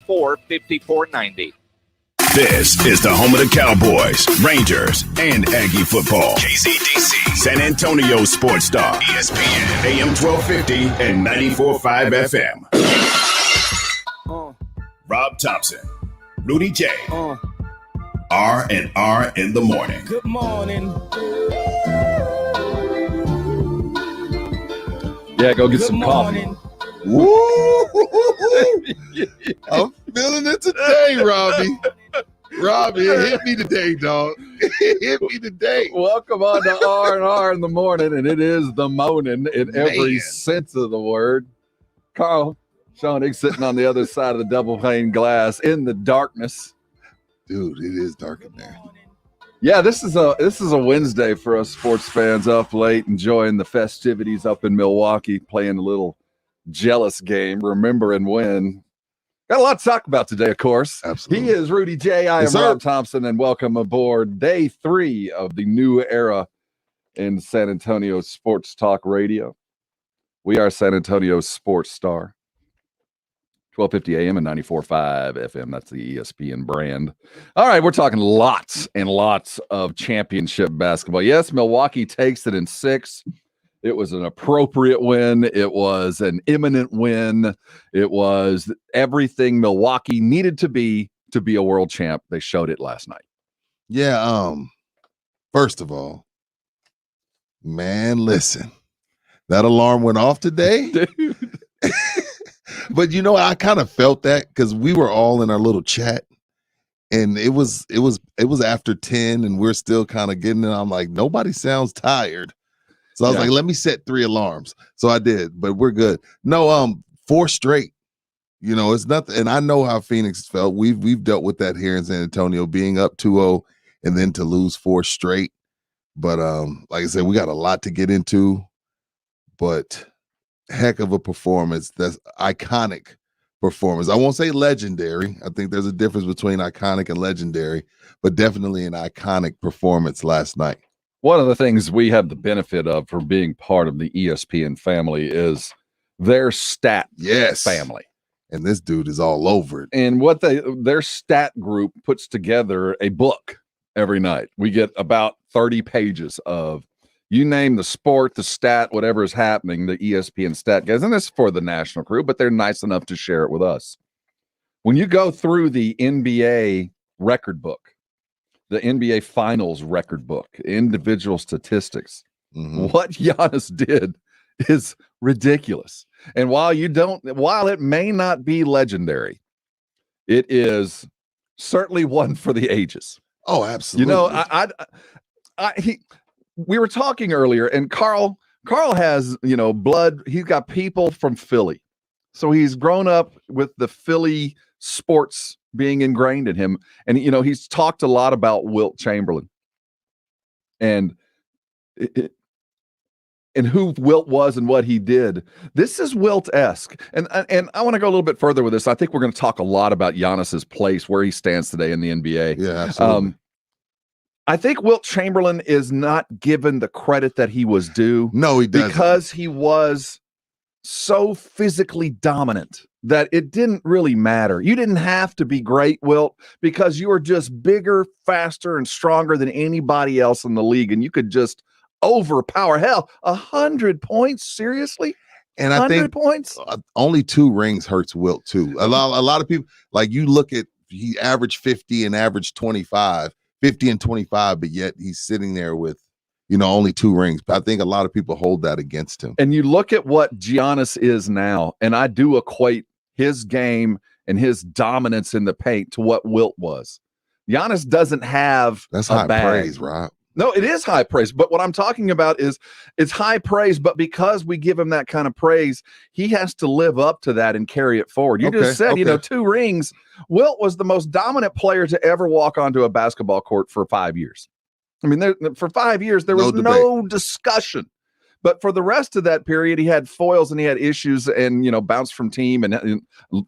844-5490. This is the home of the Cowboys, Rangers, and Aggie football. KZDC, San Antonio Sports Star, ESPN, AM 1250 and 94.5 FM. Rob Thompson, Rudy J. R&R in the morning. Good morning. Yeah, go get some coffee. Woo! I'm feeling it today, Robbie. Robbie, it hit me today, dog. It hit me today. Welcome on to R&R in the morning, and it is the morning in every sense of the word. Carl Schoenig sitting on the other side of the double pane glass in the darkness. Dude, it is dark in there. Yeah, this is a Wednesday for us sports fans, up late, enjoying the festivities up in Milwaukee, playing a little jealous game, remember and win. Got a lot to talk about today, of course. Absolutely. He is Rudy J. I am Rob Thompson, and welcome aboard day 3 of the new era in San Antonio Sports Talk Radio. We are San Antonio Sports Star. 1250 AM and 94.5 FM. That's the ESPN brand. All right, we're talking lots and lots of championship basketball. Yes, Milwaukee takes it in 6. It was an appropriate win. It was an imminent win. It was everything Milwaukee needed to be a world champ. They showed it last night. Yeah, first of all, man, listen. That alarm went off today. Dude. But you know, I kind of felt that because we were all in our little chat, and it was after 10, and we're still kind of getting it. I'm like, nobody sounds tired. So I was like, let me set 3 alarms. So I did, but we're good. No, 4 straight. You know, it's nothing. And I know how Phoenix felt. We've dealt with that here in San Antonio, being up 2-0 and then to lose 4 straight. But like I said, we got a lot to get into. But heck of a performance. That's iconic performance. I won't say legendary. I think there's a difference between iconic and legendary, but definitely an iconic performance last night. One of the things we have the benefit of for being part of the ESPN family is their stat family. And this dude is all over it. And their stat group puts together a book every night. We get about 30 pages of, you name the sport, the stat, whatever is happening, the ESPN stat guys. And this is for the national crew, but they're nice enough to share it with us. When you go through the NBA record book, the NBA Finals record book, individual statistics, what Giannis did is ridiculous. And while it may not be legendary, it is certainly one for the ages. Oh, absolutely. You know, we were talking earlier, and Carl has, blood. He's got people from Philly. So he's grown up with the Philly sports being ingrained in him. And, he's talked a lot about Wilt Chamberlain and who Wilt was and what he did. This is Wilt-esque. And I want to go a little bit further with this. I think we're going to talk a lot about Giannis's place, where he stands today in the NBA. Yeah, absolutely. I think Wilt Chamberlain is not given the credit that he was due. No, he doesn't. Because he was so physically dominant that it didn't really matter. You didn't have to be great, Wilt, because you were just bigger, faster, and stronger than anybody else in the league, and you could just overpower. Hell, 100 points? Seriously? And I think points? Only 2 rings hurts Wilt too. A lot of people, like, you look at, he averaged 50 and averaged 25, 50 and 25, but yet he's sitting there with, only 2 rings. But I think a lot of people hold that against him. And you look at what Giannis is now, and I do equate his game and his dominance in the paint to what Wilt was. Giannis doesn't have That's a high bag. praise, Rob. No, it is high praise. But what I'm talking about is it's high praise, but because we give him that kind of praise, he has to live up to that and carry it forward. You just said, 2 rings. Wilt was the most dominant player to ever walk onto a basketball court for 5 years. I mean, for 5 years, there was no discussion. But for the rest of that period, he had foils and he had issues and, bounced from team and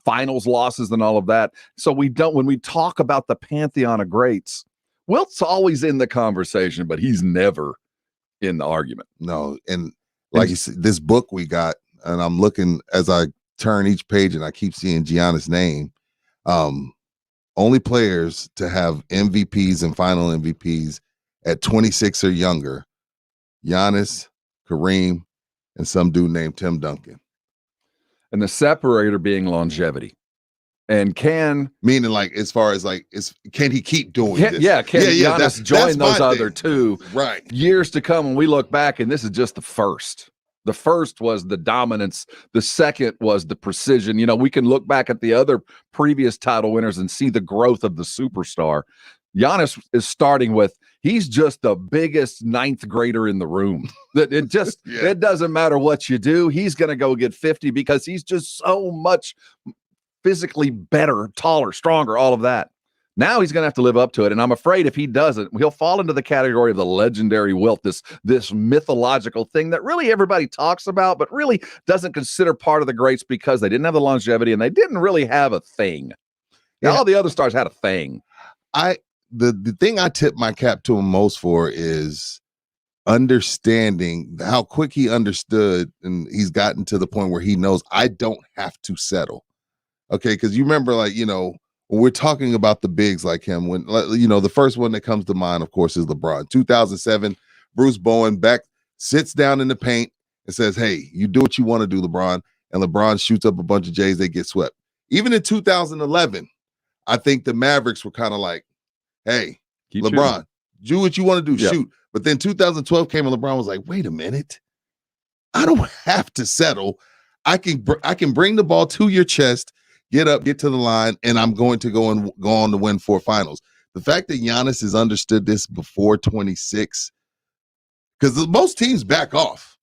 finals losses and all of that. So when we talk about the pantheon of greats, Wilt's always in the conversation, but he's never in the argument. No. And like you said, this book we got, and I'm looking as I turn each page and I keep seeing Giannis' name. Only players to have MVPs and final MVPs at 26 or younger: Giannis, Kareem, and some dude named Tim Duncan. And the separator being longevity. And meaning like as far as like can he keep doing this? Yeah, Giannis join those other two years to come when we look back, and this is just the first. The first was the dominance. The second was the precision. You know, we can look back at the other previous title winners and see the growth of the superstar. Giannis is starting with, he's just the biggest ninth grader in the room. It doesn't matter what you do. He's going to go get 50 because he's just so much physically better, taller, stronger, all of that. Now he's going to have to live up to it. And I'm afraid if he doesn't, he'll fall into the category of the legendary wilt, this mythological thing that really everybody talks about, but really doesn't consider part of the greats because they didn't have the longevity and they didn't really have a thing. Now, all the other stars had a thing. The thing I tip my cap to him most for is understanding how quick he understood, and he's gotten to the point where he knows I don't have to settle. Okay, because you remember, like, you know, when we're talking about the bigs like him, when, you know, the first one that comes to mind, of course, is LeBron. 2007, Bruce Bowen sits down in the paint and says, hey, you do what you want to do, LeBron. And LeBron shoots up a bunch of J's, they get swept. Even in 2011, I think the Mavericks were kind of like, hey, keep LeBron, do what you want to do, shoot. But then 2012 came and LeBron was like, wait a minute, I don't have to settle. I can bring the ball to your chest, get up, get to the line, and I'm going to go on to win 4 finals. The fact that Giannis has understood this before 26, because most teams back off.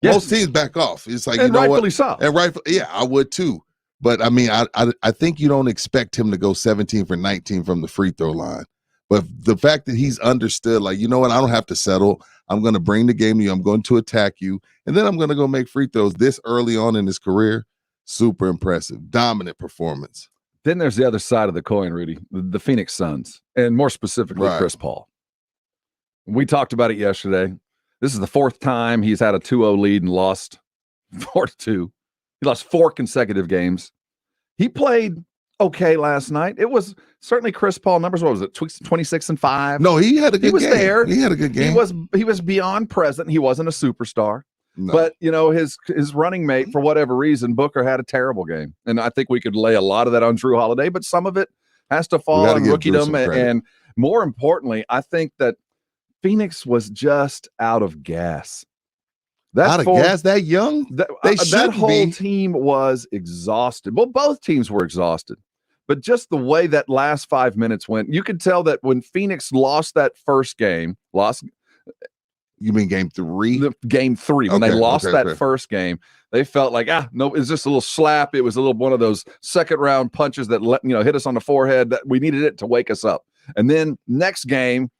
Yes. Most teams back off. It's like, and you know rightfully what? So. And rightfully, yeah, I would too. But I mean, I think you don't expect him to go 17 for 19 from the free throw line. But the fact that he's understood, like, you know what, I don't have to settle. I'm going to bring the game to you. I'm going to attack you. And then I'm going to go make free throws this early on in his career. Super impressive. Dominant performance. Then there's the other side of the coin, Rudy, the Phoenix Suns, and more specifically, Chris Paul. We talked about it yesterday. This is the 4th time he's had a 2-0 lead and lost 4-2. He lost 4 consecutive games. He played okay last night. It was certainly Chris Paul numbers. What was it? 26-5. No, he had a good game. He was there. He had a good game. He was beyond present. He wasn't a superstar. No. But, you know, his running mate, for whatever reason, Booker, had a terrible game. And I think we could lay a lot of that on Drew Holiday, but some of it has to fall on rookiedom. And more importantly, I think that Phoenix was just out of gas. That young? That whole team was exhausted. Well, both teams were exhausted. But just the way that last 5 minutes went, you could tell that when Phoenix lost that first game, you mean game 3? Game 3. When they lost that first game, they felt like, no, it's just a little slap. It was a little one of those second round punches that hit us on the forehead. That we needed it to wake us up. And then next game,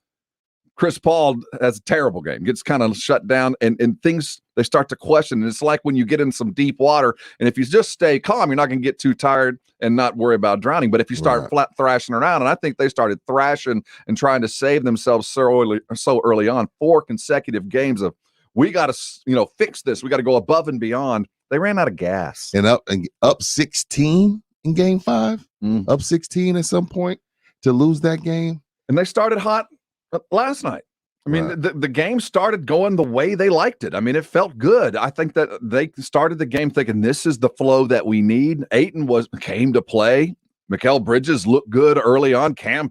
Chris Paul has a terrible game, gets kind of shut down, and things, they start to question. And it's like when you get in some deep water, and if you just stay calm, you're not going to get too tired and not worry about drowning. But if you start flat thrashing around, and I think they started thrashing and trying to save themselves so early on, 4 consecutive games of, we got to, fix this. We got to go above and beyond. They ran out of gas. And up 16 in game 5, up 16 at some point to lose that game. And they started hot last night. I mean, the game started going the way they liked it. I mean, it felt good. I think that they started the game thinking this is the flow that we need. Ayton came to play. Mikal Bridges looked good early on. Cam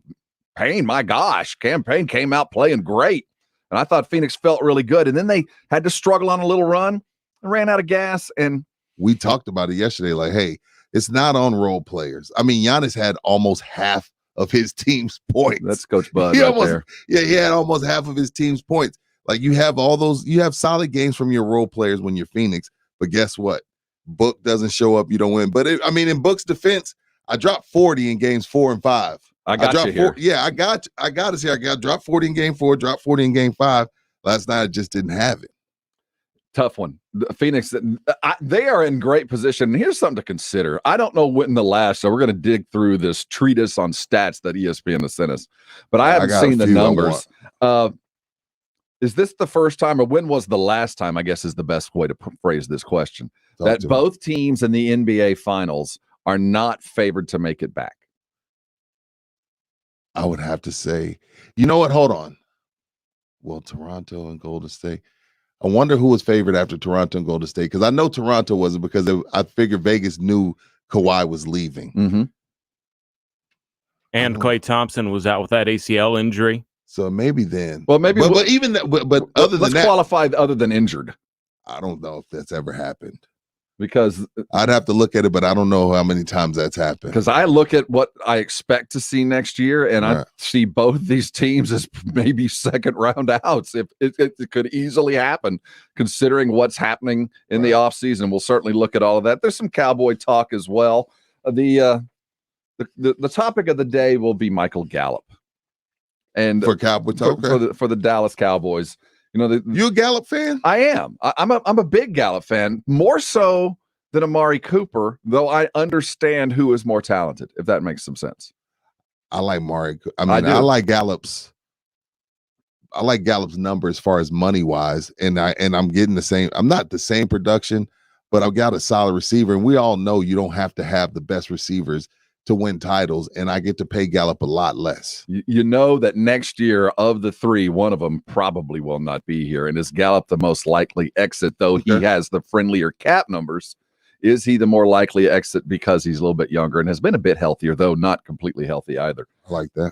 Payne, my gosh, Cam Payne came out playing great. And I thought Phoenix felt really good. And then they had to struggle on a little run and ran out of gas. And we talked about it yesterday. Like, hey, it's not on role players. I mean, Giannis had almost half of his team's points. That's Coach Bud there. Yeah, he had almost half of his team's points. Like, you have you have solid games from your role players when you're Phoenix, but guess what? Book doesn't show up, you don't win. But in Book's defense, I dropped 40 in games 4 and 5. I got you here. Yeah, I got us here. I got dropped 40 in game 4, dropped 40 in game 5. Last night I just didn't have it. Tough one. Phoenix, they are in great position. And here's something to consider. I don't know when so we're going to dig through this treatise on stats that ESPN has sent us, but I haven't seen the numbers. Is this the first time, or when was the last time, I guess is the best way to phrase this question, that both teams in the NBA Finals are not favored to make it back? I would have to say, you know what? Hold on. Well, Toronto and Golden State. I wonder who was favored after Toronto and Golden State, because I know Toronto wasn't, because I figured Vegas knew Kawhi was leaving. Mm-hmm. And Klay Thompson was out with that ACL injury. So maybe then. Well, maybe. But even that, but other than let's that, qualify other than injured. I don't know if that's ever happened. Because I'd have to look at it, but I don't know how many times that's happened. Because I look at what I expect to see next year, and I see both these teams as maybe second round outs. If it could easily happen, considering what's happening in the offseason. We'll certainly look at all of that. There's some Cowboy talk as well. The topic of the day will be Michael Gallup, and for Cowboy talk, for the Dallas Cowboys. You know, you a Gallup fan? I am. I'm a big Gallup fan, more so than Amari Cooper, though I understand who is more talented, if that makes some sense. I like Amari. I mean, I like Gallup's number as far as money wise, and I'm getting the same. I'm not the same production, but I've got a solid receiver, and we all know you don't have to have the best receivers to win titles, and I get to pay Gallup a lot less. You know that next year, of the three, one of them probably will not be here. And is Gallup the most likely exit, though he has the friendlier cap numbers? Is he the more likely exit because he's a little bit younger and has been a bit healthier, though not completely healthy either? I like that.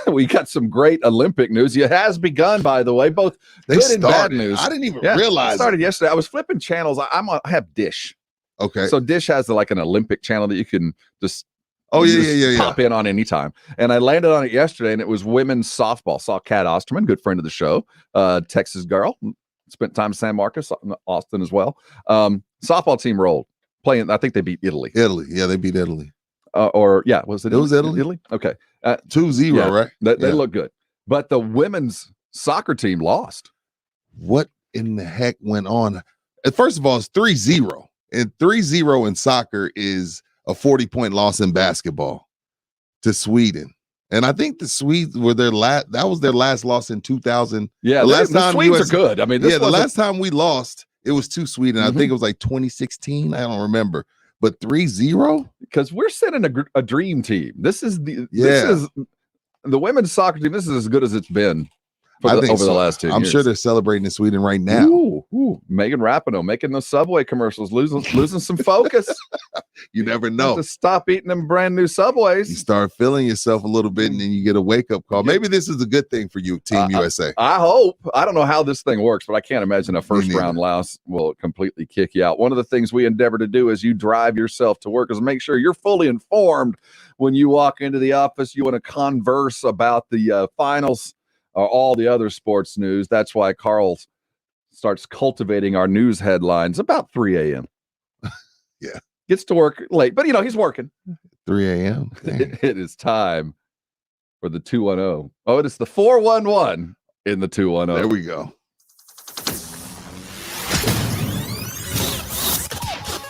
We got some great Olympic news. It has begun, by the way, both good and bad news. I didn't even realize it started yesterday. I was flipping channels. I have Dish. Okay. So Dish has like an Olympic channel that you can just pop in on anytime. And I landed on it yesterday, and it was women's softball. Saw Kat Osterman, good friend of the show, Texas girl, spent time in San Marcos, Austin as well. Softball team rolled, playing. I think they beat Italy. Yeah, they beat Italy. Was it? It was Italy. Italy. Okay, 2-0, right? They look good, but the women's soccer team lost. What in the heck went on? First of all, it's 3-0, and 3-0 in soccer is a 40-point loss in basketball to Sweden. And I think the Swedes were that was their last loss in 2000. Yeah, the Swedes are good. I mean, the last time we lost, it was to Sweden. I think it was like 2016. I don't remember. But 3-0? Because we're setting a dream team. This is the women's soccer team. This is as good as it's been over the last 2 years. I'm sure they're celebrating in Sweden right now. Ooh. Megan Rapinoe making those Subway commercials, losing some focus. You never know. To stop eating them brand new Subways. You start feeling yourself a little bit, and then you get a wake-up call. Maybe this is a good thing for you, Team USA. I hope. I don't know how this thing works, but I can't imagine a first-round loss will completely kick you out. One of the things we endeavor to do as you drive yourself to work is make sure you're fully informed when you walk into the office. You want to converse about the finals or all the other sports news. That's why Carl starts cultivating our news headlines about 3 a.m. Yeah. Gets to work late, but he's working. 3 a.m. It is time for the 210. Oh, it is the 411 in the 210. There we go.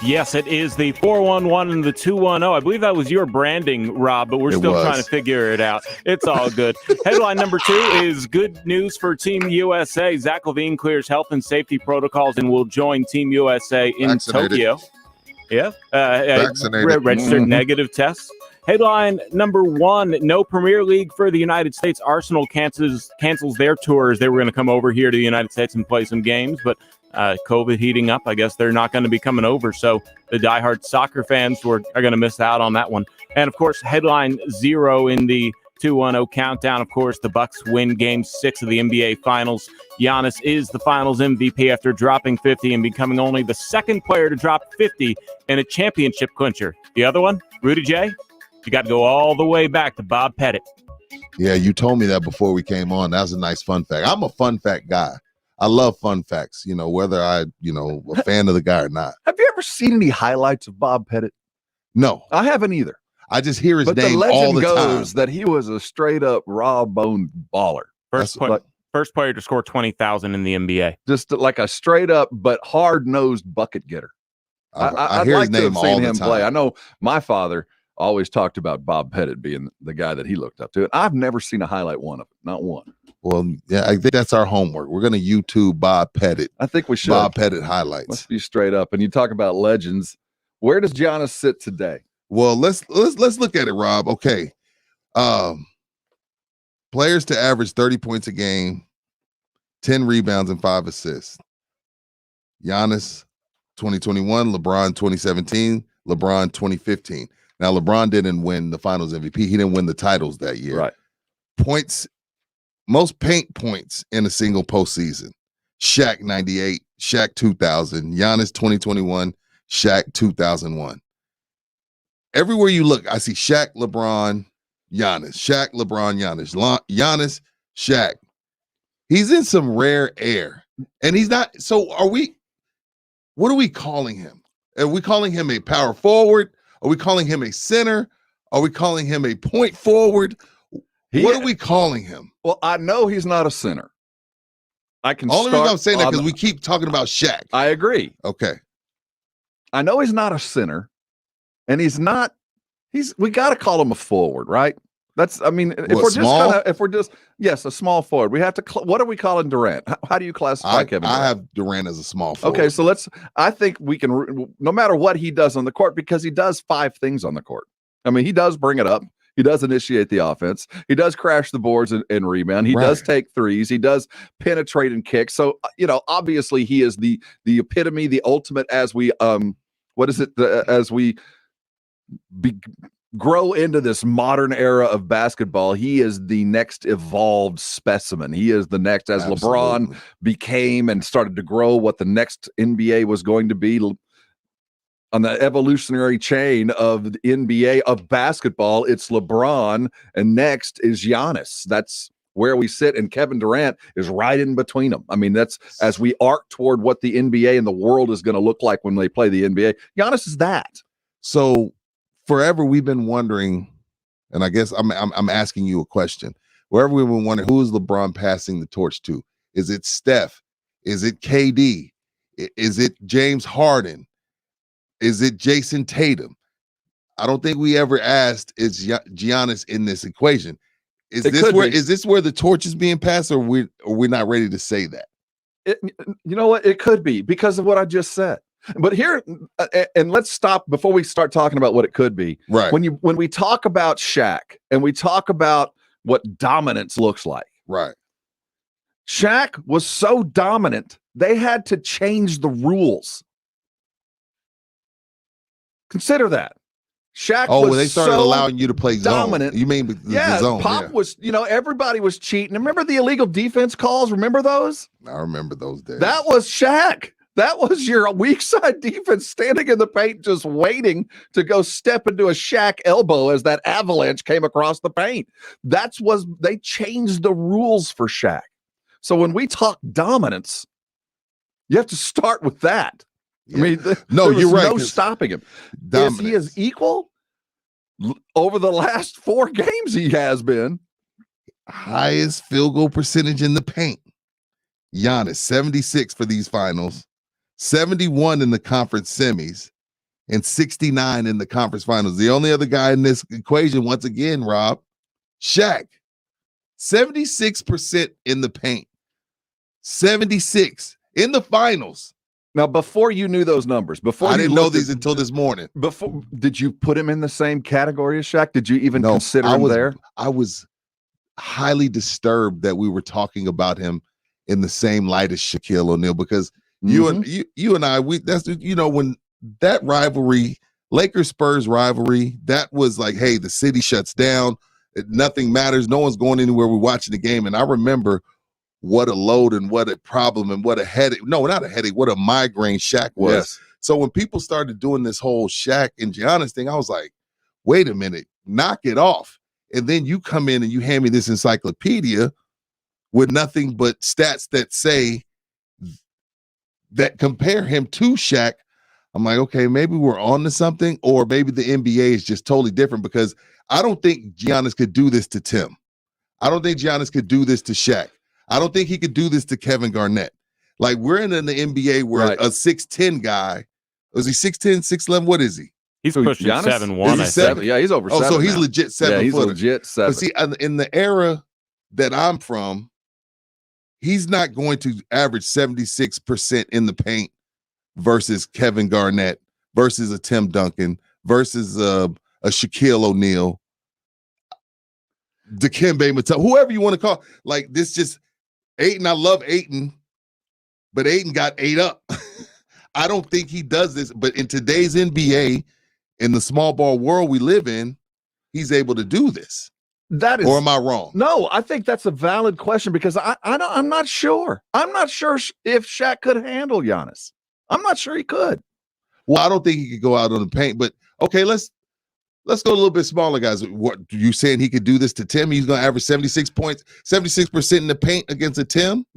Yes, it is the 411 and the 210. I believe that was your branding, Rob, but we're still trying to figure it out. It's all good. Headline number 2 is good news for Team USA. Zach LaVine clears health and safety protocols and will join Team USA in Tokyo. Yeah. Registered negative tests. Headline number 1, no Premier League for the United States. Arsenal cancels their tours. They were going to come over here to the United States and play some games, but COVID heating up, I guess they're not going to be coming over. So the diehard soccer fans are going to miss out on that one. And, of course, headline 0 in the 210 countdown. Of course, the Bucks win Game 6 of the NBA Finals. Giannis is the Finals MVP after dropping 50 and becoming only the second player to drop 50 in a championship clincher. The other one, Rudy J., you got to go all the way back to Bob Pettit. Yeah, you told me that before we came on. That was a nice fun fact. I'm a fun fact guy. I love fun facts, whether I, a fan of the guy or not. Have you ever seen any highlights of Bob Pettit? No. I haven't either. I just hear his name the all the legend time. goes that he was a straight-up raw-boned baller. First player to score 20,000 in the NBA. Just like a straight-up but hard-nosed bucket getter. I hear his name all the time. Play. I know my father always talked about Bob Pettit being the guy that he looked up to. And I've never seen a highlight one of it, not one. Well, yeah, I think that's our homework. We're going to YouTube Bob Pettit. I think we should. Bob Pettit highlights. Let's be straight up. And you talk about legends. Where does Giannis sit today? Well, let's look at it, Rob. Okay. Players to average 30 points a game, 10 rebounds, and 5 assists. Giannis 2021, LeBron 2017, LeBron 2015. Now, LeBron didn't win the finals MVP. He didn't win the titles that year. Right. Points, most paint points in a single postseason. Shaq 98, Shaq 2000, Giannis 2021, Shaq 2001. Everywhere you look, I see Shaq, LeBron, Giannis, Shaq, LeBron, Giannis, Giannis, Shaq. He's in some rare air, and he's not. So what are we calling him? Are we calling him a power forward? Are we calling him a center? Are we calling him a point forward? What are we calling him? Well, I know he's not a center. I can. Only reason I'm saying that because we keep talking about Shaq. I agree. Okay. I know he's not a center, and he's not. We got to call him a forward, right? That's. I mean, if we're just yes, a small forward. We have to. What are we calling Durant? How do you classify Kevin Durant? I have Durant as a small forward. Okay, so I think we can. No matter what he does on the court, because he does 5 things on the court. I mean, he does bring it up. He does initiate the offense. He does crash the boards and rebound. He does take threes. He does penetrate and kick. So, obviously he is the epitome, the ultimate as we grow into this modern era of basketball. He is the next evolved specimen. He is the next, as LeBron became and started to grow what the next NBA was going to be. On the evolutionary chain of the NBA of basketball, it's LeBron, and next is Giannis. That's where we sit, and Kevin Durant is right in between them. I mean, that's as we arc toward what the NBA and the world is going to look like when they play the NBA. Giannis is that. So forever we've been wondering, and I guess I'm asking you a question. Wherever we've been wondering, who is LeBron passing the torch to? Is it Steph? Is it KD? Is it James Harden? Is it Jason Tatum? I don't think we ever asked, is Giannis in this equation? Is this where the torch is being passed, or we're not ready to say that? You know what? It could be because of what I just said. But here, and let's stop before we start talking about what it could be. Right. When we talk about Shaq and we talk about what dominance looks like. Right. Shaq was so dominant, they had to change the rules. Consider that. Shaq was they started allowing you to play dominant. Zone. You mean the zone? Pop was, everybody was cheating. Remember the illegal defense calls? Remember those? I remember those days. That was Shaq. That was your weak side defense standing in the paint, just waiting to go step into a Shaq elbow as that avalanche came across the paint. They changed the rules for Shaq. So when we talk dominance, you have to start with that. Yeah. I mean, you're right. No stopping him. Dominance. Is he as equal? Over the last 4 games, he has been. Highest field goal percentage in the paint. Giannis, 76 for these finals, 71 in the conference semis, and 69 in the conference finals. The only other guy in this equation, once again, Rob, Shaq, 76% in the paint, 76 in the finals. Now, before you knew those numbers, I didn't know these until this morning. Did you put him in the same category as Shaq? Did you even consider him there? I was highly disturbed that we were talking about him in the same light as Shaquille O'Neal, because you and I, when that rivalry, Lakers Spurs rivalry, that was like, hey, the city shuts down, nothing matters, no one's going anywhere, we're watching the game. And I remember what a load and what a problem and what a headache. No, not a headache. What a migraine Shaq was. Yes. So when people started doing this whole Shaq and Giannis thing, I was like, wait a minute, knock it off. And then you come in and you hand me this encyclopedia with nothing but stats that say that compare him to Shaq. I'm like, okay, maybe we're on to something, or maybe the NBA is just totally different, because I don't think Giannis could do this to Tim. I don't think Giannis could do this to Shaq. I don't think he could do this to Kevin Garnett. Like, we're in the NBA where a 6'10" guy, is he 6'10", 6'11"? What is he? He's pushing 7'1". He's 7. Yeah, he's over 7. So he's legit 7 he's footer. Legit 7. But see, in the era that I'm from, he's not going to average 76% in the paint versus Kevin Garnett, versus a Tim Duncan, versus a Shaquille O'Neal, Dikembe Mutombo, whoever you want to call. Like this, just Ayton. I love Ayton, but Ayton got ate up. I don't think he does this. But in today's NBA, in the small ball world we live in, he's able to do this. That is, or am I wrong? No, I think that's a valid question because I'm not sure. I'm not sure if Shaq could handle Giannis. I'm not sure he could. Well, I don't think he could go out on the paint. But okay, let's go a little bit smaller, guys. What you saying he could do this to Tim? He's going to average 76 points, 76% in the paint against a Tim?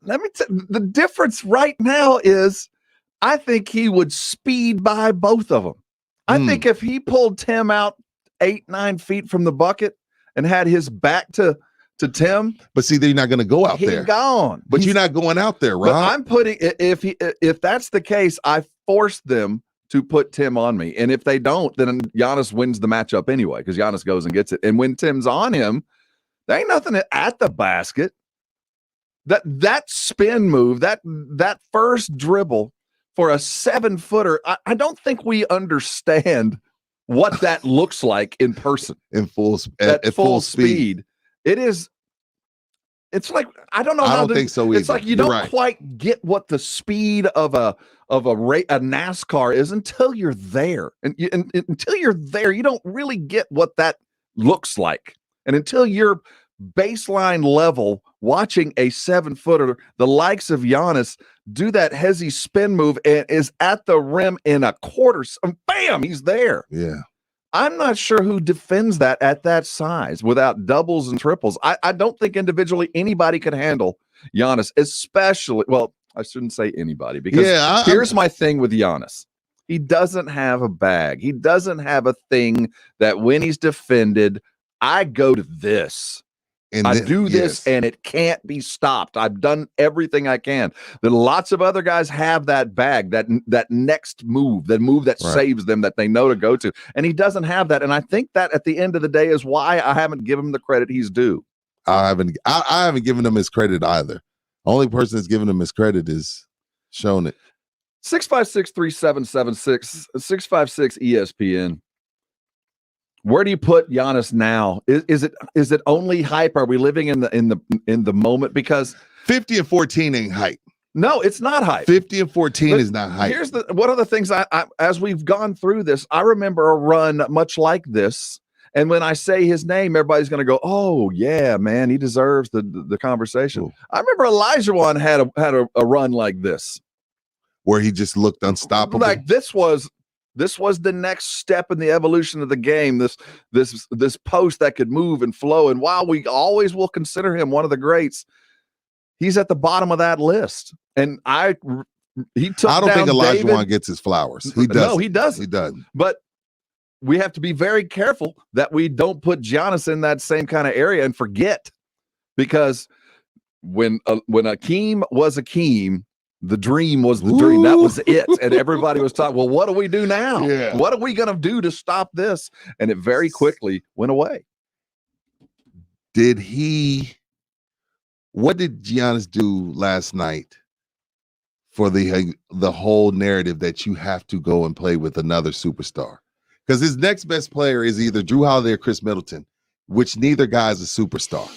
Let me the difference right now is I think he would speed by both of them. I think if he pulled Tim out 8-9 feet from the bucket and had his back to Tim. But see, they're not going to go out there. He's gone. But you're not going out there, Rob. But I'm putting, if that's the case, I force them to put Tim on me. And if they don't, then Giannis wins the matchup anyway, because Giannis goes and gets it. And when Tim's on him, there ain't nothing at the basket. That spin move, that first dribble for a 7-footer, I don't think we understand what that looks like in person. At full speed. It's like, I don't know how I don't think so either. It's like you don't quite get what the speed of a NASCAR is until you're there. And until you're there, you don't really get what that looks like. And until you're baseline level watching a 7-footer, the likes of Giannis do that hezzy spin move and is at the rim in a quarter. Bam, he's there. Yeah. I'm not sure who defends that at that size without doubles and triples. I don't think individually anybody could handle Giannis, especially, well, I shouldn't say anybody, because here's my thing with Giannis. He doesn't have a bag. He doesn't have a thing that when he's defended, I go to this. And I do this, and it can't be stopped. I've done everything I can. Then lots of other guys have that bag, that next move, that move that saves them, that they know to go to. And he doesn't have that. And I think that at the end of the day is why I haven't given him the credit he's due. I haven't given him his credit either. Only person that's given him his credit is shown it. 656-3776, 656 ESPN. Where do you put Giannis now? Is it only hype? Are we living in the moment? Because 50-14 ain't hype. No, it's not hype. 50-14 is not hype. Here's one of the things I as we've gone through this, I remember a run much like this. And when I say his name, everybody's going to go, "Oh yeah, man, he deserves the conversation." Ooh. I remember Olajuwon had a run like this, where he just looked unstoppable. Like this was the next step in the evolution of the game. This post that could move and flow. And while we always will consider him one of the greats, he's at the bottom of that list. And I don't think Olajuwon gets his flowers. He does. No, he doesn't. He doesn't. But we have to be very careful that we don't put Giannis in that same kind of area and forget, because when Akeem was Akeem, the dream was the dream. That was it. And everybody was talking, well, what do we do now? Yeah. What are we going to do to stop this? And it very quickly went away. What did Giannis do last night for the whole narrative that you have to go and play with another superstar? Because his next best player is either Drew Holiday or Chris Middleton, which neither guy is a superstar.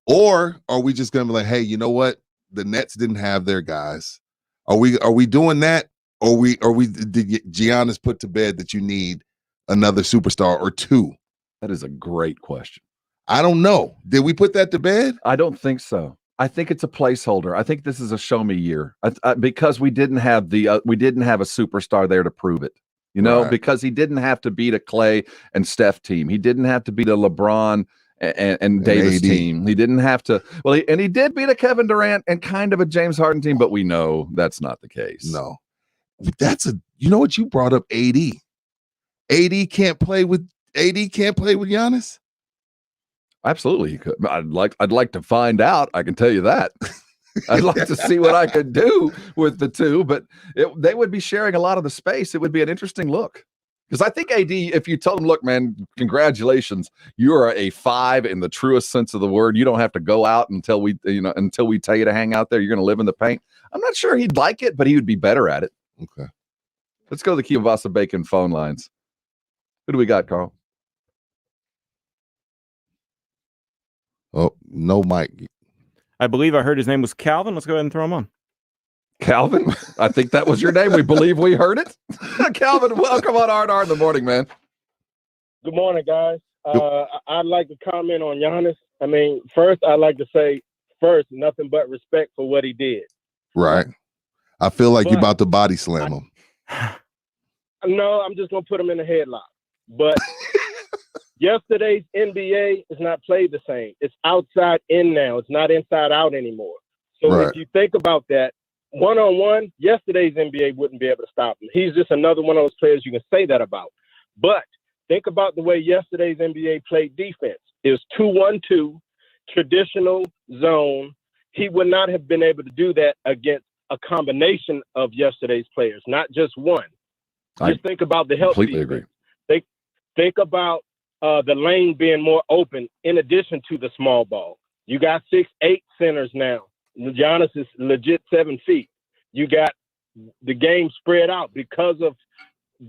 Or are we just going to be like, hey, you know what? The Nets didn't have their guys. Are we doing that? Or did Giannis put to bed that you need another superstar or two? That is a great question. I don't know. Did we put that to bed? I don't think so. I think it's a placeholder. I think this is a show me year because we didn't have a superstar there to prove it. You know, because he didn't have to beat a Clay and Steph team. He didn't have to beat a LeBron and Davis AD. Team. He didn't have to. Well, he did beat a Kevin Durant and kind of a James Harden team, but we know that's not the case. No, you know what, you brought up AD. AD can't play with Giannis. Absolutely, he could. I'd like to find out. I can tell you that. I'd like to see what I could do with the two, but they would be sharing a lot of the space. It would be an interesting look. Because I think AD, if you told him, look, man, congratulations, you are a 5 in the truest sense of the word. You don't have to go out until we tell you to hang out there. You're going to live in the paint. I'm not sure he'd like it, but he would be better at it. Okay. Let's go to the Kielbasa Bacon phone lines. Who do we got, Carl? Oh, no, Mike. I believe I heard his name was Calvin. Let's go ahead and throw him on. Calvin? I think that was your name. We believe we heard it. Calvin, welcome on R&R in the morning, man. Good morning, guys. I'd like to comment on Giannis. I mean, first, I'd like to say, nothing but respect for what he did. Right. I feel like you're about to body slam him. No, I'm just going to put him in a headlock. But yesterday's NBA is not played the same. It's outside in now. It's not inside out anymore. So if you think about that, one-on-one, yesterday's NBA wouldn't be able to stop him. He's just another one of those players you can say that about. But think about the way yesterday's NBA played defense. It was 2-1-2, traditional zone. He would not have been able to do that against a combination of yesterday's players, not just one. Just think about the help. Completely agree. Think about the lane being more open in addition to the small ball. You got 6'8" centers now. Giannis is legit 7 feet. You got the game spread out because of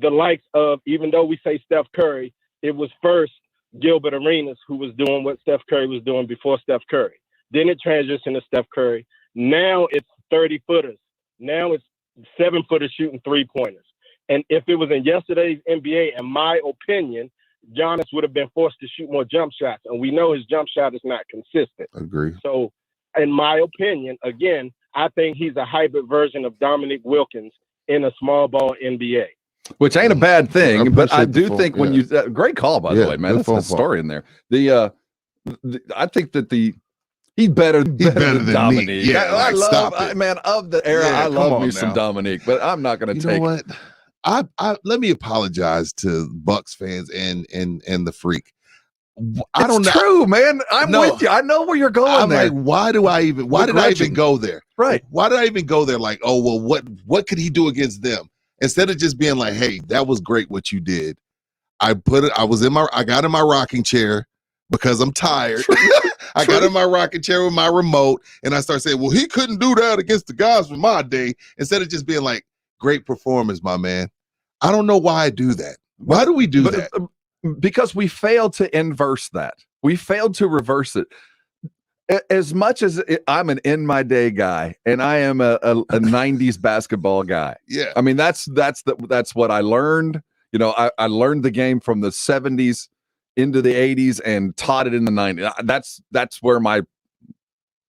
the likes of, even though we say Steph Curry, it was first Gilbert Arenas who was doing what Steph Curry was doing before Steph Curry. Then it transitioned to Steph Curry. Now it's 30-footers. Now it's 7-footers shooting 3-pointers. And if it was in yesterday's NBA, in my opinion, Giannis would have been forced to shoot more jump shots. And we know his jump shot is not consistent. Agree. So, in my opinion, again, I think he's a hybrid version of Dominique Wilkins in a small ball NBA. Which ain't a bad thing, but I do think when you great call, by the way, man. That's a story in there. I think that he's better than Dominique. Me. Yeah, I love, man, of the era. I love me some Dominique, but I'm not going to take. You know what? I let me apologize to Bucks fans and the freak. I don't know. True, man. I'm with you. I know where you're going. I'm there. like, why did I even go there? Right. Why did I even go there? Like, oh well, what could he do against them? Instead of just being like, hey, that was great what you did. I got in my rocking chair because I'm tired. I got in my rocking chair with my remote and I started saying, well, he couldn't do that against the guys from my day. Instead of just being like, great performance, my man. I don't know why I do that. Why do we do that? Because we failed to inverse that. We failed to reverse it. As much as I'm an in my day guy and I am a 90s basketball guy. Yeah. I mean, that's what I learned. You know, I learned the game from the 70s into the 80s and taught it in the 90s. That's where my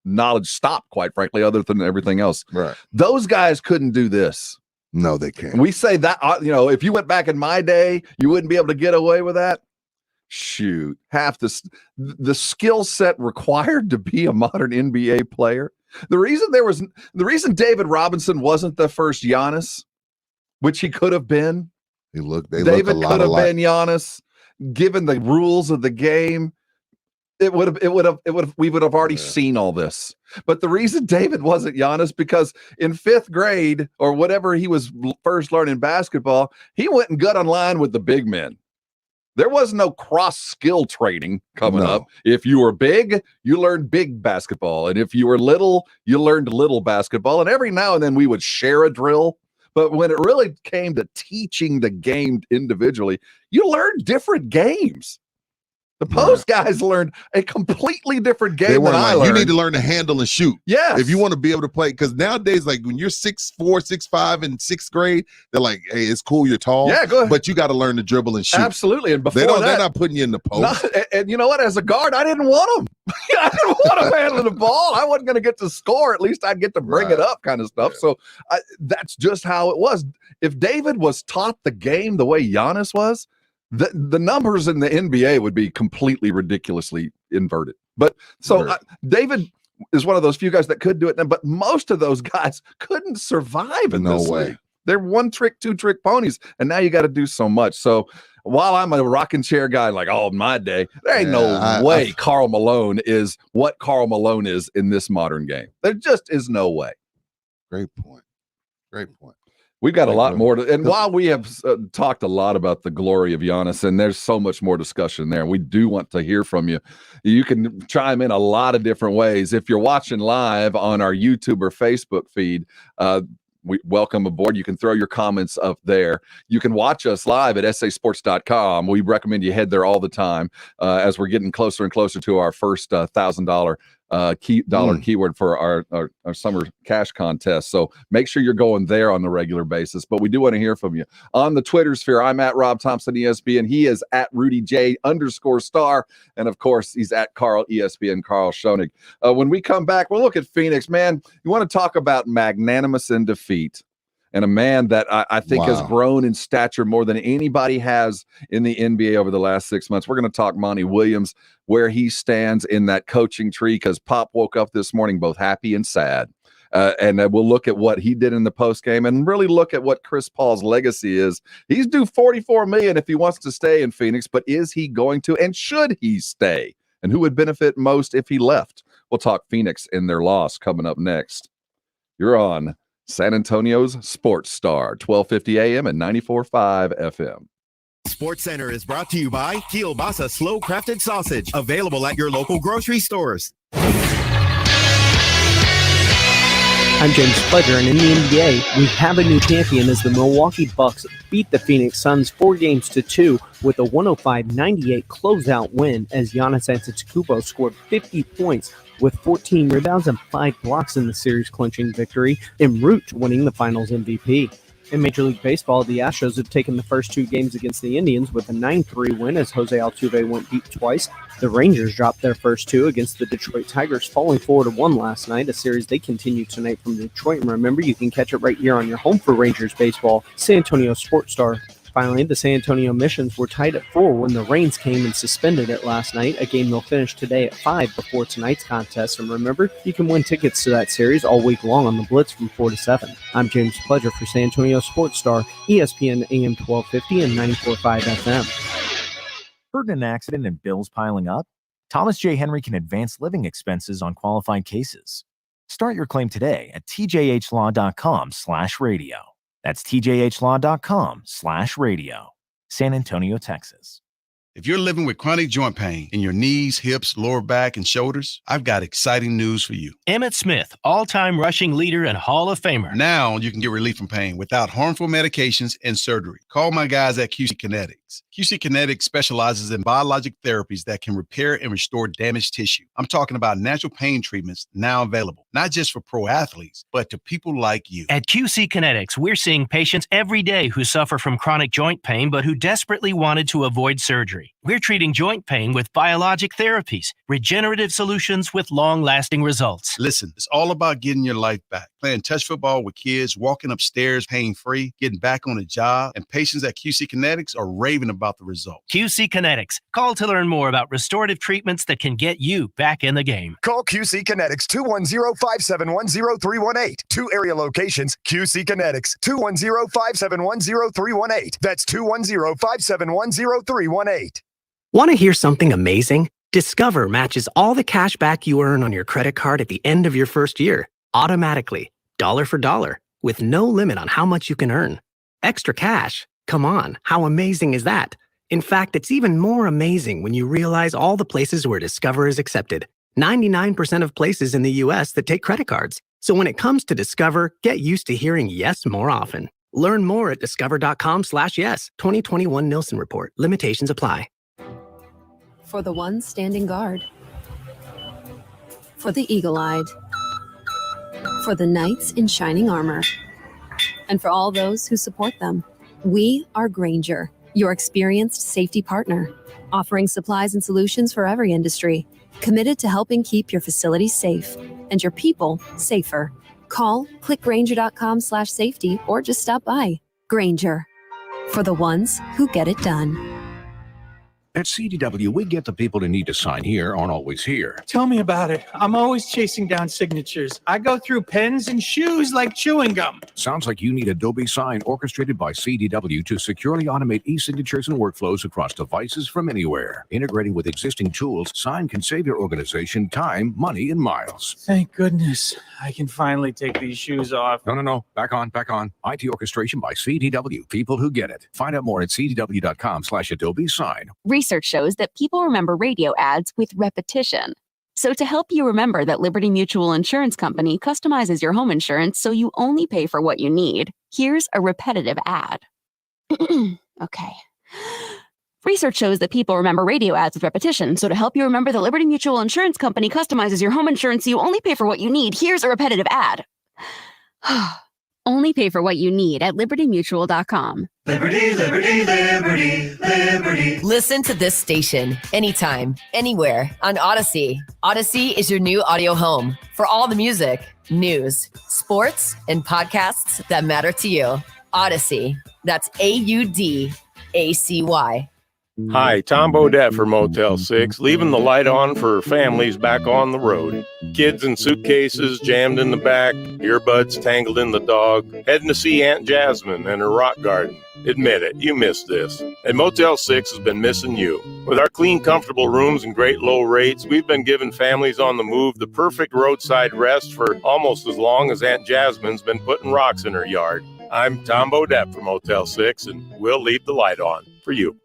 knowledge stopped, quite frankly, other than everything else. Right. Those guys couldn't do this. No, they can't. We say that, if you went back in my day, you wouldn't be able to get away with that. Shoot, half the skill set required to be a modern NBA player. The reason David Robinson wasn't the first Giannis, which he could have been. David could have been Giannis, given the rules of the game. We would have already seen all this. But the reason David wasn't Giannis, because in 5th grade or whatever he was first learning basketball, he went and got online with the big men. There was no cross skill training coming up. If you were big, you learned big basketball. And if you were little, you learned little basketball. And every now and then we would share a drill. But when it really came to teaching the game individually, you learned different games. The post guys learned a completely different game than I learned. You need to learn to handle and shoot. Yes. If you want to be able to play. Because nowadays, like when you're 6'4", 6'5", in 6th grade, they're like, hey, it's cool, you're tall. Yeah, go ahead. But you got to learn to dribble and shoot. Absolutely. And before they're not putting you in the post. And you know what? As a guard, I didn't want them. I didn't want them handling the ball. I wasn't going to get to score. At least I'd get to bring it up kind of stuff. Yeah. So that's just how it was. If David was taught the game the way Giannis was, the numbers in the NBA would be completely ridiculously inverted. But so David is one of those few guys that could do it. But most of those guys couldn't survive in this league. They're one trick, two trick ponies. And now you got to do so much. So while I'm a rocking chair guy, like, my day, there ain't no way Karl Malone is what Karl Malone is in this modern game. There just is no way. Great point. We've got a lot more to, and while we have talked a lot about the glory of Giannis, and there's so much more discussion there, we do want to hear from you. You can chime in a lot of different ways. If you're watching live on our YouTube or Facebook feed, we welcome aboard. You can throw your comments up there. You can watch us live at sasports.com. We recommend you head there all the time as we're getting closer and closer to our first $1,000 keyword for our summer cash contest. So make sure you're going there on a regular basis. But we do want to hear from you on the Twitter sphere. I'm at Rob Thompson ESPN. He is at Rudy J_star. And of course, he's at Carl ESPN, Carl Schoenig. When we come back, we'll look at Phoenix. Man, you want to talk about magnanimous in defeat. And a man that I think has grown in stature more than anybody has in the NBA over the last 6 months. We're going to talk Monty Williams, where he stands in that coaching tree, because Pop woke up this morning both happy and sad. And we'll look at what he did in the postgame and really look at what Chris Paul's legacy is. He's due $44 million if he wants to stay in Phoenix, but is he going to, and should he stay? And who would benefit most if he left? We'll talk Phoenix and their loss coming up next. You're on San Antonio's Sports Star, 1250 AM and 94.5 FM. Sports Center is brought to you by Kielbasa Slow Crafted Sausage, available at your local grocery stores. I'm James Pledger, and in the NBA, we have a new champion as the Milwaukee Bucks beat the Phoenix Suns 4-2 with a 105-98 closeout win as Giannis Antetokounmpo scored 50 points with 14 rebounds and 5 blocks in the series-clinching victory, en route to winning the Finals MVP. In Major League Baseball, the Astros have taken the first 2 games against the Indians with a 9-3 win as Jose Altuve went deep twice. The Rangers dropped their first 2 against the Detroit Tigers, falling 4-1 last night, a series they continue tonight from Detroit. And remember, you can catch it right here on your home for Rangers baseball, San Antonio Sports Star. Finally, the San Antonio Missions were tied at 4 when the Rains came and suspended it last night, a game they'll finish today at 5 before tonight's contest. And remember, you can win tickets to that series all week long on the Blitz from 4 to 7. I'm James Pledger for San Antonio Sports Star, ESPN AM 1250 and 94.5 FM. Hurt in an accident and bills piling up? Thomas J. Henry can advance living expenses on qualified cases. Start your claim today at tjhlaw.com/radio. That's tjhlaw.com/radio. San Antonio, Texas. If you're living with chronic joint pain in your knees, hips, lower back, and shoulders, I've got exciting news for you. Emmett Smith, all-time rushing leader and Hall of Famer. Now you can get relief from pain without harmful medications and surgery. Call my guys at QC Kinetics. QC Kinetics specializes in biologic therapies that can repair and restore damaged tissue. I'm talking about natural pain treatments now available, not just for pro athletes, but to people like you. At QC Kinetics, we're seeing patients every day who suffer from chronic joint pain, but who desperately wanted to avoid surgery. We're treating joint pain with biologic therapies, regenerative solutions with long-lasting results. Listen, it's all about getting your life back. Playing touch football with kids, walking upstairs pain-free, getting back on a job, and patients at QC Kinetics are raving about the results. QC Kinetics. Call to learn more about restorative treatments that can get you back in the game. Call QC Kinetics 210-571-0318. 2 area locations, QC Kinetics 210-571-0318. That's 210-571-0318. Want to hear something amazing? Discover matches all the cash back you earn on your credit card at the end of your first year, automatically, dollar for dollar, with no limit on how much you can earn. Extra cash? Come on, how amazing is that? In fact, it's even more amazing when you realize all the places where Discover is accepted. 99% of places in the U.S. that take credit cards. So when it comes to Discover, get used to hearing yes more often. Learn more at discover.com/yes. 2021 Nielsen Report. Limitations apply. For the ones standing guard. For the eagle-eyed. For the knights in shining armor. And for all those who support them. We are Grainger, your experienced safety partner, offering supplies and solutions for every industry, committed to helping keep your facilities safe and your people safer. Call, click Grainger.com/safety, or just stop by. Grainger, for the ones who get it done. At CDW, we get the people who need to sign here aren't always here. Tell me about it. I'm always chasing down signatures. I go through pens and shoes like chewing gum. Sounds like you need Adobe Sign orchestrated by CDW to securely automate e-signatures and workflows across devices from anywhere. Integrating with existing tools, Sign can save your organization time, money, and miles. Thank goodness. I can finally take these shoes off. No. Back on. IT orchestration by CDW. People who get it. Find out more at cdw.com/Adobe Sign. Research shows that people remember radio ads with repetition. So to help you remember that Liberty Mutual Insurance Company customizes your home insurance so you only pay for what you need, here's a repetitive ad. Okay. Research shows that people remember radio ads with repetition, so to help you remember that Liberty Mutual Insurance Company customizes your home insurance so you only pay for what you need, here's a repetitive ad. Only pay for what you need at libertymutual.com. Liberty, liberty, liberty, liberty. Listen to this station anytime, anywhere on Odyssey. Odyssey is your new audio home for all the music, news, sports, and podcasts that matter to you. Odyssey. That's AUDACY. Hi, Tom Bodette for Motel 6, leaving the light on for families back on the road. Kids in suitcases jammed in the back, earbuds tangled in the dog, heading to see Aunt Jasmine and her rock garden. Admit it, you missed this. And Motel 6 has been missing you. With our clean, comfortable rooms and great low rates, we've been giving families on the move the perfect roadside rest for almost as long as Aunt Jasmine's been putting rocks in her yard. I'm Tom Bodette for Motel 6, and we'll leave the light on for you.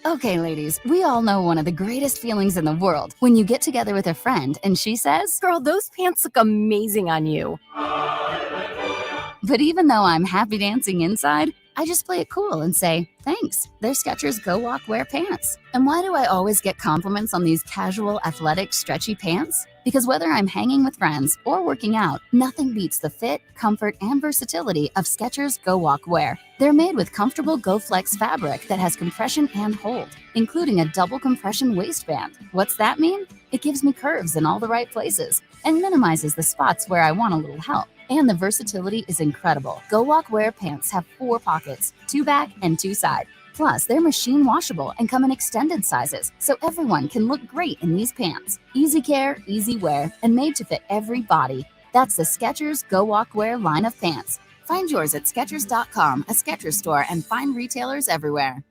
Okay, ladies, we all know one of the greatest feelings in the world when you get together with a friend and she says, "Girl, those pants look amazing on you." But even though I'm happy dancing inside, I just play it cool and say, "Thanks, they're Skechers Go Walk Wear pants." And why do I always get compliments on these casual, athletic, stretchy pants? Because whether I'm hanging with friends or working out, nothing beats the fit, comfort, and versatility of Skechers Go Walk Wear. They're made with comfortable Go-Flex fabric that has compression and hold, including a double compression waistband. What's that mean? It gives me curves in all the right places and minimizes the spots where I want a little help. And the versatility is incredible. Go Walk Wear pants have 4 pockets, 2 back and 2 side. Plus, they're machine washable and come in extended sizes, so everyone can look great in these pants. Easy care, easy wear, and made to fit every body. That's the Skechers Go Walk Wear line of pants. Find yours at Skechers.com, a Skechers store, and find retailers everywhere.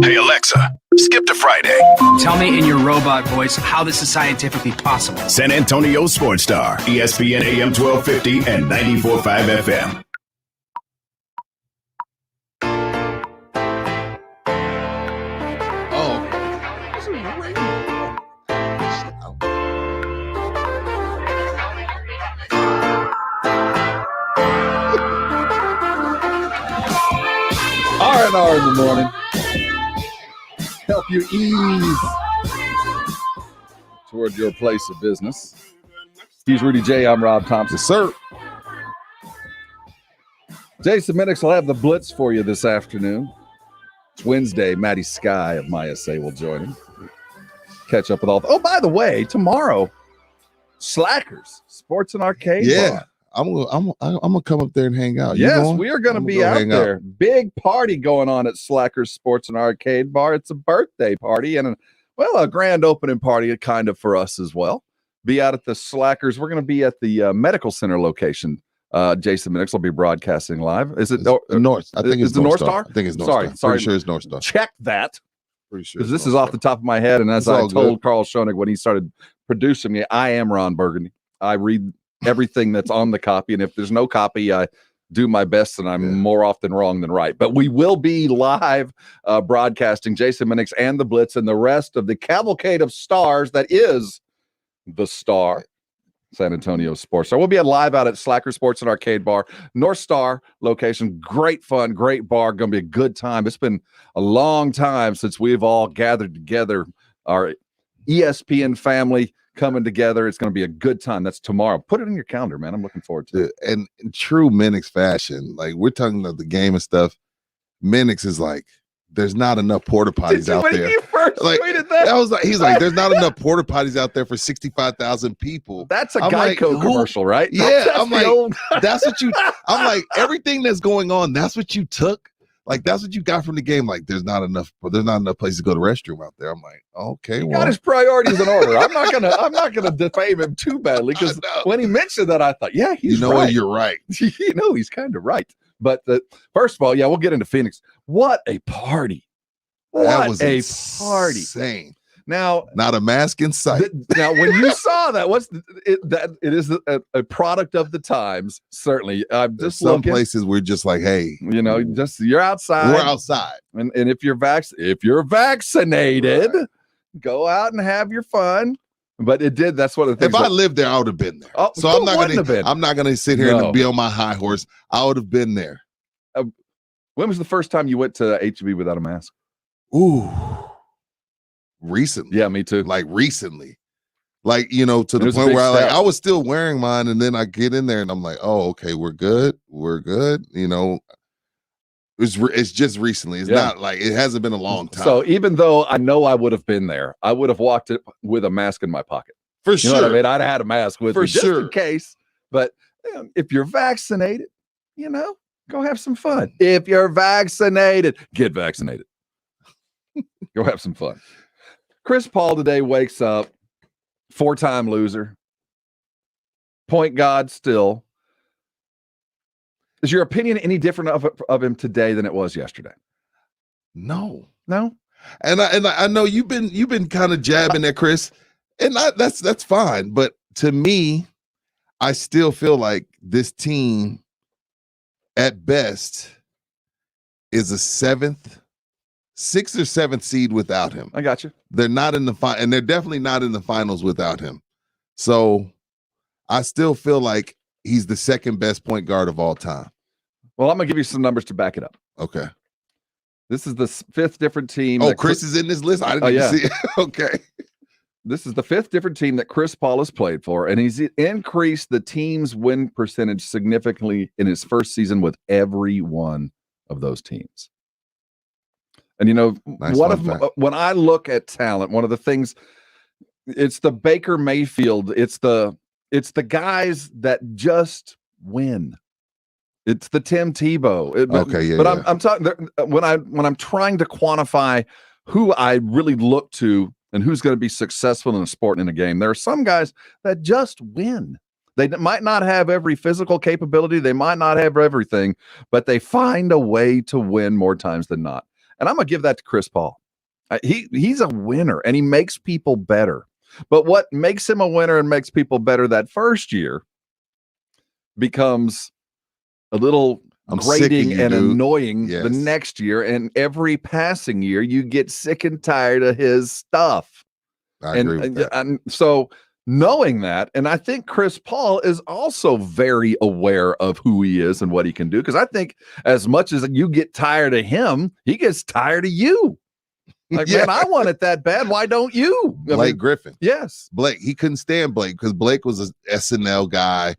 Hey Alexa, skip to Friday. Tell me in your robot voice how this is scientifically possible. San Antonio Sports Star, ESPN AM 1250 and 94.5 FM. R&R in the morning. Help you ease toward your place of business. He's Rudy J. I'm Rob Thompson. Sir. Jason Minix will have the blitz for you this afternoon. It's Wednesday. Maddie Sky of MySA will join him. Catch up with all. Oh, by the way, tomorrow, Slackers Sports and Arcade. Yeah. Bar. I'm gonna come up there and hang out. Yes, we are going to be out there. Big party going on at Slackers Sports and Arcade Bar. It's a birthday party and a grand opening party kind of for us as well. Be out at the Slackers. We're going to be at the medical center location. Jason Minix will be broadcasting live. Is it North? I think it's the North Star. I think it's North Star. Sorry, Pretty sure it's North Star. Check that. Pretty sure because this is off the top of my head. And as I told Carl Schoenig when he started producing me, I am Ron Burgundy. I read everything that's on the copy, and if there's no copy, I do my best, and I'm more often wrong than right. But we will be live broadcasting Jason Minix and the Blitz and the rest of the cavalcade of stars that is the Star, San Antonio Sports Star. We'll be live out at Slacker Sports and Arcade Bar, North Star location. Great fun, great bar. Going to be a good time. It's been a long time since we've all gathered together, our ESPN family coming together. It's going to be a good time. That's tomorrow. Put it in your calendar, man. I'm looking forward to it. And in true Minix fashion, like we're talking about the game and stuff. Minix is like, there's not enough porta potties out there. You first like, tweeted that? He's like, there's not enough porta potties out there for 65,000 people. That's a Geico commercial, right? Yeah, I'm like, that's what you. I'm like, everything that's going on. That's what you took. Like that's what you got from the game. Like there's not enough places to go to the restroom out there. I'm like, okay, well, got his priorities in order. I'm not gonna defame him too badly because when he mentioned that, I thought, yeah, he's right. What, you're right. He's kind of right. But first of all, yeah, we'll get into Phoenix. What a party! That was a party. Insane. Now, not a mask in sight. Now, when you saw that, it is a product of the times. Certainly, I'm just some places we're just like, hey, you're outside. We're outside, and if you're vaccinated, go out and have your fun. But it did. That's one of the things. If I lived there, I would have been there. Oh, so I'm not gonna sit here and be on my high horse. I would have been there. When was the first time you went to HEB without a mask? Ooh, recently. Yeah, me too. Like recently. Like, to the point where I was still wearing mine, and then I get in there and I'm like, oh, okay, we're good. It's just recently. It's not like it hasn't been a long time. So even though I know I would have been there, I would have walked it with a mask in my pocket. For sure. You know what I mean? I'd have had a mask with me just in sure. case. But if you're vaccinated, go have some fun. If you're vaccinated, get vaccinated. Go have some fun. Chris Paul today wakes up, 4-time loser, point guard still. Is your opinion any different of him today than it was yesterday? No. And I know you've been kind of jabbing at Chris, and that's fine. But to me, I still feel like this team, at best, is a 6th or 7th seed without him. I got you. They're not in the final, and they're definitely not in the finals without him. So I still feel like he's the 2nd best point guard of all time. Well, I'm gonna give you some numbers to back it up. Okay. This is the 5th different team. Oh, Chris is in this list? I didn't even see it. Okay. This is the 5th different team that Chris Paul has played for, and he's increased the team's win percentage significantly in his first season with every one of those teams. And when I look at talent, one of the things, it's the Baker Mayfield, it's the guys that just win. It's the Tim Tebow. I'm talking when I'm trying to quantify who I really look to and who's going to be successful in a sport and in a game. There are some guys that just win. They might not have every physical capability, they might not have everything, but they find a way to win more times than not. And I'm going to give that to Chris Paul. He's a winner, and he makes people better. But what makes him a winner and makes people better that first year becomes a little grating and annoying the next year. And every passing year, you get sick and tired of his stuff. I agree with that. And so knowing that, and I think Chris Paul is also very aware of who he is and what he can do, because I think as much as you get tired of him, he gets tired of you. Like, man, I want it that bad. Why don't you? Blake Griffin. Yes. Blake. He couldn't stand Blake because Blake was an SNL guy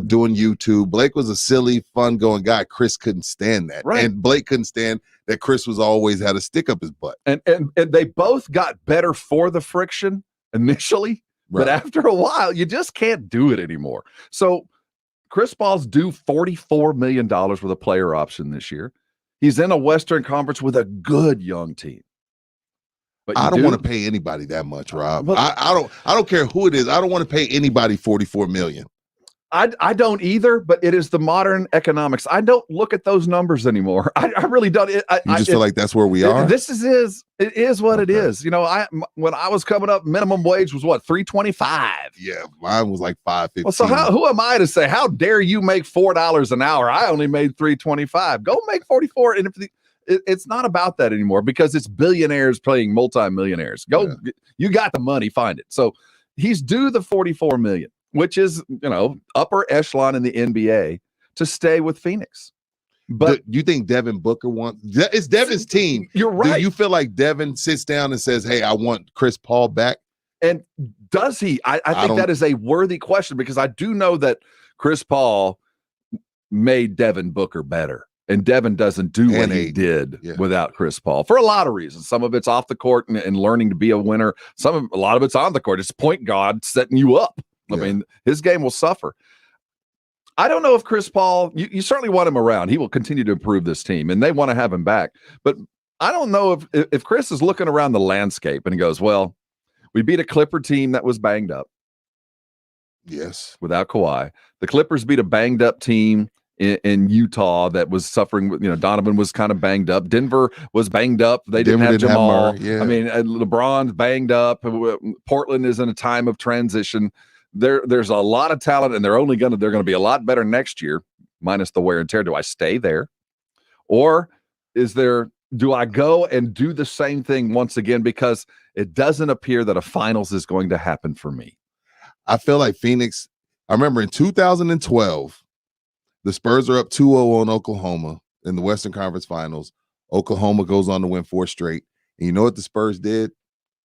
doing YouTube. Blake was a silly, fun-going guy. Chris couldn't stand that. Right. And Blake couldn't stand that Chris was always had a stick up his butt. And they both got better for the friction initially. Right. But after a while, you just can't do it anymore. So Chris Paul's due $44 million with a player option this year. He's in a Western Conference with a good young team. But I don't want to pay anybody that much, Rob. I don't care who it is. I don't want to pay anybody $44 million. I don't either, but it is the modern economics. I don't look at those numbers anymore. I really don't. You just feel like that's where we are? It is what it is. When I was coming up, minimum wage was what, $3.25? Yeah, mine was like $5.15. Well, so who am I to say, how dare you make $4 an hour? I only made $3.25. Go make 44. And it's not about that anymore, because it's billionaires playing multimillionaires. You got the money, find it. So he's due the $44 million, which is, upper echelon in the NBA, to stay with Phoenix. But you think Devin Booker wants? It's Devin's team. You're right. Do you feel like Devin sits down and says, "Hey, I want Chris Paul back"? And does he? I think that is a worthy question, because I do know that Chris Paul made Devin Booker better. And Devin doesn't do what he did without Chris Paul for a lot of reasons. Some of it's off the court and learning to be a winner. A lot of it's on the court. It's point guard setting you up. I mean, his game will suffer. I don't know if Chris Paul, you certainly want him around. He will continue to improve this team, and they want to have him back. But I don't know if Chris is looking around the landscape and he goes, well, we beat a Clipper team that was banged up. Yes. Without Kawhi. The Clippers beat a banged up team in Utah that was suffering. Donovan was kind of banged up. Denver was banged up. They didn't have Jamal. I mean, LeBron's banged up. Portland is in a time of transition. There's a lot of talent, and they're going to be a lot better next year, minus the wear and tear. Do I stay there, or is there do I go and do the same thing once again? Because it doesn't appear that a finals is going to happen for me. I feel like Phoenix, I remember in 2012, the Spurs are up 2-0 on Oklahoma in the Western Conference Finals. Oklahoma goes on to win 4 straight. And you know what the Spurs did?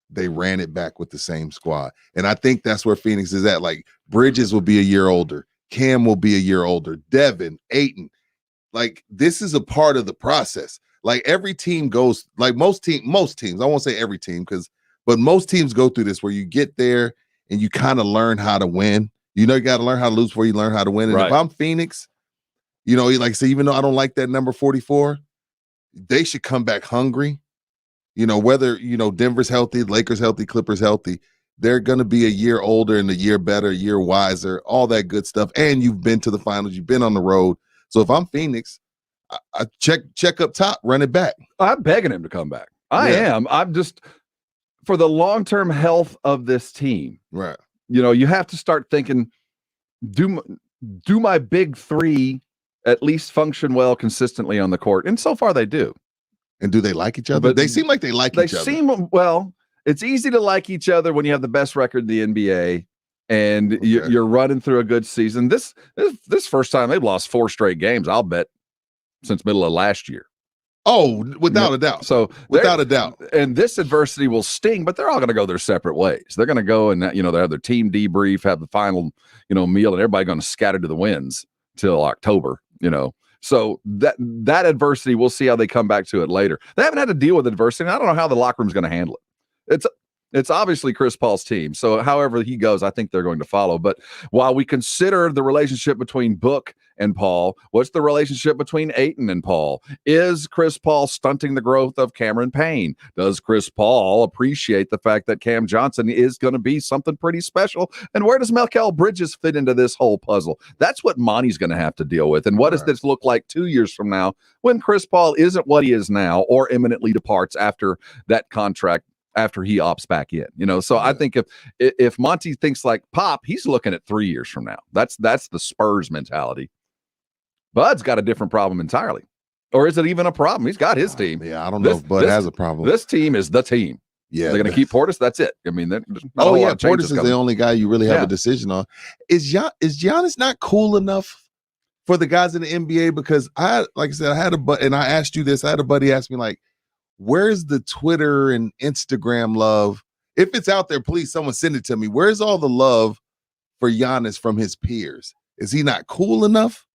They ran it back with the same squad. And I think that's where Phoenix is at. Like, Bridges will be a year older. Cam will be a year older. Devin, Ayton. Like, this is a part of the process. Like, every team goes, like most teams, I won't say every team, but most teams go through this where you get there and you kind of learn how to win. You know, you got to learn how to lose before you learn how to win. And if I'm Phoenix, you know, like I say, even though I don't like that number 44, they should come back hungry. You know, whether, you know, Denver's healthy, Lakers healthy, Clippers healthy, they're going to be a year older and a year better, a year wiser, all that good stuff. And you've been to the finals, you've been on the road. So if I'm Phoenix, I check up top, run it back. I'm begging him to come back. I am. I'm just, for the long-term health of this team. Right. You know, you have to start thinking, do my big three at least function well consistently on the court? And so far they do. And do they like each other? But they seem like they like each other. Well, it's easy to like each other when you have the best record in the NBA and you're running through a good season. This first time they've lost 4 straight games, I'll bet, since middle of last year. Oh, without a doubt. So without a doubt. And this adversity will sting, but they're all going to go their separate ways. They're going to go and, you know, they have their team debrief, have the final, you know, meal, and everybody going to scatter to the winds till October, you know. So that adversity, we'll see how they come back to it later. They haven't had to deal with adversity, and I don't know how the locker room's going to handle it. It's obviously Chris Paul's team, so however he goes, I think they're going to follow. But while we consider the relationship between Book and Paul, what's the relationship between Ayton and Paul? Is Chris Paul stunting the growth of Cameron Payne? Does Chris Paul appreciate the fact that Cam Johnson is going to be something pretty special? And where does Mikal Bridges fit into this whole puzzle? That's what Monty's going to have to deal with. And what does this look like 2 years from now when Chris Paul isn't what he is now or imminently departs after that contract, after he opts back in, you know? So I think if Monty thinks like Pop, he's looking at 3 years from now. That's the Spurs mentality. Bud's got a different problem entirely. Or is it even a problem? He's got his team. Yeah, I don't know if Bud has a problem. This team is the team. Yeah. They're going to keep Portis. That's it. I mean, Portis is the only guy you really have a decision on. Is Giannis not cool enough for the guys in the NBA? Because I had and I asked you this, I had a buddy ask me, like, where's the Twitter and Instagram love? If it's out there, please someone send it to me. Where's all the love for Giannis from his peers? Is he not cool enough?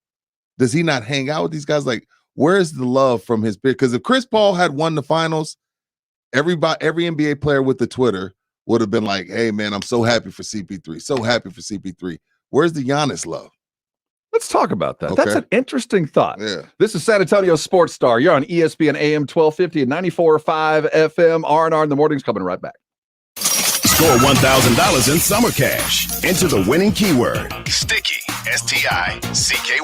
Does he not hang out with these guys? Like, where's the love from his peers? Because if Chris Paul had won the finals, every NBA player with the Twitter would have been like, hey, man, I'm so happy for CP3. So happy for CP3. Where's the Giannis love? Let's talk about that. Okay. That's an interesting thought. Yeah. This is San Antonio Sports Star. You're on ESPN AM 1250 and 94.5 FM. R&R in the Morning's coming right back. Score $1,000 in summer cash. Enter the winning keyword, Sticky, STICKY, Sticky,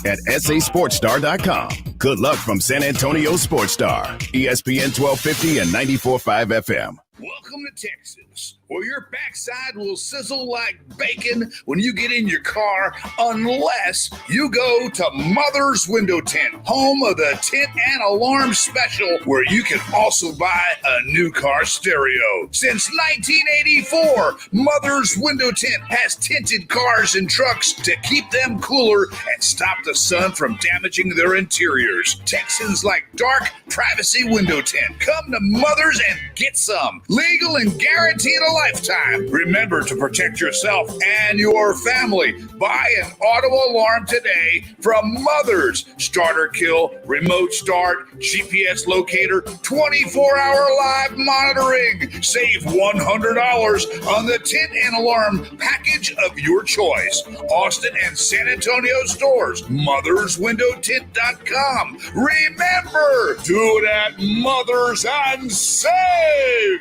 at sasportstar.com. Good luck from San Antonio Sports Star, ESPN 1250 and 94.5 FM. Welcome to Texas, where your backside will sizzle like bacon when you get in your car, unless you go to Mother's Window Tint, home of the Tint and Alarm Special, where you can also buy a new car stereo. Since 1984, Mother's Window Tint has tinted cars and trucks to keep them cooler and stop the sun from damaging their interiors. Texans like dark privacy window tint. Come to Mother's and get some. Legal and guaranteed a lifetime. Remember to protect yourself and your family. Buy an auto alarm today from Mother's. Starter kill, remote start, GPS locator, 24-hour live monitoring. Save $100 on the tint and alarm package of your choice. Austin and San Antonio stores. MothersWindowTint.com. Remember, do it at Mother's and save.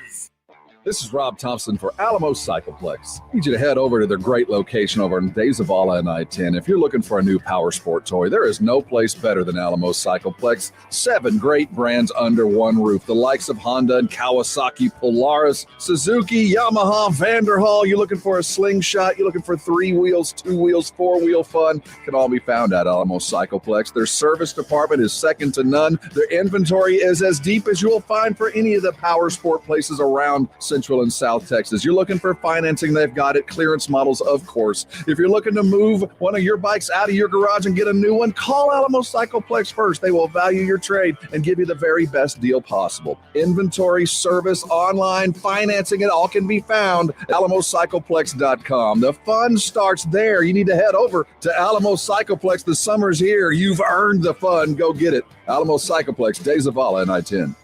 This is Rob Thompson for Alamo Cycleplex. I need you to head over to their great location over in De Zavala and I-10. If you're looking for a new power sport toy, there is no place better than Alamo Cycleplex. 7 great brands under one roof. The likes of Honda and Kawasaki, Polaris, Suzuki, Yamaha, Vanderhall. You're looking for a slingshot. You're looking for 3 wheels, 2 wheels, 4-wheel fun. Can all be found at Alamo Cycleplex. Their service department is second to none. Their inventory is as deep as you'll find for any of the power sport places around Central and South Texas. You're looking for financing, they've got it. Clearance models, of course. If you're looking to move one of your bikes out of your garage and get a new one, call Alamo Cycleplex first. They will value your trade and give you the very best deal possible. Inventory, service, online, financing, it all can be found at alamocycleplex.com. The fun starts there. You need to head over to Alamo Cycleplex. The summer's here. You've earned the fun. Go get it. Alamo Cycleplex, De Zavala and I-10.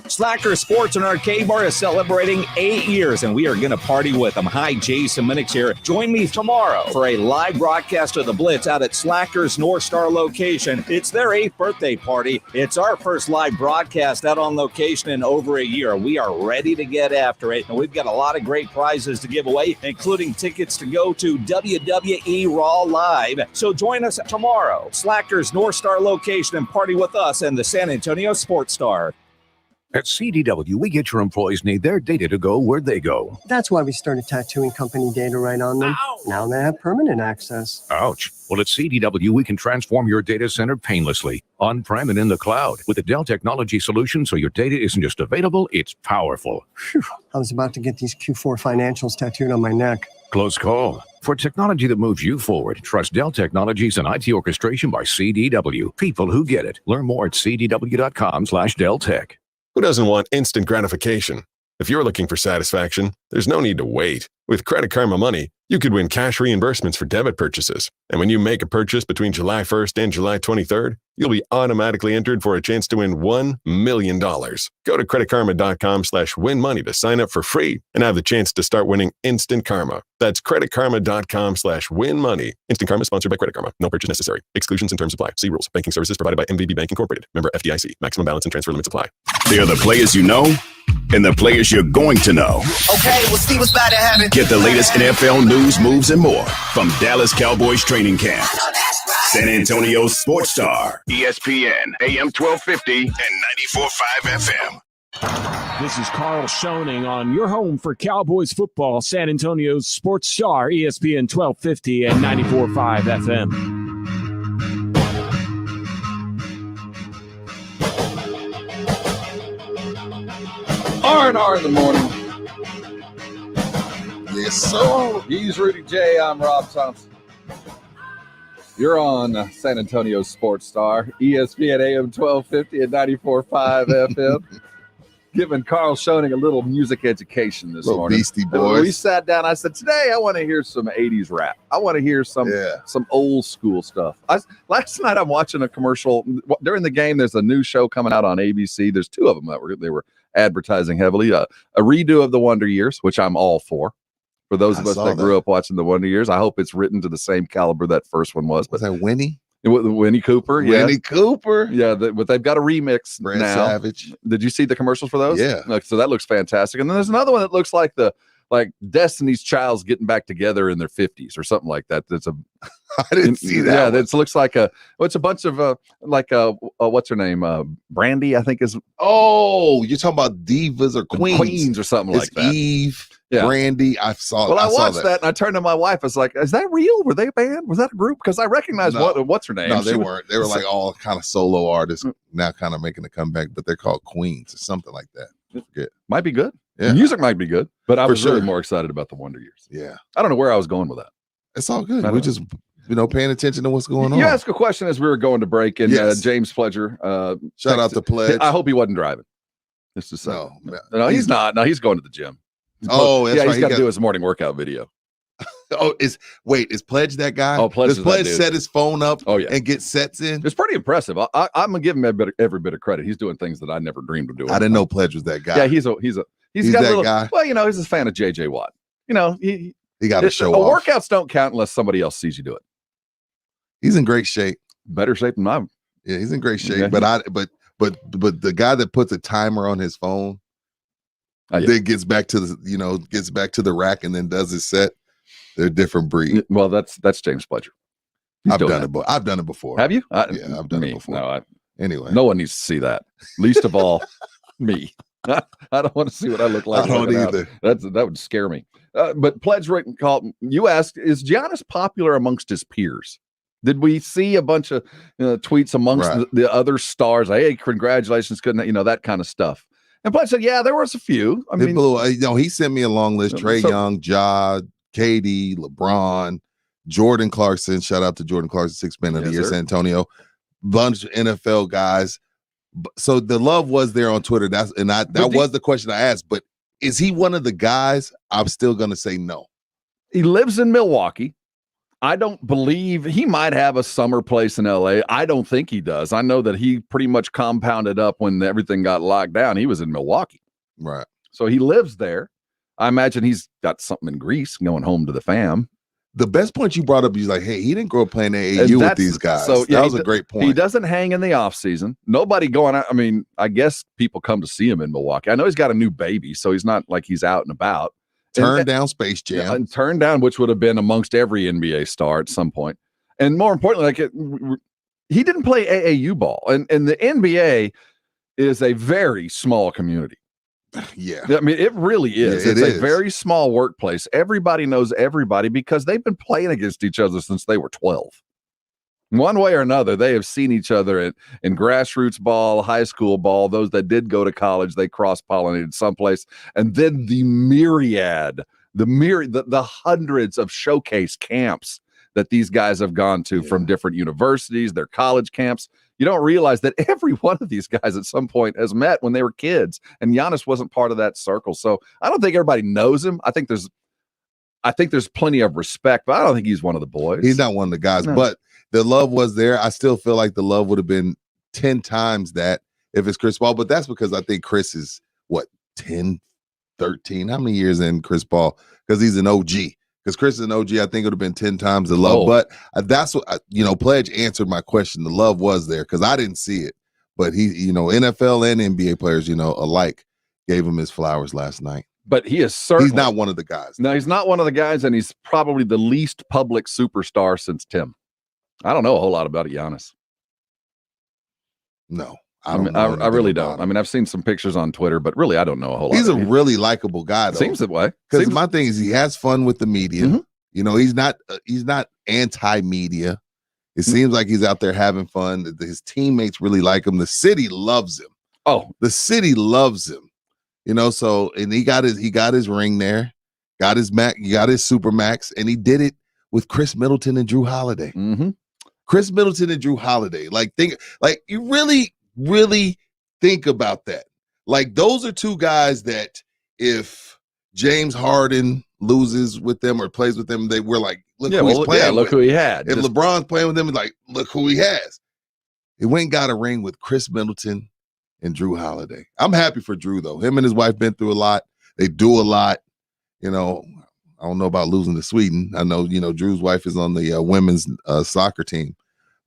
Slacker Sports and Arcade Bar is celebrating 8 years, and we are going to party with them. Hi, Jason Minix here. Join me tomorrow for a live broadcast of the Blitz out at Slacker's North Star location. It's their 8th birthday party. It's our first live broadcast out on location in over a year. We are ready to get after it, and we've got a lot of great prizes to give away, including tickets to go to WWE Raw Live. So join us tomorrow, Slacker's North Star location, and party with us and the San Antonio Sports Star. At CDW, we get your employees need their data to go where they go. That's why we started tattooing company data right on them. Ow! Now they have permanent access. Ouch. Well, at CDW, we can transform your data center painlessly, on-prem and in the cloud, with a Dell technology solution so your data isn't just available, it's powerful. Whew. I was about to get these Q4 financials tattooed on my neck. Close call. For technology that moves you forward, trust Dell Technologies and IT orchestration by CDW. People who get it. Learn more at cdw.com/DellTech. Who doesn't want instant gratification? If you're looking for satisfaction, there's no need to wait. With Credit Karma Money, you could win cash reimbursements for debit purchases. And when you make a purchase between July 1st and July 23rd, you'll be automatically entered for a chance to win $1 million. Go to creditkarma.com/winmoney to sign up for free and have the chance to start winning instant karma. That's creditkarma.com/winmoney. Instant Karma is sponsored by Credit Karma. No purchase necessary. Exclusions and terms apply. See rules. Banking services provided by MVB Bank Incorporated. Member FDIC. Maximum balance and transfer limits apply. They're the players you know and the players you're going to know. Okay, we'll see what's about to happen. Get the latest NFL news, moves, and more from Dallas Cowboys training camp. San Antonio Sports Star, ESPN, AM 1250 and 94.5 FM. This is Carl Schoening on your home for Cowboys football, San Antonio's Sports Star, ESPN 1250 and 94.5 FM. R&R in the morning. Yes, sir. He's Rudy J. I'm Rob Thompson. You're on San Antonio Sports Star, ESPN AM 1250 and 94.5 FM. Giving Carl Schoening a little music education this morning. Beastie Boys. We sat down. I said, today I want to hear some 80s rap. I want to hear some old school stuff. Last night I'm watching a commercial. During the game, there's a new show coming out on ABC. There's 2 of them that they were advertising heavily. A redo of the Wonder Years, which I'm all for. For those of us that grew up watching the Wonder Years, I hope it's written to the same caliber that first one was. Was that Winnie? Winnie Cooper, Winnie Cooper. Yeah, but they've got a remix Brand now. Savage. Did you see the commercials for those? Yeah. So that looks fantastic. And then there's another one that looks like Destiny's Child's getting back together in their 50s or something like that. That's I didn't see that. Yeah, that looks like it's a bunch of what's her name? Brandy, I think is. Oh, you're talking about divas or queens or something like that. Eve. Yeah. Brandy, I saw. Well, I watched that and I turned to my wife. I was like, "Is that real? Were they a band? Was that a group?" Because I recognized what's her name. No, they weren't. They were like all kind of solo artists now, kind of making a comeback. But they're called Queens or something like that. I forget. Might be good. Yeah. The music might be good, but I was really sure. more excited about the Wonder Years. Yeah, I don't know where I was going with that. It's all good. We're just paying attention to what's going on. You asked a question as we were going to break, and James Pledger. Shout out to Pledge. I hope he wasn't driving. Just to say, no, he's not. No, he's going to the gym. That's he's got to do his morning workout video. Is Pledge that guy? Oh, Pledge. Does Pledge set his phone up and get sets in? It's pretty impressive. I'm gonna give him every bit of credit. He's doing things that I never dreamed of doing. I didn't know Pledge was that guy. Yeah, he's got that a little guy. Well, he's a fan of JJ Watt. He got to show off. Workouts don't count unless somebody else sees you do it. He's in great shape. Better shape than mine. Yeah, he's in great shape. Okay. But the guy that puts a timer on his phone, then gets back to the rack and then does his set. They're a different breed. Well, that's James Pledger. I've done it before. Have you? Yeah, I've done it before. No, anyway, no one needs to see that. Least of all, me. I don't want to see what I look like. I don't either. That would scare me. But Pledge you asked, is Giannis popular amongst his peers? Did we see a bunch of tweets amongst the other stars? Like, hey, congratulations, that kind of stuff. And Pledge said, yeah, there was a few. I mean, he sent me a long list. Trae Young, Ja, KD, LeBron, Jordan Clarkson. Shout out to Jordan Clarkson, 6th man of the year, San Antonio. Bunch of NFL guys. So the love was there on Twitter. That was the question I asked. But is he one of the guys? I'm still going to say no. He lives in Milwaukee. I don't believe he might have a summer place in LA. I don't think he does. I know that he pretty much compounded up when everything got locked down. He was in Milwaukee. Right. So he lives there. I imagine he's got something in Greece going home to the fam. The best point you brought up, he's like, hey, he didn't grow up playing AAU with these guys. So that was a great point. He doesn't hang in the offseason. Nobody going out. I mean, I guess people come to see him in Milwaukee. I know he's got a new baby, so he's not like he's out and about. Turned down Space Jam. Yeah, and turned down, which would have been amongst every NBA star at some point. And more importantly, he didn't play AAU ball. And the NBA is a very small community. Yeah. I mean, it really is. Yeah, it's a very small workplace. Everybody knows everybody because they've been playing against each other since they were 12. One way or another, they have seen each other in grassroots ball, high school ball. Those that did go to college, they cross-pollinated someplace. And then the hundreds of showcase camps that these guys have gone to from different universities, their college camps. You don't realize that every one of these guys at some point has met when they were kids, and Giannis wasn't part of that circle. So I don't think everybody knows him. I think there's plenty of respect, but I don't think he's one of the boys. He's not one of the guys, but the love was there. I still feel like the love would have been 10 times that if it's Chris Paul, but that's because I think Chris is 10, 13. How many years in Chris Paul? Because he's an OG. Because Chris is an OG, I think it would have been 10 times the love. But that's what, Pledge answered my question. The love was there because I didn't see it. But he, NFL and NBA players, alike gave him his flowers last night. But he is certainly. He's not one of the guys. No, he's not one of the guys, and he's probably the least public superstar since Tim. I don't know a whole lot about Giannis. No. I really don't. I mean, I've seen some pictures on Twitter, but really, I don't know a whole lot. He's a really likable guy, though. Seems that way. Because my thing is, he has fun with the media. Mm-hmm. He's not anti-media. It seems like he's out there having fun. His teammates really like him. The city loves him. Oh, the city loves him. So and he got his ring there, got his super max, and he did it with Chris Middleton and Drew Holiday. Mm-hmm. Chris Middleton and Drew Holiday. You really think about that. Like, those are two guys that if James Harden loses with them or plays with them, we're like, look who he's playing with. Look who he had. If LeBron's playing with them, it's like, look who he has. He went and got a ring with Chris Middleton and Drew Holiday. I'm happy for Drew, though. Him and his wife been through a lot. They do a lot. I don't know about losing to Sweden. I know, Drew's wife is on the women's soccer team.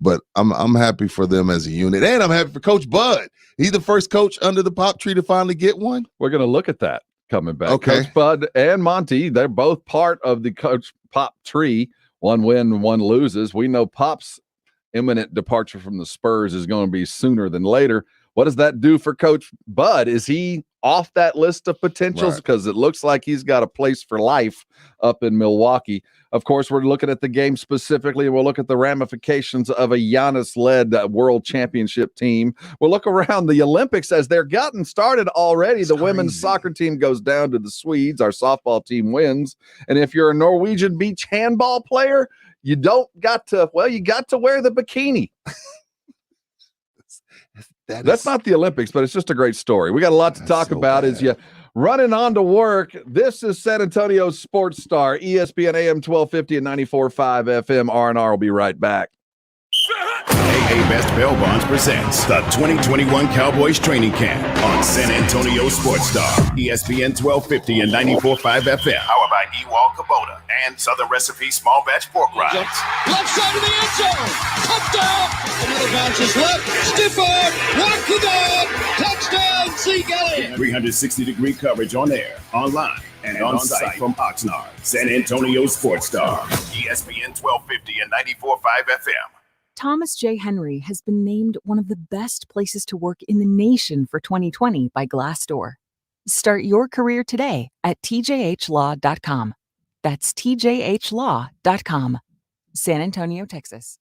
But I'm happy for them as a unit. And I'm happy for Coach Bud. He's the first coach under the Pop tree to finally get one. We're going to look at that coming back. Okay. Coach Bud and Monty, they're both part of the Coach Pop tree. One win, one loses. We know Pop's imminent departure from the Spurs is going to be sooner than later. What does that do for Coach Bud? Is he off that list of potentials? Because it looks like he's got a place for life up in Milwaukee. Of course, we're looking at the game specifically. We'll look at the ramifications of a Giannis-led world championship team. We'll look around the Olympics as they're gotten started already. The women's soccer team goes down to the Swedes. Our softball team wins. And if you're a Norwegian beach handball player, you got to wear the bikini. That's not the Olympics, but it's just a great story. We got a lot to talk about as you running on to work. This is San Antonio's Sports Star, ESPN AM 1250 and 94.5 FM. R&R will be right back. AA Best Bail Bonds presents the 2021 Cowboys Training Camp on San Antonio Sports Star, ESPN 1250 and 94.5 FM. Powered by Ewald Kubota and Southern Recipe Small Batch Pork Rinds. Left side of the end zone. Touchdown. Another bounces left. Stiff arm. Walk the dog. Touchdown, Zeke Elliott. 360-degree coverage on air, online, and on site from Oxnard, San Antonio Sports Star, ESPN 1250 and 94.5 FM. Thomas J. Henry has been named one of the best places to work in the nation for 2020 by Glassdoor. Start your career today at tjhlaw.com. That's tjhlaw.com. San Antonio, Texas.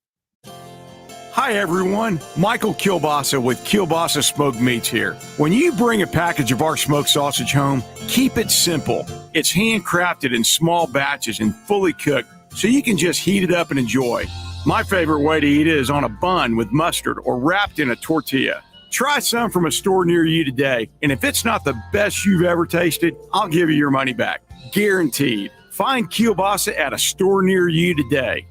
Hi, everyone. Michael Kielbasa with Kielbasa Smoked Meats here. When you bring a package of our smoked sausage home, keep it simple. It's handcrafted in small batches and fully cooked, so you can just heat it up and enjoy. My favorite way to eat it is on a bun with mustard or wrapped in a tortilla. Try some from a store near you today, and if it's not the best you've ever tasted, I'll give you your money back. Guaranteed. Find Kielbasa at a store near you today.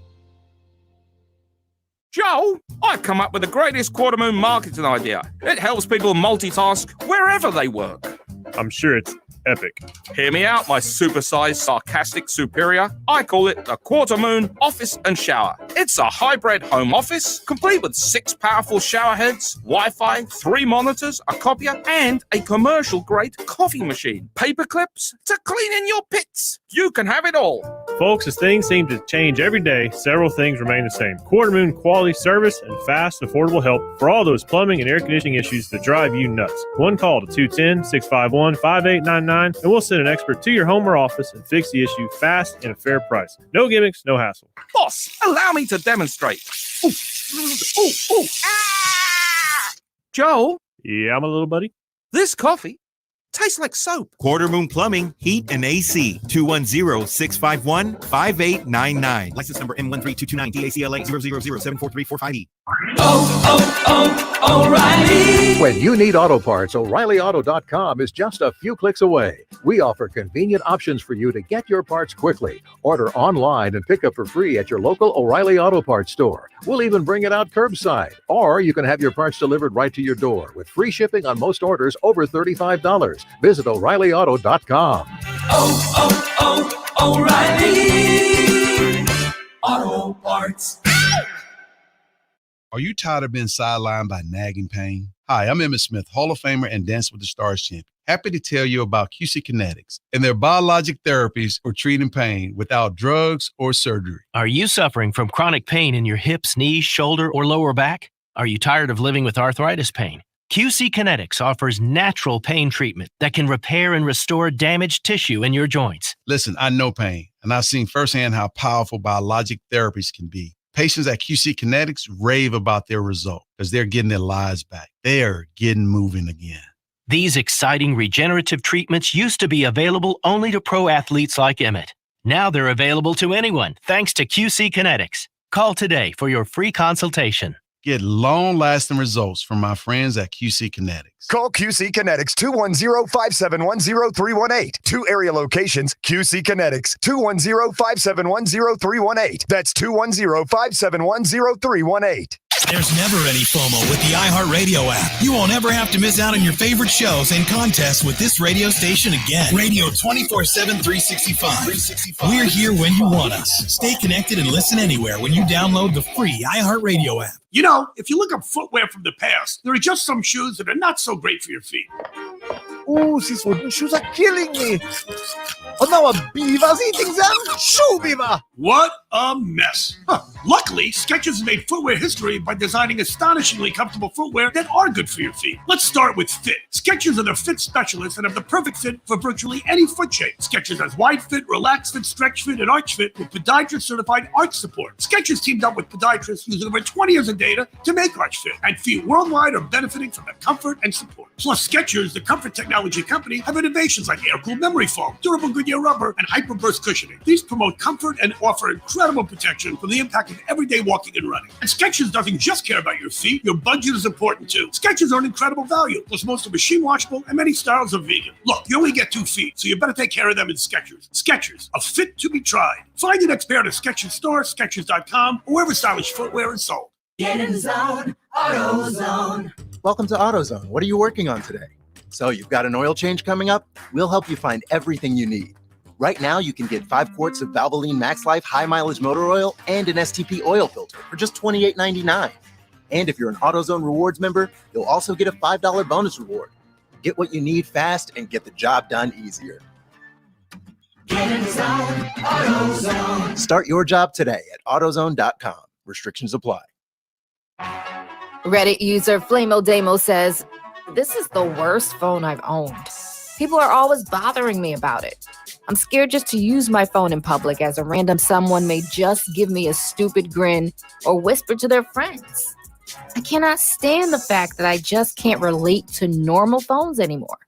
Joel, I've come up with the greatest quarter moon marketing idea. It helps people multitask wherever they work. I'm sure it's epic. Hear me out, my supersized, sarcastic superior. I call it the quarter moon office and shower. It's a hybrid home office, complete with 6 powerful shower heads, Wi-Fi, 3 monitors, a copier, and a commercial-grade coffee machine. Paper clips to clean in your pits. You can have it all. Folks, as things seem to change every day, several things remain the same. Quarter Moon quality service and fast, affordable help for all those plumbing and air conditioning issues that drive you nuts. One call to 210-651-5899 and we'll send an expert to your home or office and fix the issue fast and at a fair price. No gimmicks, no hassle. Boss, allow me to demonstrate. Ooh, ooh, ooh. Ah! Joel? Yeah, I'm a little buddy. This coffee tastes like soap. Quarter Moon Plumbing, Heat, and AC. 210-651-5899. License number M13229 DACLA 000743458. O'Reilly. When you need auto parts, O'ReillyAuto.com is just a few clicks away. We offer convenient options for you to get your parts quickly. Order online and pick up for free at your local O'Reilly Auto Parts store. We'll even bring it out curbside. Or you can have your parts delivered right to your door with free shipping on most orders over $35. Visit O'ReillyAuto.com. O'Reilly Auto Parts. Are you tired of being sidelined by nagging pain? Hi, I'm Emmitt Smith, Hall of Famer and Dance with the Stars champion. Happy to tell you about QC Kinetics and their biologic therapies for treating pain without drugs or surgery. Are you suffering from chronic pain in your hips, knees, shoulder, or lower back? Are you tired of living with arthritis pain? QC Kinetics offers natural pain treatment that can repair and restore damaged tissue in your joints. Listen, I know pain, and I've seen firsthand how powerful biologic therapies can be. Patients at QC Kinetics rave about their result because they're getting their lives back. They're getting moving again. These exciting regenerative treatments used to be available only to pro athletes like Emmitt. Now they're available to anyone thanks to QC Kinetics. Call today for your free consultation. Get long-lasting results from my friends at QC Kinetics. Call QC Kinetics 210-571-0318. 2 area locations, QC Kinetics 210-571-0318. That's 210-571-0318. There's never any FOMO with the iHeartRadio app. You won't ever have to miss out on your favorite shows and contests with this radio station again. Radio 24/7, 365. We're here when you want us. Stay connected and listen anywhere when you download the free iHeartRadio app. You know, if you look up footwear from the past, there are just some shoes that are not so great for your feet. Oh, these wooden shoes are killing me. Oh, now a beaver's eating them? Shoe beaver! What a mess. Huh. Luckily, Skechers has made footwear history by designing astonishingly comfortable footwear that are good for your feet. Let's start with fit. Skechers are the fit specialists and have the perfect fit for virtually any foot shape. Skechers has wide fit, relaxed fit, stretch fit, and arch fit with podiatrist-certified arch support. Skechers teamed up with podiatrists using over 20 years of data to make arch fit, and feet worldwide are benefiting from the comfort and support. Plus, Skechers, the comfort technology company, have innovations like air-cooled memory foam, durable Goodyear rubber, and hyperburst cushioning. These promote comfort and offer incredible protection from the impact of everyday walking and running. And Skechers doesn't just care about your feet, your budget is important too. Skechers are an incredible value, plus most are machine washable and many styles are vegan. Look, you only get 2 feet, so you better take care of them in Skechers. Skechers, a fit to be tried. Find your next pair at a Skechers store, Skechers.com, or wherever stylish footwear is sold. Get in the zone, AutoZone. Welcome to AutoZone. What are you working on today? So you've got an oil change coming up? We'll help you find everything you need. Right now, you can get 5 quarts of Valvoline Max Life high mileage motor oil and an STP oil filter for just $28.99. And if you're an AutoZone Rewards member, you'll also get a $5 bonus reward. Get what you need fast and get the job done easier. Get in the zone, AutoZone. Start your job today at AutoZone.com. Restrictions apply. Reddit user FlamoDemo says, "This is the worst phone I've owned. People are always bothering me about it. I'm scared just to use my phone in public as a random someone may just give me a stupid grin or whisper to their friends. I cannot stand the fact that I just can't relate to normal phones anymore."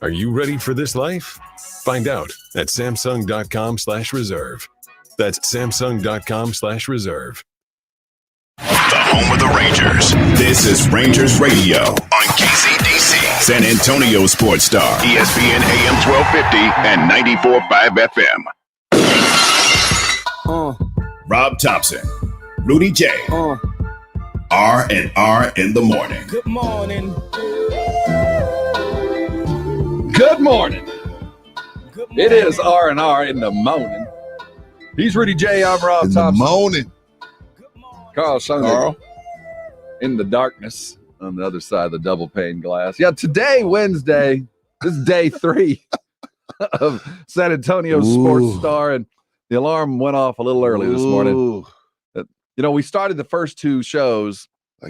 Are you ready for this life? Find out at Samsung.com/reserve. That's Samsung.com/reserve. The home of the Rangers. This is Rangers Radio on KCDC. San Antonio Sports Star. ESPN AM 1250 and 94.5 FM. Rob Thompson. Rudy J. R&R in the morning. Good morning. Good morning. It is R&R in the morning. He's Rudy J. I'm Rob In Thompson. the morning. Carl Sony in the darkness on the other side of the double pane glass. Yeah, today, Wednesday, this is day 3 of San Antonio Sports Star, and the alarm went off a little early this morning. We started the first 2 shows.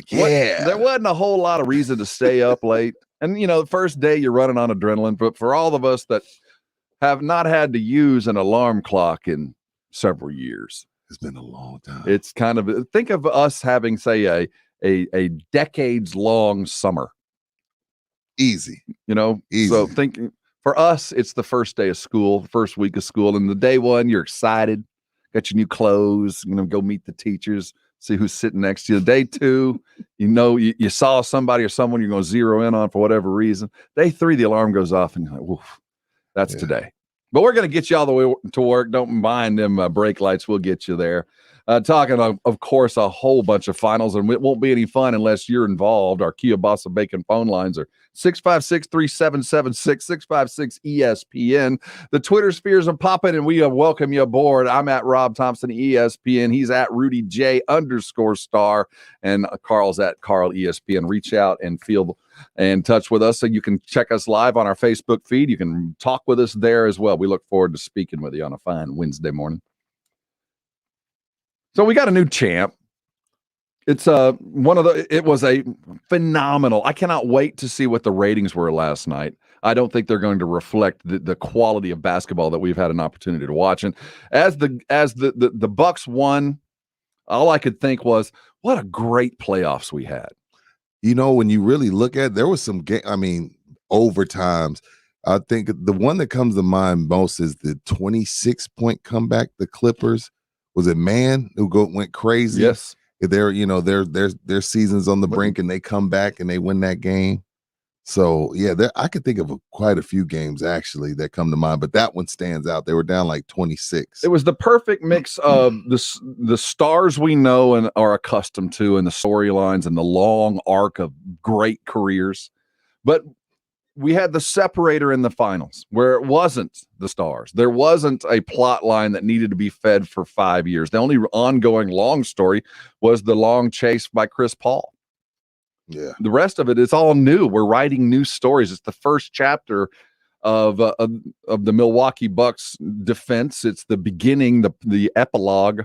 There wasn't a whole lot of reason to stay up late. And, the first day you're running on adrenaline, but for all of us that have not had to use an alarm clock in several years, it's been a long time. It's kind of, think of us having, say, a decades-long summer. Easy. Easy. So for us, it's the first day of school, first week of school. And the day 1, you're excited, got your new clothes, go meet the teachers, see who's sitting next to you. Day 2, you saw somebody or someone you're going to zero in on for whatever reason. Day 3, the alarm goes off and you're like, woof, that's today. But we're going to get you all the way to work. Don't mind them brake lights. We'll get you there. Talking, of course, a whole bunch of finals, and it won't be any fun unless you're involved. Our Kielbasa Bacon phone lines are 656-3776, 656-ESPN. The Twitter spheres are popping, and we welcome you aboard. I'm at Rob Thompson, ESPN. He's at Rudy J _star, and Carl's at Carl ESPN. Reach out and feel and touch with us, so you can check us live on our Facebook feed. You can talk with us there as well. We look forward to speaking with you on a fine Wednesday morning. So we got a new champ. It's it was a phenomenal. I cannot wait to see what the ratings were last night. I don't think they're going to reflect the quality of basketball that we've had an opportunity to watch. And as the Bucks won, all I could think was, what a great playoffs we had. When you really look at it, there was some overtimes. I think the one that comes to mind most is the 26-point comeback. The Clippers, was it Man who went crazy? Yes. Their season's on the brink, and they come back and they win that game. So I could think of quite a few games actually that come to mind, but that one stands out. They were down like 26. It was the perfect mix of the stars we know and are accustomed to, and the storylines and the long arc of great careers. But we had the separator in the finals where it wasn't the stars. There wasn't a plot line that needed to be fed for 5 years. The only ongoing long story was the long chase by Chris Paul. Yeah. The rest of it is all new. We're writing new stories. It's the first chapter of the Milwaukee Bucks defense. It's the beginning, the epilogue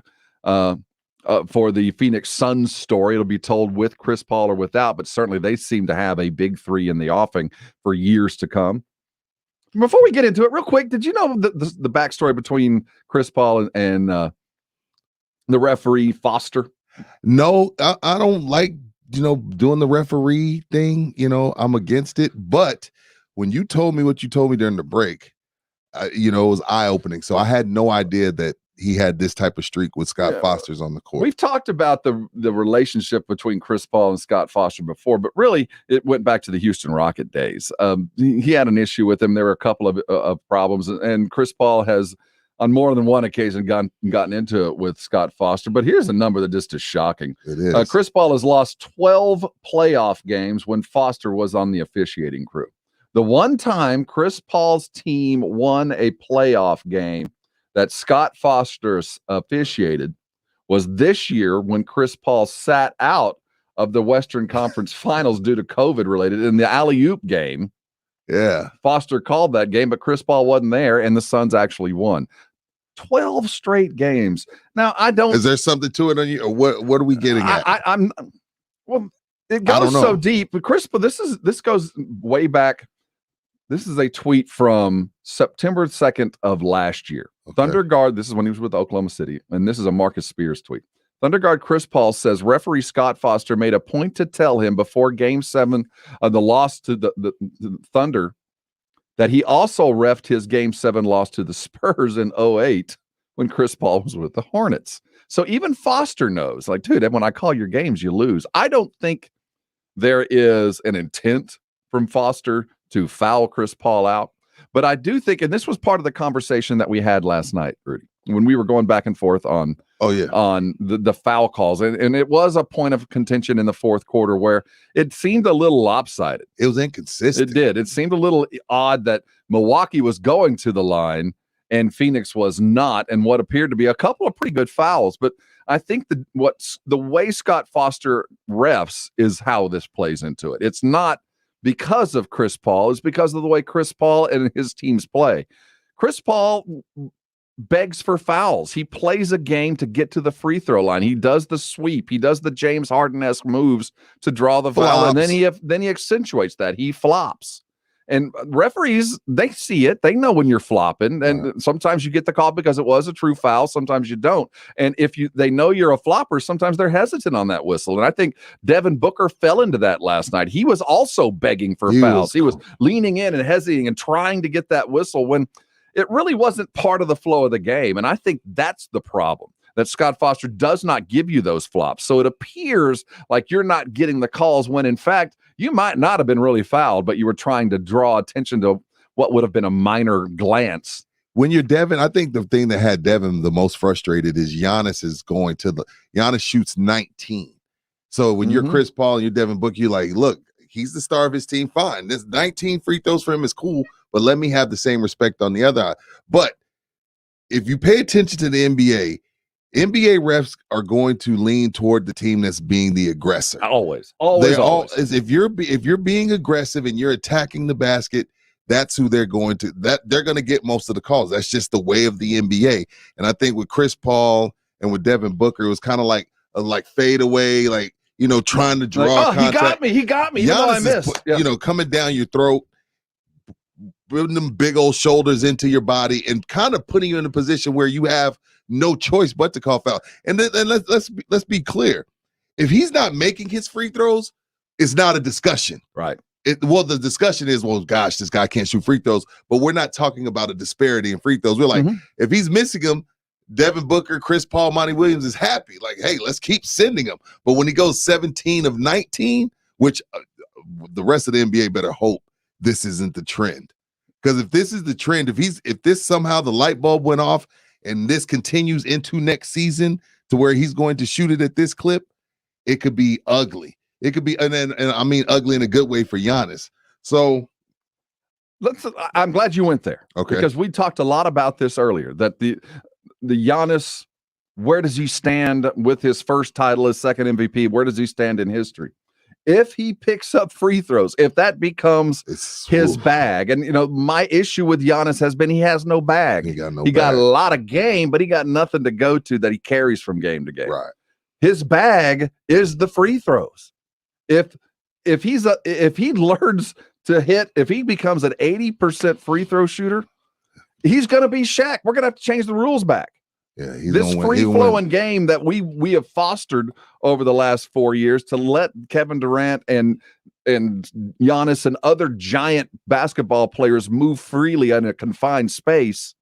for the Phoenix Suns story. It'll be told with Chris Paul or without, but certainly they seem to have a big 3 in the offing for years to come. Before we get into it, real quick, did you know the backstory between Chris Paul and the referee Foster? No, I don't like doing the referee thing. I'm against it. But when you told me what you told me during the break, it was eye-opening. So I had no idea that he had this type of streak with Scott Foster's on the court. We've talked about the relationship between Chris Paul and Scott Foster before, but really it went back to the Houston Rocket days. He had an issue with him. There were a couple of problems, and Chris Paul has on more than one occasion gotten into it with Scott Foster. But here's a number that just is shocking. It is. Chris Paul has lost 12 playoff games when Foster was on the officiating crew. The one time Chris Paul's team won a playoff game that Scott Foster officiated was this year when Chris Paul sat out of the Western Conference Finals due to COVID related in the alley-oop game. Yeah. Foster called that game, but Chris Paul wasn't there, and the Suns actually won. 12 straight games. Now, I don't... Is there something to it on you? Or what are we getting at? Well, it goes so deep. But Chris, this goes way back. This is a tweet from September 2nd of last year. Okay. Thunder guard, this is when he was with Oklahoma City, and this is a Marcus Spears tweet. Thunder guard Chris Paul says referee Scott Foster made a point to tell him before Game 7 of the loss to the Thunder that he also reffed his Game 7 loss to the Spurs in 2008 when Chris Paul was with the Hornets. So even Foster knows, like, dude, when I call your games, you lose. I don't think there is an intent from Foster to foul Chris Paul out. But I do think, and this was part of the conversation that we had last night, Rudy, when we were going back and forth on the foul calls. And it was a point of contention in the fourth quarter where it seemed a little lopsided. It was inconsistent. It did. It seemed a little odd that Milwaukee was going to the line and Phoenix was not, and what appeared to be a couple of pretty good fouls. But I think the way Scott Foster refs is how this plays into it. It's not because of Chris Paul, it's because of the way Chris Paul and his teams play. Chris Paul begs for fouls. He plays a game to get to the free throw line. He does the sweep. He does the James Harden-esque moves to draw the foul, and then he accentuates that. He flops. And referees, they see it. They know when you're flopping, and sometimes you get the call because it was a true foul. Sometimes you don't. And if they know you're a flopper, sometimes they're hesitant on that whistle. And I think Devin Booker fell into that last night. He was also begging for fouls. He was leaning in and hesitating and trying to get that whistle when it really wasn't part of the flow of the game. And I think that's the problem, that Scott Foster does not give you those flops. So it appears like you're not getting the calls when, in fact, you might not have been really fouled, but you were trying to draw attention to what would have been a minor glance. When you're Devin, I think the thing that had Devin the most frustrated is Giannis shoots 19. So when you're Chris Paul and you're Devin Booker, you're like, look, he's the star of his team. Fine. This 19 free throws for him is cool, but let me have the same respect on the other eye. But if you pay attention to the NBA refs are going to lean toward the team that's being the aggressor. Always. If you're being aggressive and you're attacking the basket, that's who they're going to get most of the calls. That's just the way of the NBA. And I think with Chris Paul and with Devin Booker, it was kind of like fade away, like, trying to draw contact. He got me. Even though I missed. Coming down your throat, putting them big old shoulders into your body and kind of putting you in a position where you have no choice but to call foul. And then let's be clear. If he's not making his free throws, it's not a discussion. Right. The discussion is, well, gosh, this guy can't shoot free throws, but we're not talking about a disparity in free throws. We're like, if he's missing them, Devin Booker, Chris Paul, Monty Williams is happy. Like, hey, let's keep sending him. But when he goes 17 of 19, which the rest of the NBA better hope this isn't the trend. Because if this is the trend, if this somehow the light bulb went off and this continues into next season to where he's going to shoot it at this clip, it could be ugly. It could be, and I mean ugly in a good way for Giannis. So I'm glad you went there. Okay. Because we talked a lot about this earlier, that the Giannis, where does he stand with his first title, his second MVP? Where does he stand in history? If he picks up free throws, if that becomes his bag, and my issue with Giannis has been he has no bag. He got a lot of game, but he got nothing to go to that he carries from game to game. Right. His bag is the free throws. If he learns to hit, if he becomes an 80% free throw shooter, he's going to be Shaq. We're going to have to change the rules back. Yeah, this free-flowing game that we have fostered over the last 4 years to let Kevin Durant and Giannis and other giant basketball players move freely in a confined space.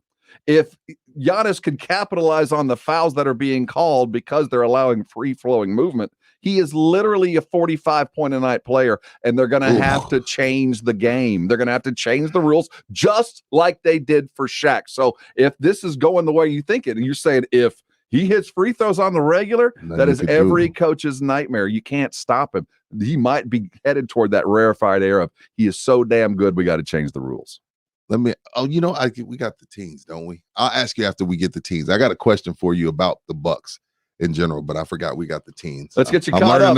If Giannis can capitalize on the fouls that are being called because they're allowing free-flowing movement, he is literally a 45-point-a-night player, and they're going to have to change the game. They're going to have to change the rules just like they did for Shaq. So if this is going the way you think it, and you're saying if He hits free throws on the regular. Nothing That you is could do. every coach's nightmare. You can't stop him. He might be headed toward that rarefied era of he is so damn good, we got to change the rules. We got the teams, don't we? I'll ask you after we get the teams. I got a question for you about the Bucks in general, but I forgot we got the teams. Let's get you I'm caught learning up.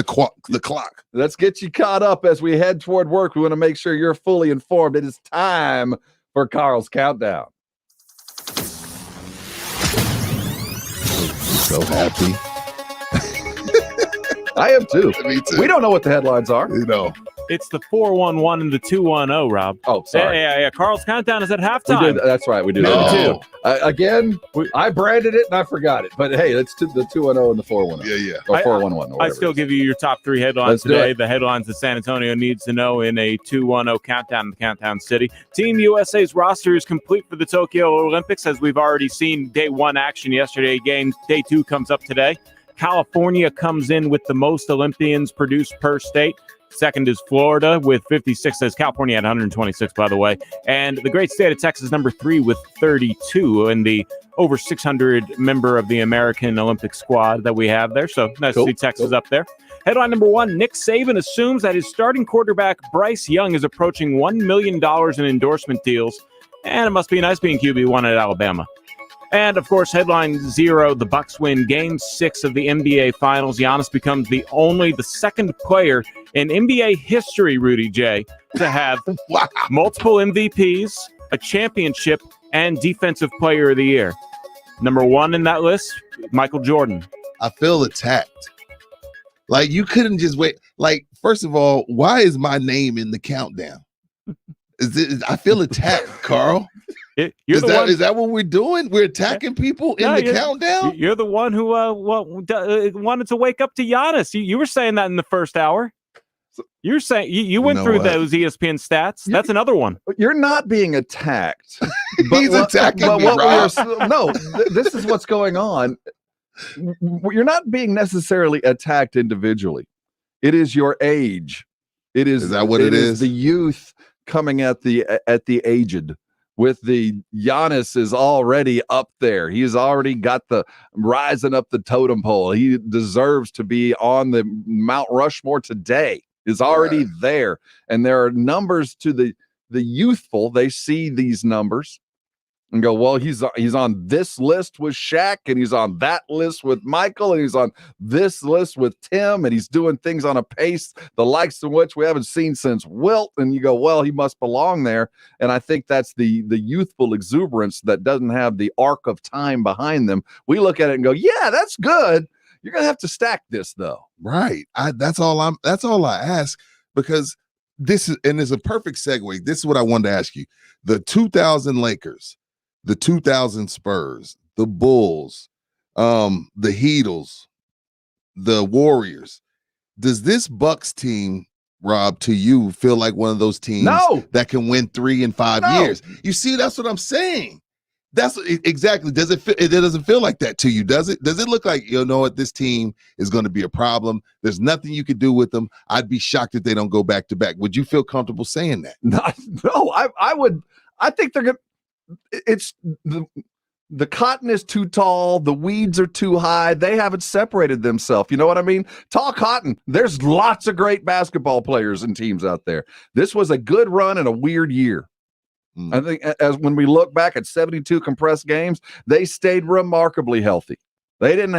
The clock. Let's get you caught up as we head toward work. We want to make sure you're fully informed. It is time for Carl's Countdown. So happy. I am too. Me too. We don't know what the headlines are. It's the 411 and the 210, Rob. Oh, sorry. Yeah. Carl's Countdown is at halftime. That's right. We do No. that too. Again, I branded it and I forgot it. But hey, it's the 210 and the 410. Yeah. Or 411. I still give you your top 3 headlines Let's do today. it. The headlines that San Antonio needs to know in a 210 countdown in the Countdown City. Team USA's roster is complete for the Tokyo Olympics, as we've already seen day 1 action yesterday. Day 2 comes up today. California comes in with the most Olympians produced per state. Second is Florida with 56, as California had 126, by the way. And the great state of Texas, number 3 with 32, and the over 600 member of the American Olympic squad that we have there. So nice to see Texas up there. Headline number 1, Nick Saban assumes that his starting quarterback, Bryce Young, is approaching $1 million in endorsement deals. And it must be nice being QB1 at Alabama. And, of course, headline 0, the Bucks win Game 6 of the NBA Finals. Giannis becomes the second player in NBA history, Rudy J, to have multiple MVPs, a championship, and Defensive Player of the Year. Number 1 in that list, Michael Jordan. I feel attacked. Like, you couldn't just wait. Like, first of all, why is my name in the countdown? I feel attacked, Carl. Is that what we're doing? We're attacking people in the countdown? You're the one who wanted to wake up to Giannis. You were saying that in the first hour. You're saying you went through those ESPN stats. That's another one. You're not being attacked. He's attacking me, Rob. This is what's going on. You're not being necessarily attacked individually. It is your age. Is that what it is? The youth coming at the aged. With the Giannis is already up there. He's already got the rising up the totem pole. He deserves to be on the Mount Rushmore today. Is already there. And there are numbers to the youthful. They see these numbers and go, well, he's on this list with Shaq, and he's on that list with Michael, and he's on this list with Tim, and he's doing things on a pace, the likes of which we haven't seen since Wilt. And you go, well, he must belong there. And I think that's the youthful exuberance that doesn't have the arc of time behind them. We look at it and go, yeah, that's good. You're gonna have to stack this though. Right. That's all I ask, because this is a perfect segue. This is what I wanted to ask you. The 2000 Lakers, the 2000 Spurs, the Bulls, the Heatles, the Warriors. Does this Bucks team, Rob, to you feel like one of those teams that can win 3 and 5 years? You see, that's what I'm saying. That's exactly. It doesn't feel like that to you, does it? Does it look like, you know what, this team is going to be a problem? There's nothing you could do with them. I'd be shocked if they don't go back to back. Would you feel comfortable saying that? No, I would. I think they're going to. It's the cotton is too tall, the weeds are too high. They haven't separated themselves. You know what I mean? Tall cotton. There's lots of great basketball players and teams out there. This was a good run in a weird year. I think as when we look back at 72 compressed games, they stayed remarkably healthy. They didn't,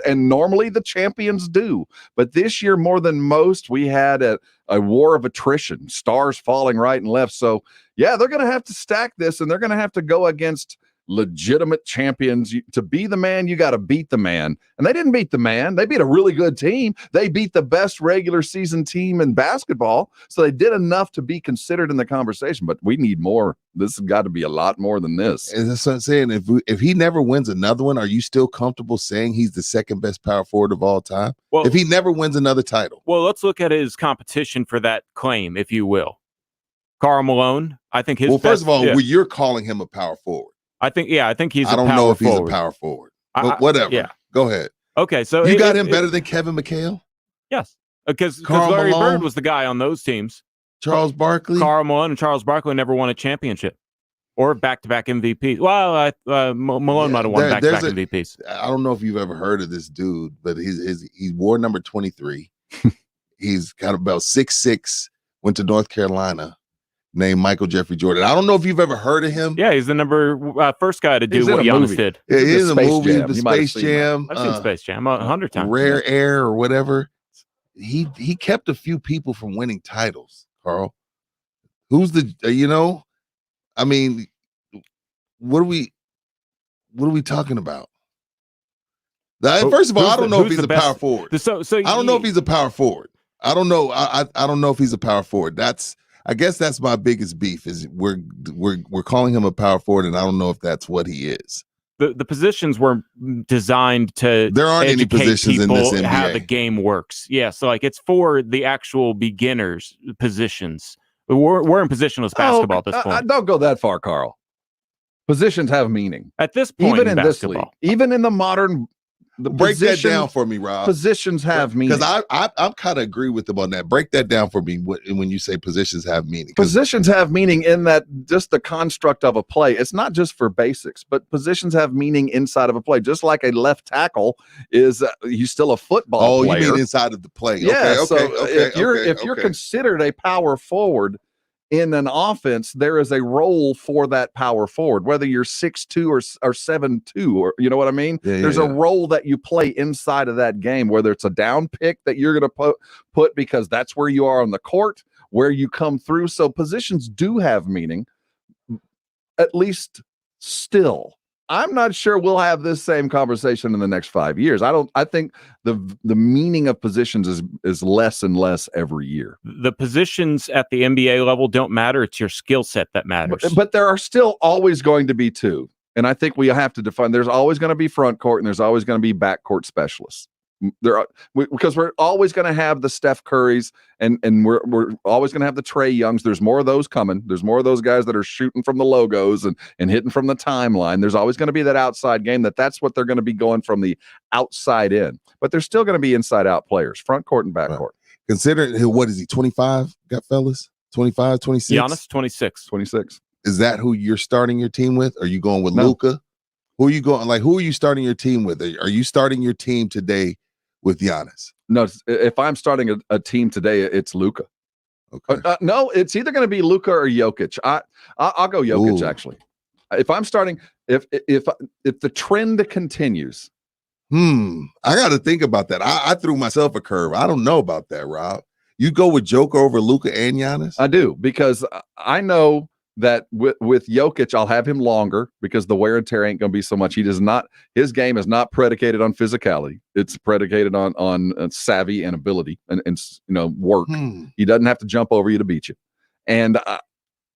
and normally the champions do. But this year, more than most, we had a war of attrition, stars falling right and left. So, yeah, they're going to have to stack this, and they're going to have to go against legitimate champions. To be the man, you got to beat the man. And they didn't beat the man. They beat a really good team. They beat the best regular season team in basketball. So they did enough to be considered in the conversation. But we need more. This has got to be a lot more than this. And that's what I'm saying. If he never wins another one, are you still comfortable saying he's the second best power forward of all time? Well, if he never wins another title. Well, let's look at his competition for that claim, if you will. Karl Malone, I think his first of all, you're calling him a power forward. I think he's a power forward. I don't know if he's a power forward. But whatever. Yeah. Go ahead. Okay, so you got him better than Kevin McHale? Yes. Because Larry Bird was the guy on those teams. Charles Barkley? Karl Malone and Charles Barkley never won a championship. Or back-to-back MVPs. Well, Malone might have won back-to-back MVPs. I don't know if you've ever heard of this dude, but he wore number 23. He's got about 6'6", went to North Carolina, named Michael Jeffrey Jordan. I don't know if you've ever heard of him. Yeah, he's the first guy to do what Giannis did. Yeah, he's a movie, The Space Jam. Jam. I've seen Space Jam 100 times. Rare Air or whatever. He kept a few people from winning titles, Carl. Who's the I mean, what are we talking about? First of all, I don't know if he's a power forward. I don't know if he's a power forward. I don't know. I don't know if he's a power forward. I guess that's my biggest beef is we're calling him a power forward, and I don't know if that's what he is. The positions were designed to there aren't any positions in this NBA. How the game works. Yeah, so it's for the actual beginners positions. We're in positionless basketball at this point. Don't go that far, Carl. Positions have meaning at this point. Even in this league, even in the modern. Break that down for me, Rob. Positions have meaning. Because I kind of agree with him on that. Break that down for me when you say positions have meaning. Positions have meaning in that just the construct of a play. It's not just for basics, but positions have meaning inside of a play. Just like a left tackle is, he's still a football player. You mean inside of the play? Yeah. If you're considered a power forward in an offense, there is a role for that power forward, whether you're 6'2" or 7'2", or you know what I mean? There's a role that you play inside of that game, whether it's a down pick that you're going to put because that's where you are on the court, where you come through. So positions do have meaning, at least still. I'm not sure we'll have this same conversation in the next 5 years. I think the meaning of positions is less and less every year. The positions at the NBA level don't matter. It's your skill set that matters. But there are still always going to be two. And I think we have to define, there's always going to be front court and there's always going to be backcourt specialists. Because we're always going to have the Steph Currys and we're always going to have the Trae Youngs. There's more of those coming. There's more of those guys that are shooting from the logos and hitting from the timeline. There's always going to be that outside game that's what they're going to be going from the outside in. But there's still going to be inside out players, front court and back court. Considering what is he, 25? Got fellas? 25, 26? Giannis, 26. Is that who you're starting your team with? Are you going with Luka? Who are you going? Who are you starting your team with? Are you starting your team today with Giannis? No, if I'm starting a team today, it's Luka. Okay. No, it's either going to be Luka or Jokic. I'll go Jokic. Ooh. Actually. If I'm starting, if the trend continues. I got to think about that. I threw myself a curve. I don't know about that, Rob. You go with Joker over Luka and Giannis? I do, because I know that with Jokic, I'll have him longer because the wear and tear ain't going to be so much. His game is not predicated on physicality. It's predicated on savvy and ability and work. He doesn't have to jump over you to beat you. And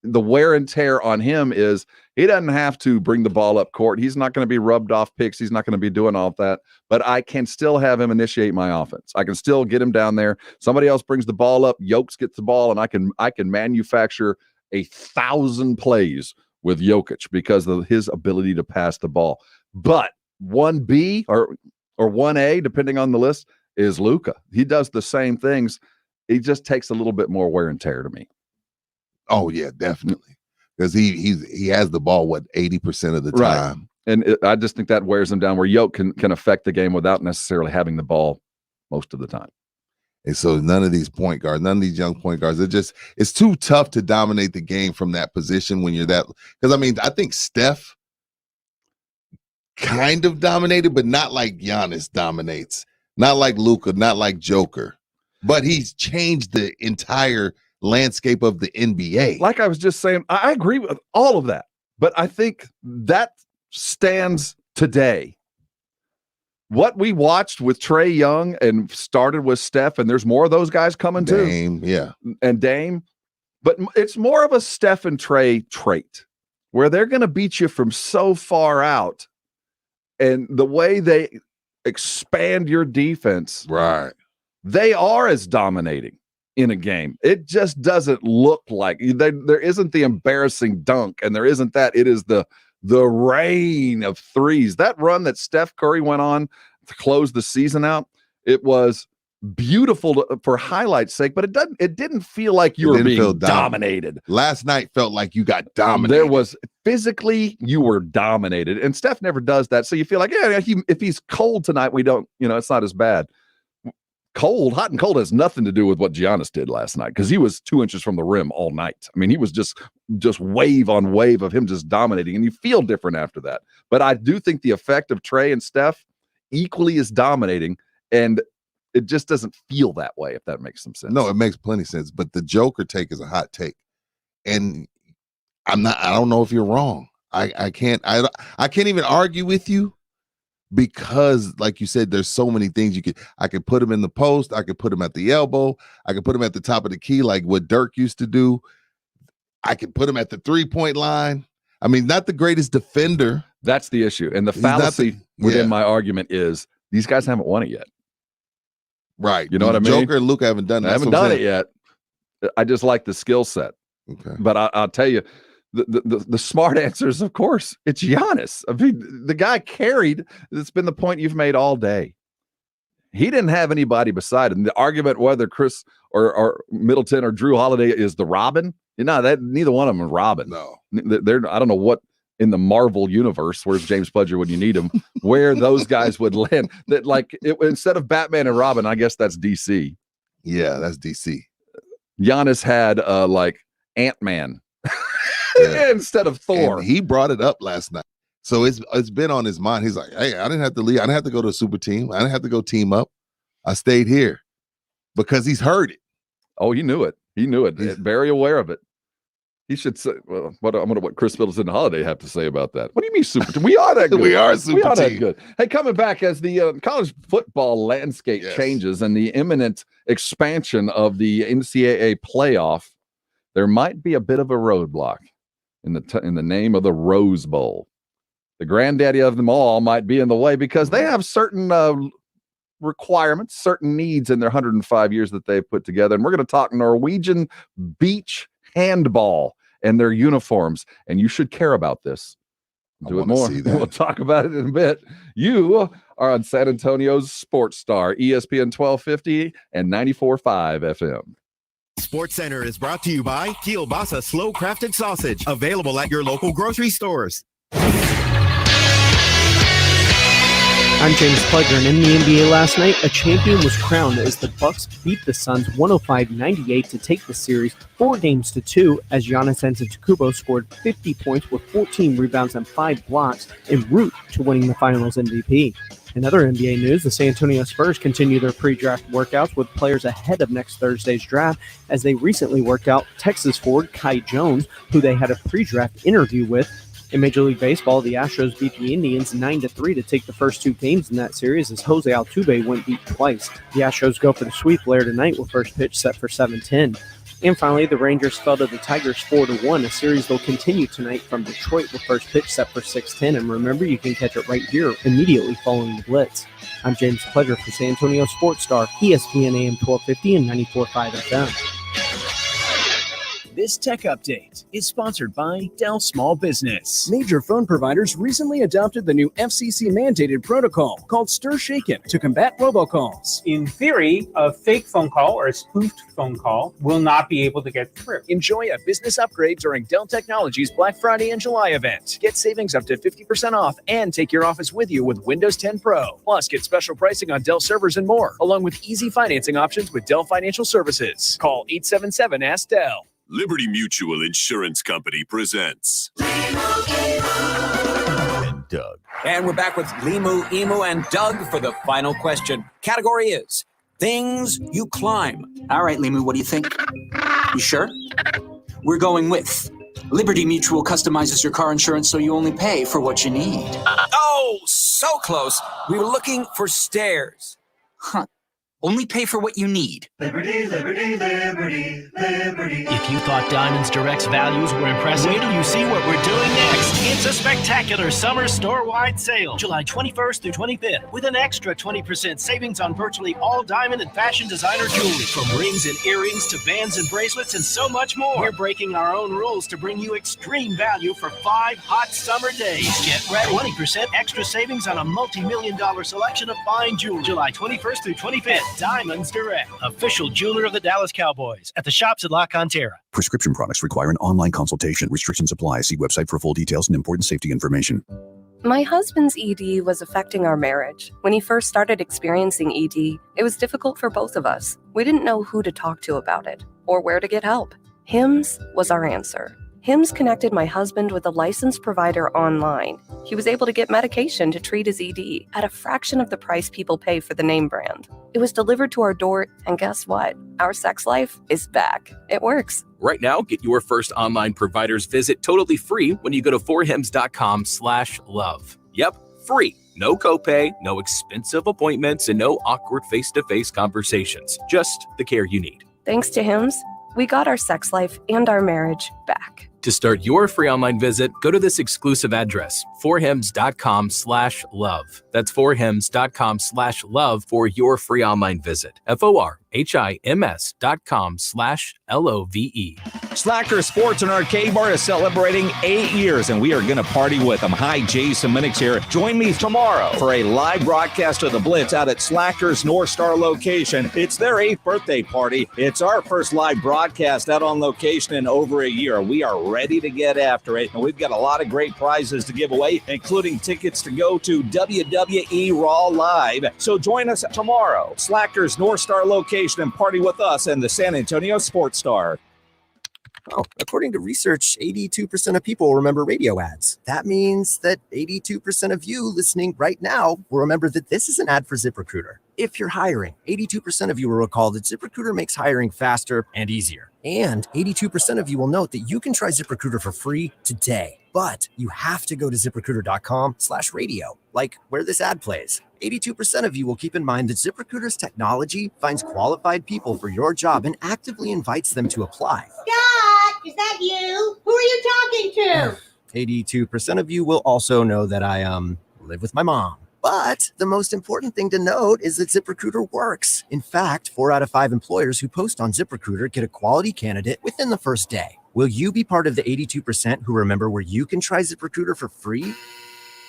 the wear and tear on him is he doesn't have to bring the ball up court. He's not going to be rubbed off picks. He's not going to be doing all of that, but I can still have him initiate my offense. I can still get him down there. Somebody else brings the ball up, Jokes gets the ball, and I can manufacture 1,000 plays with Jokic because of his ability to pass the ball. But 1B or 1A, depending on the list, is Luka. He does the same things. He just takes a little bit more wear and tear to me. Oh yeah, definitely. Because he has the ball 80% of the time, and I just think that wears him down. Where Jokic can affect the game without necessarily having the ball most of the time. And so none of these point guards, none of these young point guards, it's too tough to dominate the game from that position when you're that. Because I think Steph kind of dominated, but not like Giannis dominates, not like Luka, not like Joker. But he's changed the entire landscape of the NBA. Like I was just saying, I agree with all of that, but I think that stands today. What we watched with Trae Young and started with Steph, and there's more of those guys coming Dame, too. Yeah. And Dame, but it's more of a Steph and Trae trait where they're going to beat you from so far out, and the way they expand your defense, right? They are as dominating in a game. It just doesn't look like there isn't the embarrassing dunk, and there isn't that. It is the rain of threes. That run that Steph Curry went on to close the season out, it was beautiful for highlight's sake, but it didn't feel like you were being dominated. Last night felt like you got dominated. There was physically, you were dominated, and Steph never does that. So you feel like, yeah, if he's cold tonight, we don't, it's not as bad. Hot and cold has nothing to do with what Giannis did last night, because he was 2 inches from the rim all night. I mean, he was just wave on wave of him just dominating, and you feel different after that. But I do think the effect of Trey and Steph equally is dominating, and it just doesn't feel that way, if that makes some sense. No, it makes plenty of sense. But the Joker take is a hot take, and I don't know if you're wrong. I can't even argue with you, because like you said, there's so many things I could put him in the post, I could put him at the elbow, I could put him at the top of the key like what Dirk used to do. I could put him at the 3-point line. I mean, not the greatest defender. That's the issue. And the fallacy within my argument is these guys haven't won it yet. Right. You know what I mean? Joker and Luka haven't done that. I haven't done it yet. I just like the skill set. Okay. But I'll tell you, the smart answer is, of course, it's Giannis. I mean, the guy carried. It's been the point you've made all day. He didn't have anybody beside him. The argument whether Chris or Middleton or Drew Holiday is the Robin, that neither one of them is Robin. No, I don't know what in the Marvel universe, where's James Pledger when you need him, where those guys would land. That instead of Batman and Robin, I guess that's DC. Yeah, that's DC. Giannis had Ant-Man. Instead of Thor. And he brought it up last night. So it's been on his mind. He's like, hey, I didn't have to leave. I didn't have to go to a super team. I didn't have to go team up. I stayed here because he's heard it. Oh, he knew it. He knew it. Very aware of it. He should say, well, what Chris Middleton and Holiday have to say about that. What do you mean super team? We are that good. We are super we are team. That good. Hey, coming back as the college football landscape changes and the imminent expansion of the NCAA playoff, there might be a bit of a roadblock in the name of the Rose Bowl. The granddaddy of them all might be in the way because they have certain requirements, certain needs in their 105 years that they've put together. And we're going to talk Norwegian beach handball and their uniforms. And you should care about this. Do it more. We'll talk about it in a bit. You are on San Antonio's Sports Star, ESPN 1250 and 94.5 FM. Sports Center is brought to you by Kielbasa Slow Crafted Sausage, available at your local grocery stores. I'm James Pledger, and in the NBA last night, a champion was crowned as the Bucks beat the Suns 105-98 to take the series 4-2 as Giannis Antetokounmpo scored 50 points with 14 rebounds and 5 blocks en route to winning the Finals MVP. In other NBA news, the San Antonio Spurs continue their pre-draft workouts with players ahead of next Thursday's draft as they recently worked out Texas forward Kai Jones, who they had a pre-draft interview with. In Major League Baseball, the Astros beat the Indians 9-3 to take the first 2 games in that series as Jose Altuve went deep twice. The Astros go for the sweep later tonight with first pitch set for 7:10. And finally, the Rangers fell to the Tigers 4-1, a series they'll continue tonight from Detroit with first pitch set for 6:10. And remember, you can catch it right here immediately following the Blitz. I'm James Pledger for San Antonio Sports Star, ESPN AM 1250 and 94.5 FM. This tech update is sponsored by Dell Small Business. Major phone providers recently adopted the new FCC-mandated protocol called STIR/SHAKEN to combat robocalls. In theory, a fake phone call or a spoofed phone call will not be able to get through. Enjoy a business upgrade during Dell Technologies Black Friday and July event. Get savings up to 50% off and take your office with you with Windows 10 Pro. Plus, get special pricing on Dell servers and more, along with easy financing options with Dell Financial Services. Call 877-ASK-DELL. Liberty Mutual Insurance Company presents and Doug. And we're back with Limu, Emu, and Doug for the final question. Category is things you climb. All right, Limu, what do you think? You sure? We're going with Liberty Mutual customizes your car insurance so you only pay for what you need. Oh, so close. We were looking for stairs. Huh. Only pay for what you need. Liberty, liberty, liberty, liberty. If you thought Diamonds Direct's values were impressive, wait till you see what we're doing next. It's a spectacular summer store-wide sale, July 21st through 25th, with an extra 20% savings on virtually all diamond and fashion designer jewelry, from rings and earrings to bands and bracelets and so much more. We're breaking our own rules to bring you extreme value for 5 hot summer days. Get ready. 20% extra savings on a multi-million-dollar selection of fine jewelry, July 21st through 25th. Diamonds Direct, official jeweler of the Dallas Cowboys, at the shops at La Cantera. Prescription products require an online consultation. Restrictions apply. See website for full details and important safety information. My husband's ED was affecting our marriage. When he first started experiencing ED, it was difficult for both of us. We didn't know who to talk to about it or where to get help. HIMS was our answer. HIMS connected my husband with a licensed provider online. He was able to get medication to treat his ED at a fraction of the price people pay for the name brand. It was delivered to our door, and guess what? Our sex life is back. It works. Right now, get your first online provider's visit totally free when you go to forhims.com/love. Yep, free. No copay, no expensive appointments, and no awkward face-to-face conversations. Just the care you need. Thanks to HIMS, we got our sex life and our marriage back. To start your free online visit, go to this exclusive address, forhims.com/love. That's forhims.com/love for your free online visit. forhims.com/LOVE. Slacker Sports and Arcade Bar is celebrating 8 years, and we are going to party with them. Hi, Jason Minix here. Join me tomorrow for a live broadcast of the Blitz out at Slacker's North Star location. It's their 8th birthday party. It's our first live broadcast out on location in over a year. We are ready to get after it, and we've got a lot of great prizes to give away, including tickets to go to WWE Raw Live. So join us tomorrow, Slackers North Star location, and party with us and the San Antonio Sports Star. Oh, according to research, 82% of people remember radio ads. That means that 82% of you listening right now will remember that this is an ad for ZipRecruiter. If you're hiring, 82% of you will recall that ZipRecruiter makes hiring faster and easier. And 82% of you will note that you can try ZipRecruiter for free today. But you have to go to ZipRecruiter.com/radio, like where this ad plays. 82% of you will keep in mind that ZipRecruiter's technology finds qualified people for your job and actively invites them to apply. Scott, is that you? Who are you talking to? 82% of you will also know that I live with my mom. But the most important thing to note is that ZipRecruiter works. In fact, 4 out of 5 employers who post on ZipRecruiter get a quality candidate within the first day. Will you be part of the 82% who remember where you can try ZipRecruiter for free?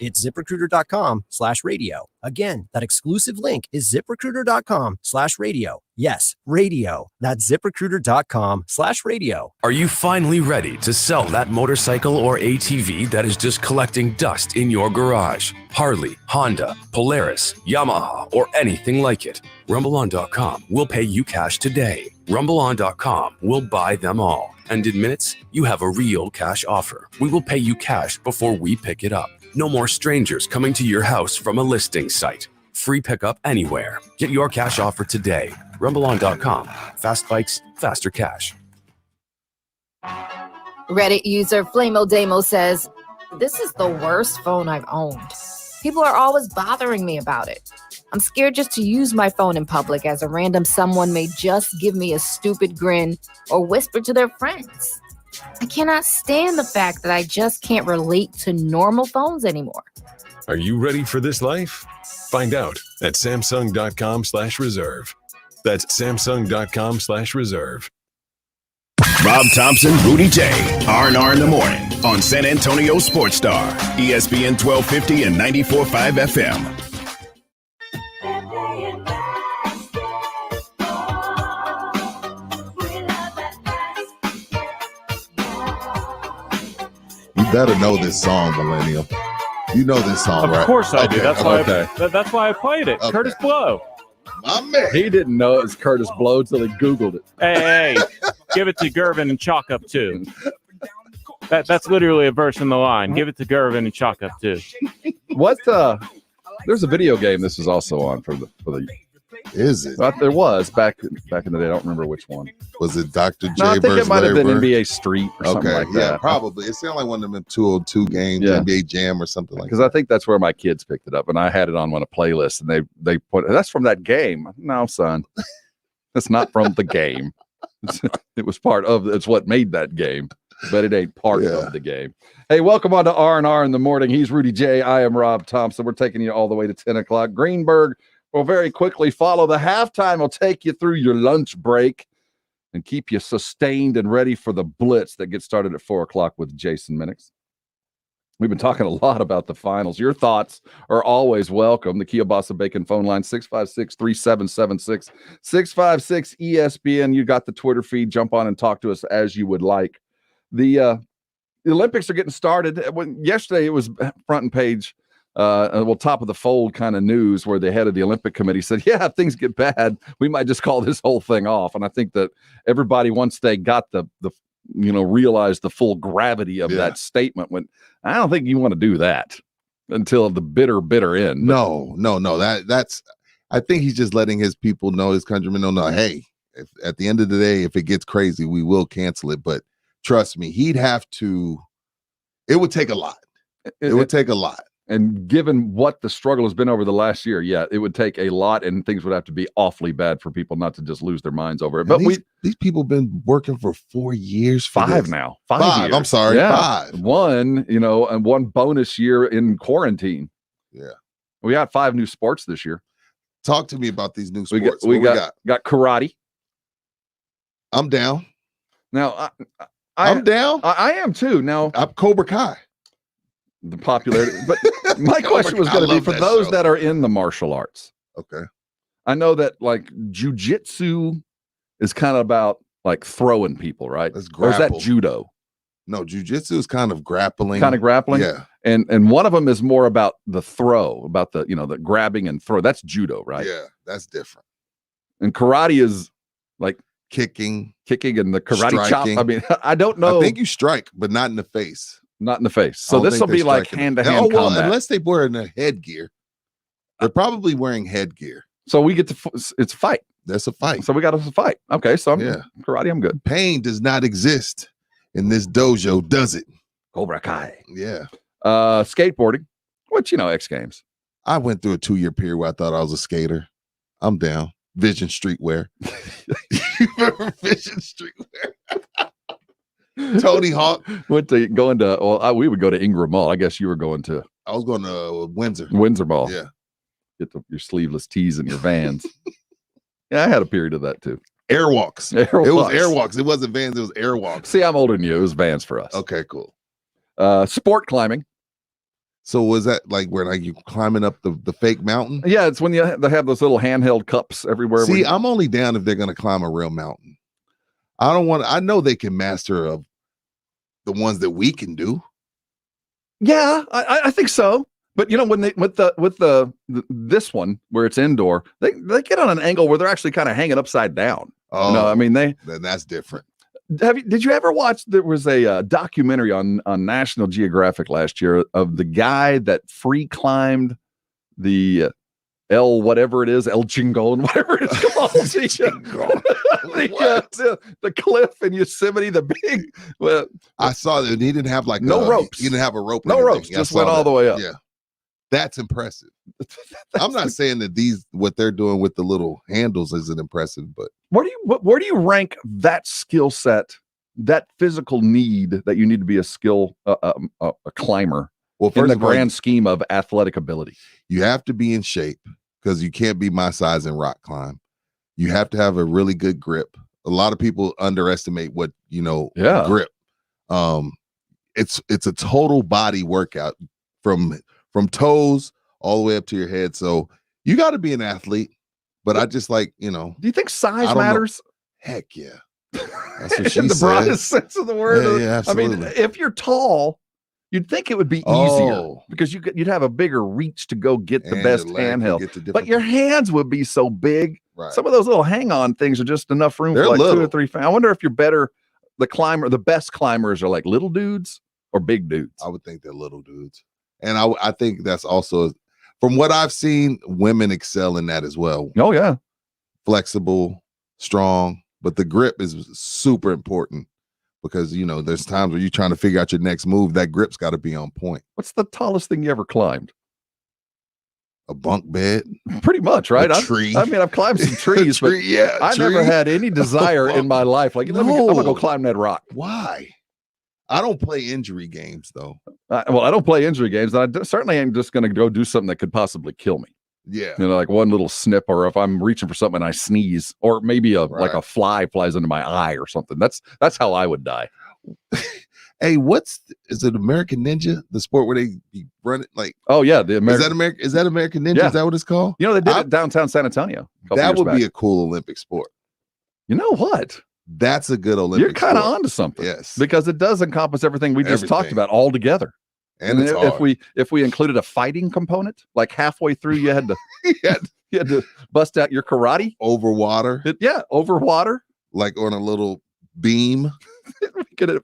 It's ZipRecruiter.com/radio. Again, that exclusive link is ZipRecruiter.com/radio. Yes, radio. That's ZipRecruiter.com/radio. Are you finally ready to sell that motorcycle or ATV that is just collecting dust in your garage? Harley, Honda, Polaris, Yamaha, or anything like it. RumbleOn.com will pay you cash today. RumbleOn.com will buy them all. And in minutes, you have a real cash offer. We will pay you cash before we pick it up. No more strangers coming to your house from a listing site. Free pickup anywhere. Get your cash offer today. RumbleOn.com. Fast bikes, faster cash. Reddit user FlamoDemo says, "This is the worst phone I've owned. People are always bothering me about it. I'm scared just to use my phone in public, as a random someone may just give me a stupid grin or whisper to their friends. I cannot stand the fact that I just can't relate to normal phones anymore." Are you ready for this life? Find out at Samsung.com/reserve. That's Samsung.com/reserve. Rob Thompson, Rudy J. R&R in the morning on San Antonio Sports Star, ESPN 1250 and 94.5 FM. You better know this song, Millennial. You know this song, right? Of course I do. Okay, That's why I played it. Okay. Curtis Blow. My man. He didn't know it was Curtis Blow till he Googled it. Hey, give it to Gervin and chalk up too. That's literally a verse in the line. Give it to Gervin and chalk up too. What? There's a video game this is also on for the. Is it? There was back in the day. I don't remember which one. Was it Dr. J? No, I think versus it might have been Larry Bird? NBA Street or something like that. Yeah, probably. It sounded like one of them 202 games, Yeah. NBA Jam or something like that. Because I think that's where my kids picked it up, and I had it on one of playlist, and they put that's from that game. No, son, that's not from the game. It was part of. It's what made that game, but it ain't part of the game. Hey, welcome on to R&R in the morning. He's Rudy J. I am Rob Thompson. We're taking you all the way to 10 o'clock. Greenberg will very quickly follow. The halftime will take you through your lunch break and keep you sustained and ready for the blitz that gets started at 4 o'clock with Jason Minix. We've been talking a lot about the finals. Your thoughts are always welcome. The Kielbasa Bacon phone line, 656-3776, 656 ESPN. You got the Twitter feed. Jump on and talk to us as you would like. The Olympics are getting started. Yesterday, it was front and page, top of the fold kind of news where the head of the Olympic Committee said, yeah, if things get bad, we might just call this whole thing off. And I think that everybody, once they got the realized the full gravity of that statement, I don't think you want to do that until the bitter end. No. That's I think he's just letting his people know, his countrymen know, hey, at the end of the day, if it gets crazy, we will cancel it. But trust me, it would take a lot. It would take a lot. And given what the struggle has been over the last year, it would take a lot, and things would have to be awfully bad for people not to just lose their minds over it. But these people have been working for 4 years. Five now. 5 years. I'm sorry. Yeah. 5. And one bonus year in quarantine. Yeah. We got 5 new sports this year. Talk to me about these new sports. We got karate. I'm down. Now, I'm down. I am too. Now, I'm Cobra Kai. The popularity, but my question was going to be for those that are in the martial arts. Okay. I know that like jujitsu is kind of about like throwing people, right? Or is that judo? No, jujitsu is kind of grappling. Yeah. And one of them is more about the throw, about the grabbing and throw. That's judo, right? Yeah, that's different. And karate is like kicking and the karate striking. chop. I mean, I don't know. I think you strike, but not in the face. Not in the face. So this will be like hand-to-hand combat. Unless they wear a headgear. They're probably wearing headgear. So we get to it's a fight. That's a fight. So we got to fight. Okay, so karate, I'm good. Pain does not exist in this dojo, does it? Cobra Kai. Yeah. Skateboarding, which X Games. I went through a 2-year period where I thought I was a skater. I'm down. Vision Streetwear. You remember Vision Streetwear? Tony Hawk we would go to Ingram Mall. I guess you were going to. I was going to Windsor Mall. Yeah, get your sleeveless tees and your Vans. Yeah, I had a period of that too. Airwalks. It was Airwalks. It wasn't Vans. It was Airwalks. See, I'm older than you. It was Vans for us. Okay, cool. Sport climbing. So was that like where you climbing up the fake mountain? Yeah, it's when they have those little handheld cups everywhere. See, I'm only down if they're going to climb a real mountain. I know they can master the ones that we can do. Yeah, I think so. But when they with this one where it's indoor, they get on an angle where they're actually kind of hanging upside down. Oh, no, I mean then that's different. Did you ever watch? There was a documentary on National Geographic last year of the guy that free climbed the El Chingon, whatever it's called. the cliff in Yosemite, the big. Well, I saw that he didn't have no ropes. He didn't have a rope. No ropes. Just went all the way up. Yeah, that's impressive. I'm not saying that what they're doing with the little handles isn't impressive, but where do you rank that skill set, that physical need that you need to be a climber? Well, in the grand scheme of athletic ability, you have to be in shape because you can't be my size and rock climb. You have to have a really good grip. A lot of people underestimate what grip. It's a total body workout from toes all the way up to your head. So you got to be an athlete. But I just do you think size matters? Heck yeah. That's what she in the said. broadest sense of the word. Yeah, absolutely. I mean, if you're tall, you'd think it would be easier because you'd have a bigger reach to go get the best handheld. But your hands would be so big. Right. Some of those little hang-on things are just enough room for like little. 2 or 3. I wonder if you're better. The best climbers are like little dudes or big dudes. I would think they're little dudes. And I think that's also, from what I've seen, women excel in that as well. Oh, yeah. Flexible, strong, but the grip is super important because, there's times where you're trying to figure out your next move. That grip's got to be on point. What's the tallest thing you ever climbed? A bunk bed. Pretty much, right? A tree. I've climbed some trees, but I never had any desire in my life. Like, I'm going to go climb that rock. Why? I don't play injury games, though. I don't play injury games. And I certainly ain't just going to go do something that could possibly kill me. Yeah. Like one little snip, or if I'm reaching for something and I sneeze, or maybe like a fly flies into my eye or something. That's how I would die. Hey, is it American Ninja? The sport where they run it like? Oh yeah, the American. Is that American Ninja? Yeah. Is that what it's called? You know, they did it downtown San Antonio. That would be a cool Olympic sport. You know what? That's a good Olympic. You're kind of sport. onto something. Yes, because it does encompass everything we just talked about all together. And it's hard. if we included a fighting component, like halfway through, you had to you had to bust out your karate over water. Over water, like on a little beam.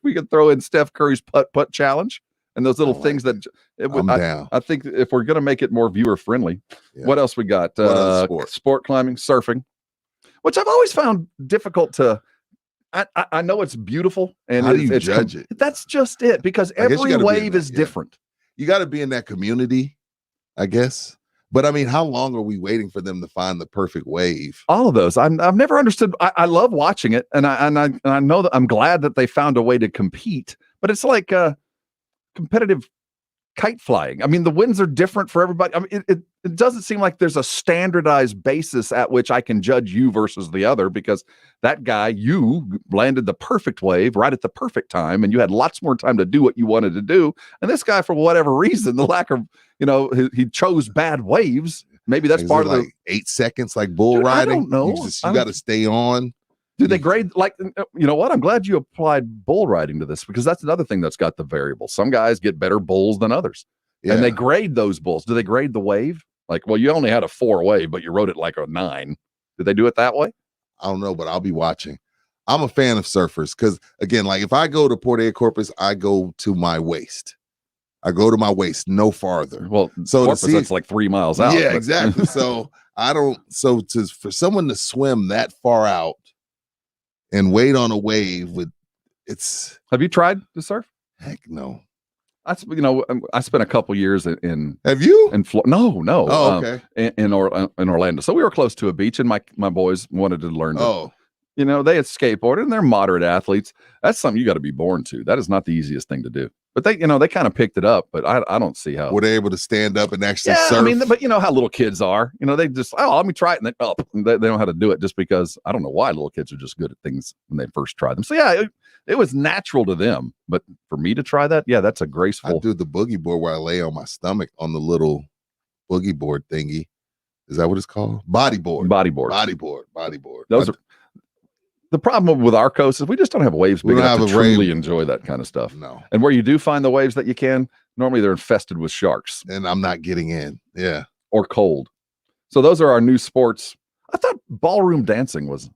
we could throw in Steph Curry's putt challenge and those little things that I'm down. I think if we're going to make it more viewer friendly, what else we got? Sport climbing, surfing, which I've always found difficult to. I know it's beautiful, and how do you judge it? That's just it, because every wave is different. You got to be in that community, I guess. But I mean, how long are we waiting for them to find the perfect wave? All of those, I've never understood. I love watching it, and I know that I'm glad that they found a way to compete. But it's like competitive kite flying. I mean, the winds are different for everybody. I mean, it doesn't seem like there's a standardized basis at which I can judge you versus the other, because that guy, you landed the perfect wave right at the perfect time, and you had lots more time to do what you wanted to do. And this guy, for whatever reason, the lack of, he chose bad waves. Maybe that's part of like 8 seconds, like bull riding. I don't know. You got to stay on. Do they grade, like, you know what? I'm glad you applied bull riding to this, because that's another thing that's got the variable. Some guys get better bulls than others, and they grade those bulls. Do they grade the wave? Like, well, you only had a 4 wave, but you rode it like a 9. Did they do it that way? I don't know, but I'll be watching. I'm a fan of surfers because, again, like if I go to Port Corpus, I go to my waist. I go to my waist, no farther. Well, so that's like 3 miles out. Yeah, exactly. So for someone to swim that far out and wait on a wave have you tried to surf? Heck no. I spent a couple years in. Have you? In Florida? No. Oh, okay. In Orlando, so we were close to a beach, and my boys wanted to learn. They had skateboarded, and they're moderate athletes. That's something you got to be born to. That is not the easiest thing to do. But they kind of picked it up. But I don't see how. Were they able to stand up and actually surf? I mean, but you know how little kids are. They just let me try it, and they know how to do it just because I don't know why little kids are just good at things when they first try them. So it was natural to them, but for me to try that, that's a graceful. I do the boogie board where I lay on my stomach on the little boogie board thingy. Is that what it's called? Bodyboard. Those are the problem with our coast is we just don't have waves big enough to truly enjoy that kind of stuff. No. And where you do find the waves that you can, normally they're infested with sharks. And I'm not getting in. Yeah. Or cold. So those are our new sports. I thought ballroom dancing was.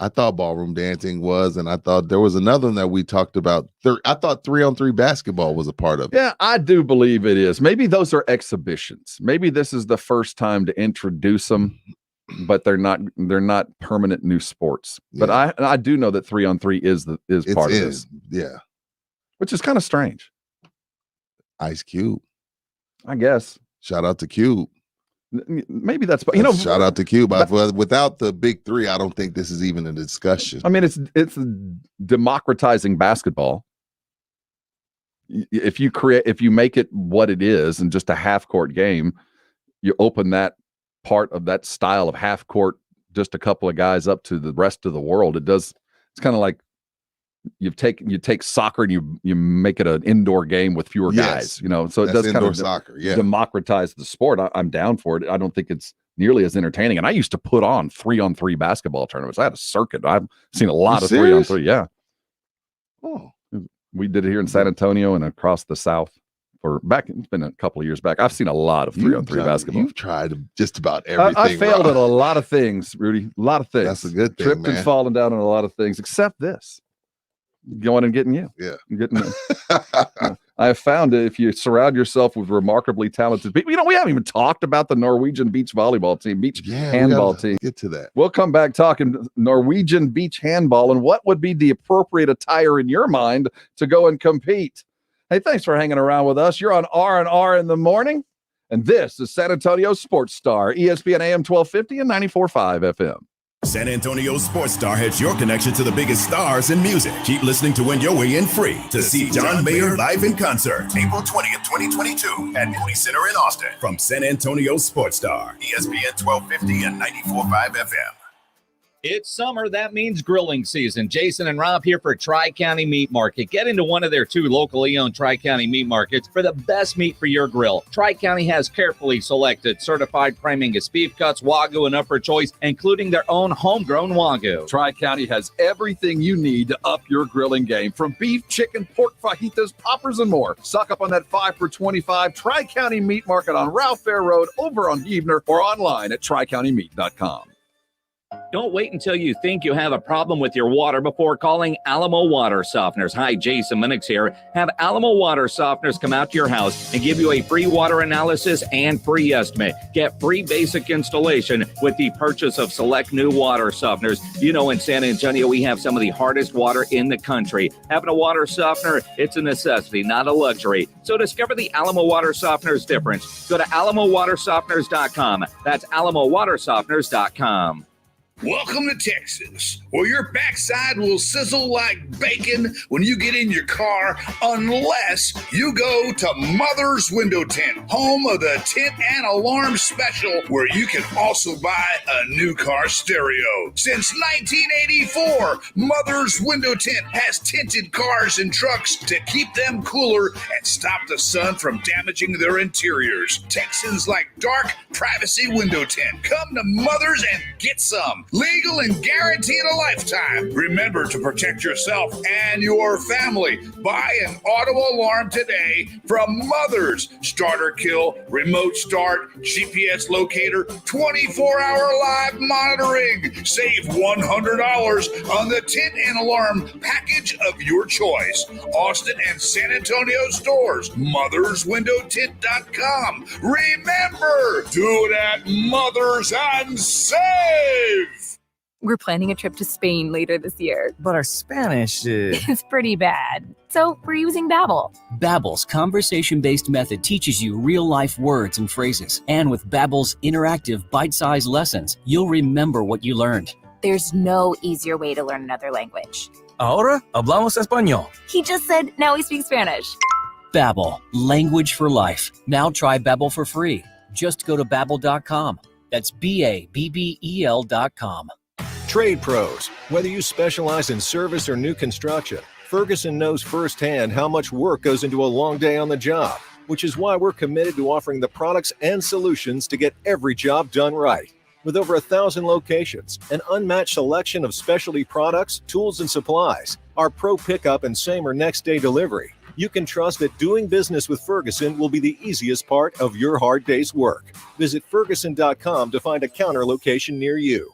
I thought ballroom dancing was, and I thought there was another one that we talked about. I thought 3-on-3 basketball was a part of it. Yeah, I do believe it is. Maybe those are exhibitions. Maybe this is the first time to introduce them, but they're not permanent new sports. Yeah. But I do know that 3-on-3 is part of this. Yeah. Which is kind of strange. Ice Cube. I guess. Shout out to Cube. Maybe that's shout out to Cube. Without the big three, I don't think this is even a discussion. I mean, it's democratizing basketball. If you make it what it is and just a half court game, you open that part of that style of half court, just a couple of guys up to the rest of the world. It's kind of like you take soccer and you make it an indoor game with fewer guys, so it does kind of soccer, democratize the sport. I'm down for it. I don't think it's nearly as entertaining. And I used to put on 3-on-3 basketball tournaments. I had a circuit. I've seen a lot of 3-on-3. Yeah. Oh, we did it here in San Antonio and across the South it's been a couple of years back. I've seen a lot of 3-on-3 basketball. You've tried just about everything. I failed at a lot of things, Rudy. A lot of things. That's a good thing, Tripped and fallen down on a lot of things, except this. Going and getting you. Yeah. I have found that if you surround yourself with remarkably talented people, we haven't even talked about the Norwegian beach volleyball team, handball team. Get to that. We'll come back talking Norwegian beach handball and what would be the appropriate attire in your mind to go and compete. Hey, thanks for hanging around with us. You're on R&R in the morning, and this is San Antonio Sports Star, ESPN AM 1250 and 94.5 FM. San Antonio Sports Star has your connection to the biggest stars in music. Keep listening to win your way in free to see John Mayer live in concert, April 20th, 2022 at Mooney Center in Austin. From San Antonio Sports Star, ESPN 1250 and 94.5 FM. It's summer. That means grilling season. Jason and Rob here for Tri-County Meat Market. Get into one of their 2 locally owned Tri-County meat markets for the best meat for your grill. Tri-County has carefully selected certified prime Angus beef cuts, Wagyu, and upper choice, including their own homegrown Wagyu. Tri-County has everything you need to up your grilling game, from beef, chicken, pork, fajitas, poppers, and more. Stock up on that 5 for $25 Tri-County Meat Market on Ralph Fair Road over on Heavener or online at tricountymeat.com. Don't wait until you think you have a problem with your water before calling Alamo Water Softeners. Hi, Jason Minix here. Have Alamo Water Softeners come out to your house and give you a free water analysis and free estimate. Get free basic installation with the purchase of select new water softeners. You know, in San Antonio, we have some of the hardest water in the country. Having a water softener, it's a necessity, not a luxury. So discover the Alamo Water Softeners difference. Go to alamowatersofteners.com. That's alamowatersofteners.com. Welcome to Texas, where your backside will sizzle like bacon when you get in your car, unless you go to Mother's Window Tint, home of the Tint and Alarm Special, where you can also buy a new car stereo. Since 1984, Mother's Window Tint has tinted cars and trucks to keep them cooler and stop the sun from damaging their interiors. Texans like dark privacy window tint. Come to Mother's and get some. Legal and guaranteed a lifetime. Remember to protect yourself and your family. Buy an auto alarm today from Mother's. Starter kill, remote start, GPS locator, 24-hour live monitoring. Save $100 on the tint and alarm package of your choice. Austin and San Antonio stores. MothersWindowTint.com. Remember, do it at Mother's and save. We're planning a trip to Spain later this year. But our Spanish is pretty bad. So we're using Babbel. Babbel's conversation-based method teaches you real-life words and phrases. And with Babbel's interactive, bite-sized lessons, you'll remember what you learned. There's no easier way to learn another language. Ahora hablamos español. He just said, now we speak Spanish. Babbel, language for life. Now try Babbel for free. Just go to Babbel.com. That's Babbel.com. Trade pros. Whether you specialize in service or new construction, Ferguson knows firsthand how much work goes into a long day on the job, which is why we're committed to offering the products and solutions to get every job done right. With over 1,000 locations, an unmatched selection of specialty products, tools, and supplies, our pro pickup and same or next day delivery, you can trust that doing business with Ferguson will be the easiest part of your hard day's work. Visit Ferguson.com to find a counter location near you.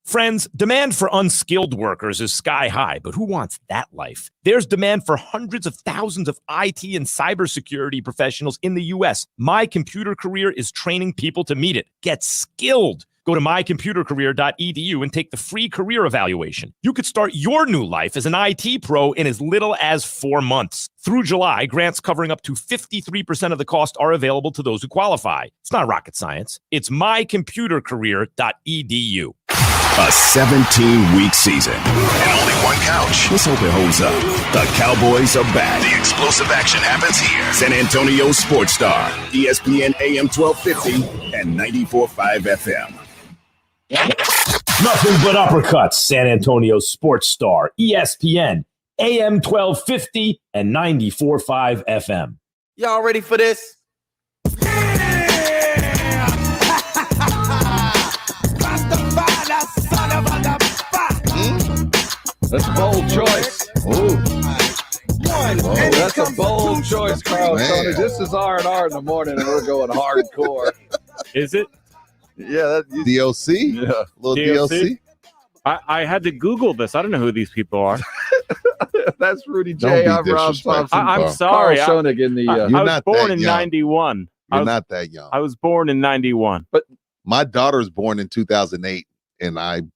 Friends, demand for unskilled workers is sky high, but who wants that life? There's demand for hundreds of thousands of IT and cybersecurity professionals in the U.S. My Computer Career is training people to meet it. Get skilled. Go to mycomputercareer.edu and take the free career evaluation. You could start your new life as an IT pro in as little as 4 months. Through July, grants covering up to 53% of the cost are available to those who qualify. It's not rocket science. It's mycomputercareer.edu. A 17-week season and only one couch. Let's hope it holds up. The Cowboys are back. The explosive action happens here. San Antonio Sports Star, ESPN AM 1250 and 94.5 FM. Nothing but uppercuts. San Antonio Sports Star, ESPN AM 1250 and 94.5 FM. Y'all ready for this? That's a bold choice. Ooh. That's a bold choice, Carl. Tony. This is R&R in the morning, and we're going hardcore. Is it? Yeah. DLC? Yeah. Little DLC? I had to Google this. I don't know who these people are. That's Rudy J. I'm Rob Thompson. I'm sorry. Carl Schoenig in the. I was born in 91. You're not that young. I was born in 91. But my daughter was born in 2008, and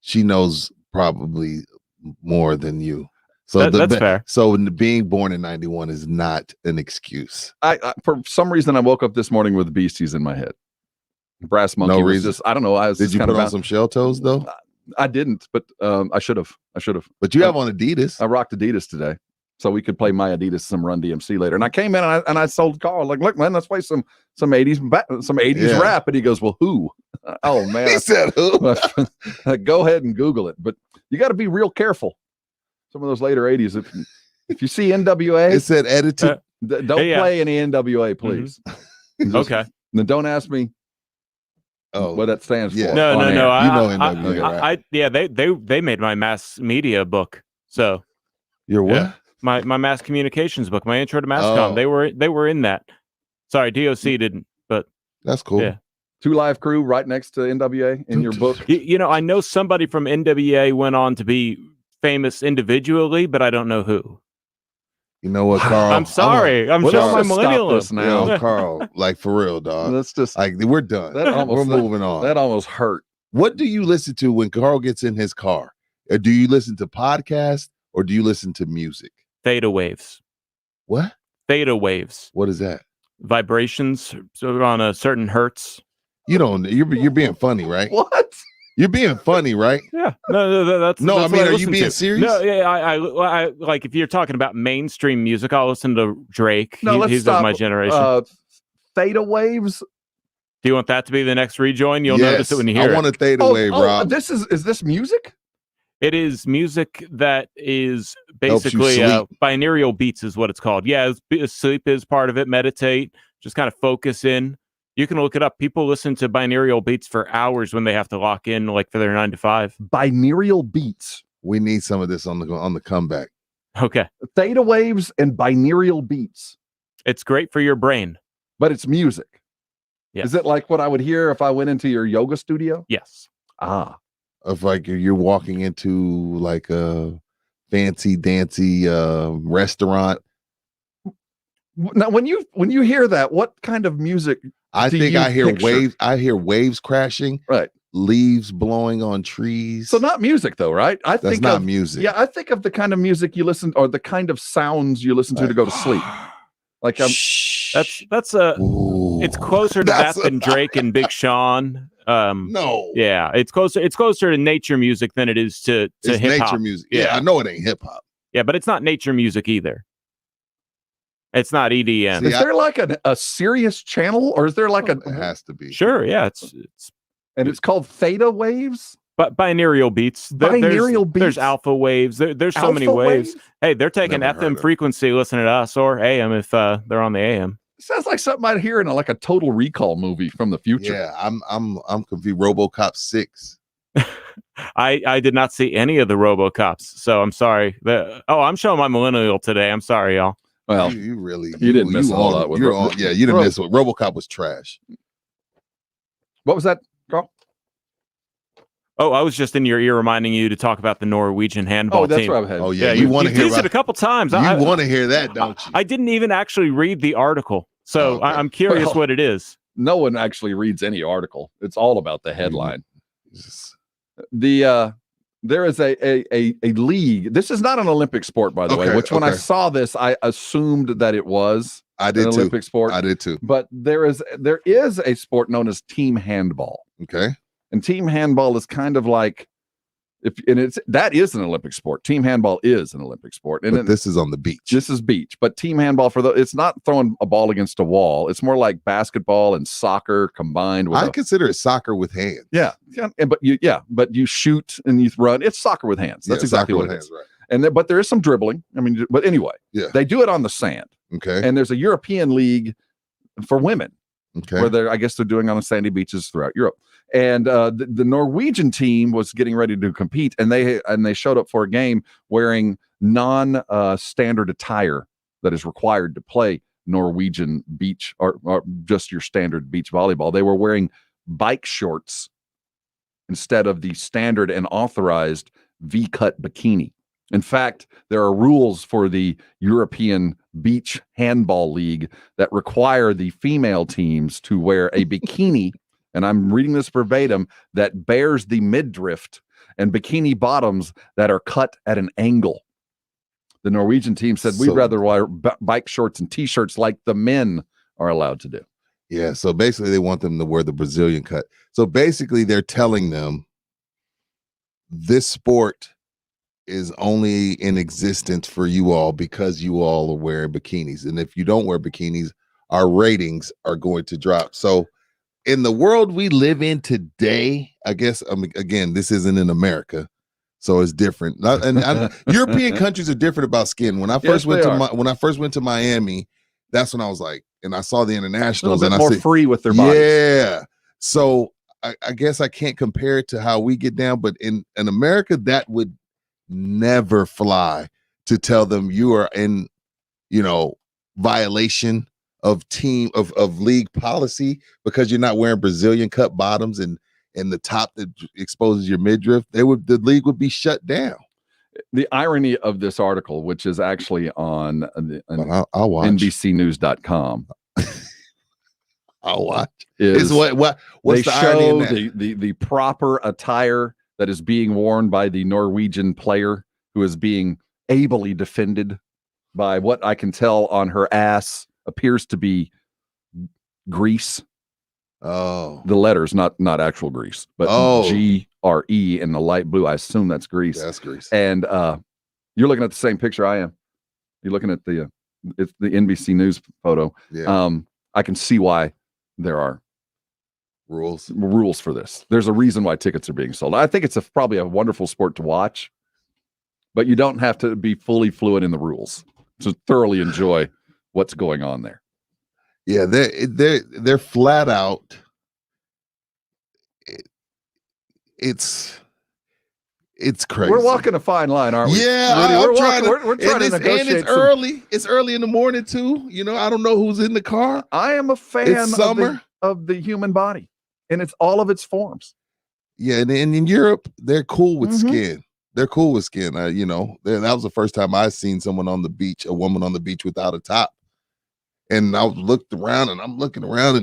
she knows probably more than you. So that's fair. So being born in 91 is not an excuse. I for some reason I woke up this morning with Beasties in my head. Brass Monkey. No was reason. just, I don't know. I was Did just you kind put of on some shell toes though? I didn't, but I should have. But you have on Adidas. I rocked Adidas today, so we could play my Adidas some Run DMC later. And I came in and I sold Carl like, look, man, let's play some 80s rap. And he goes, well, who? Oh man, He said who? Go ahead and Google it, but you got to be real careful. Some of those later '80s, if you see NWA, It said edited. don't play any NWA, please. Okay. Then don't ask me. What that stands for? No. NWA, They made my mass media book. So your what? My mass communications book, my intro to masscom. Oh. They were in that. Sorry, DOC didn't, but that's cool. Yeah. 2 Live Crew right next to NWA in your book. You know, I know somebody from NWA went on to be famous individually, but I don't know who. You know what, Carl? I'm sorry. I'm showing my millennial now. Yo, Carl, like for real, dog. Let's just like we're done. We're moving on. That almost hurt. What do you listen to when Carl gets in his car? Do you listen to podcasts or do you listen to music? Theta waves. What? Theta waves. What is that? Vibrations on a certain hertz. You don't. You're being funny, right? What? You're being funny, right? Yeah. No, that's no. That's I mean, what are you being serious? No. Yeah. I like if you're talking about mainstream music, I'll listen to Drake. No, let's he's stop. of my generation. Theta waves. Do you want that to be the next rejoin? You'll notice it when you hear it. I want a theta wave, Rob. Is this music? It is music that is basically binaural beats is what it's called. Yeah, sleep is part of it. Meditate, just kind of focus in. You can look it up. People listen to binaural beats for hours when they have to lock in, like for their 9 to 5. Binaural beats. We need some of this on the comeback. Okay. Theta waves and binaural beats. It's great for your brain, but it's music. Yes. Is it like what I would hear if I went into your yoga studio? Yes. If like you're walking into like a fancy dancy restaurant. Now, when you hear that, what kind of music? I think I hear waves. I hear waves crashing. Right. Leaves blowing on trees. So not music though, right? That's not music. Yeah, I think of the kind of music you listen, or the kind of sounds you listen to go to sleep. Like that's it's closer to that than Drake and Big Sean. No. Yeah, it's closer to nature music than it is to hip hop. Nature music. Yeah, I know it ain't hip hop. Yeah, but it's not nature music either. It's not EDM. Is there like a serious channel, or is there like it has to be? Sure, yeah, it's called theta waves. But binaural beats. There's alpha waves. There's so many waves. Hey, they're taking FM frequency listening to us, or AM if they're on the AM. Sounds like something I'd hear in like a Total Recall movie from the future. Yeah, I'm confused. RoboCop 6. I did not see any of the RoboCops, so I'm sorry. I'm showing my millennial today. I'm sorry, y'all. Well, you really didn't miss a whole lot. Yeah, you didn't miss what RoboCop was trash. What was that, Carl? Oh, I was just in your ear reminding you to talk about the Norwegian handball team. That's what I've had. Oh yeah, you want to hear it a couple times. You want to hear that, don't you? I didn't even actually read the article, so I'm curious what it is. No one actually reads any article. It's all about the headline. There is a league. This is not an Olympic sport, by the way. Which when I saw this, I assumed that it was. I did an too. Olympic sport. I did too. But there is a sport known as team handball. Okay. And team handball is kind of like that is an Olympic sport. Team handball is an Olympic sport. And this is on the beach. This is beach. But team handball it's not throwing a ball against a wall. It's more like basketball and soccer combined with I consider it soccer with hands. Yeah. But you shoot and you run. It's soccer with hands. That's exactly what it is. Right. And but there is some dribbling. I mean, but anyway, they do it on the sand. Okay. And there's a European league for women. Okay. Where I guess they're doing on the sandy beaches throughout Europe. And the Norwegian team was getting ready to compete, and they showed up for a game wearing non-standard attire that is required to play Norwegian beach or just your standard beach volleyball. They were wearing bike shorts instead of the standard and authorized V-cut bikini. In fact, there are rules for the European Beach Handball League that require the female teams to wear a bikini, and I'm reading this verbatim, that bears the midriff and bikini bottoms that are cut at an angle. The Norwegian team said, we'd rather wear bike shorts and T-shirts like the men are allowed to do. Yeah, so basically they want them to wear the Brazilian cut. So basically they're telling them this sport is only in existence for you all because you all are wearing bikinis. And if you don't wear bikinis, our ratings are going to drop. So in the world we live in today, I guess, again, this isn't in America, so it's different. European countries are different about skin. When I first went to Miami, that's when I was like, and I saw the internationals, a little bit more free with their bodies. Yeah. So I guess I can't compare it to how we get down, but in America, that would never fly to tell them you are in, violation of league policy because you're not wearing Brazilian cut bottoms and the top that exposes your midriff. The league would be shut down. The irony of this article, which is actually on I'll watch NBCnews.com. I'll watch. Is what's they the show irony in the proper attire that is being worn by the Norwegian player who is being ably defended by what I can tell on her ass appears to be grease. Oh, the letters, not actual grease, but GRE in the light blue. I assume that's grease. That's grease. And you're looking at the same picture I am. You're looking at it's the NBC News photo. Yeah. I can see why there are rules for this. There's a reason why tickets are being sold. I think it's probably a wonderful sport to watch, but you don't have to be fully fluent in the rules to thoroughly enjoy what's going on there. Yeah, they're flat out. It's crazy. We're walking a fine line, aren't we? Yeah, Rudy, we're trying to negotiate. And it's early. It's early in the morning too. I don't know who's in the car. I am a fan of the human body and it's all of its forms. Yeah, and in Europe, they're cool with skin. They're cool with skin. That was the first time I seen someone on the beach, a woman on the beach without a top. And I looked around and I'm looking around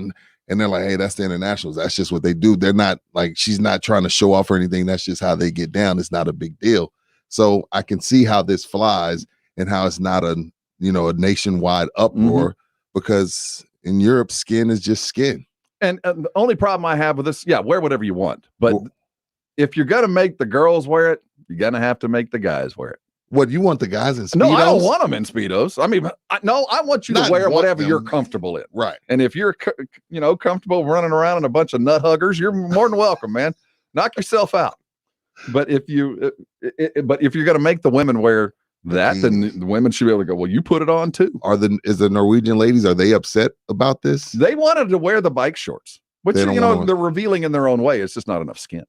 and they're like, hey, that's the internationals. That's just what they do. They're not like, she's not trying to show off or anything. That's just how they get down. It's not a big deal. So I can see how this flies and how it's not a nationwide uproar because in Europe, skin is just skin. And the only problem I have with this, wear whatever you want. But if you're going to make the girls wear it, you're going to have to make the guys wear it. What, you want the guys in Speedos? No, I don't want them in Speedos. I mean, I want you to wear whatever you're comfortable in. Right. And if you're, comfortable running around in a bunch of nut huggers, you're more than welcome, man. Knock yourself out. But if you're going to make the women wear that, then the women should be able to go, well, you put it on too. Is the Norwegian ladies, are they upset about this? They wanted to wear the bike shorts, which, they're revealing in their own way. It's just not enough skin.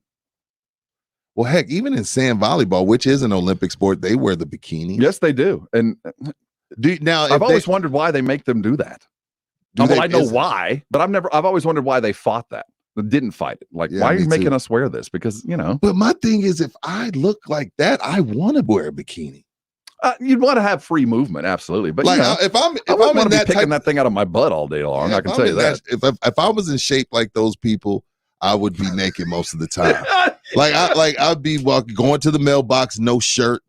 Well, heck, even in sand volleyball, which is an Olympic sport, they wear the bikini. Yes, they do. And I've always wondered why they make them do that. I know why, but I've always wondered why they fought that. They didn't fight it. Like, why are you making us wear this? Because, But my thing is, if I look like that, I want to wear a bikini. You'd want to have free movement, absolutely. But if I'm in that picking that thing out of my butt all day long, I can tell you that. If I was in shape like those people, I would be naked most of the time. I'd be going to the mailbox, no shirt,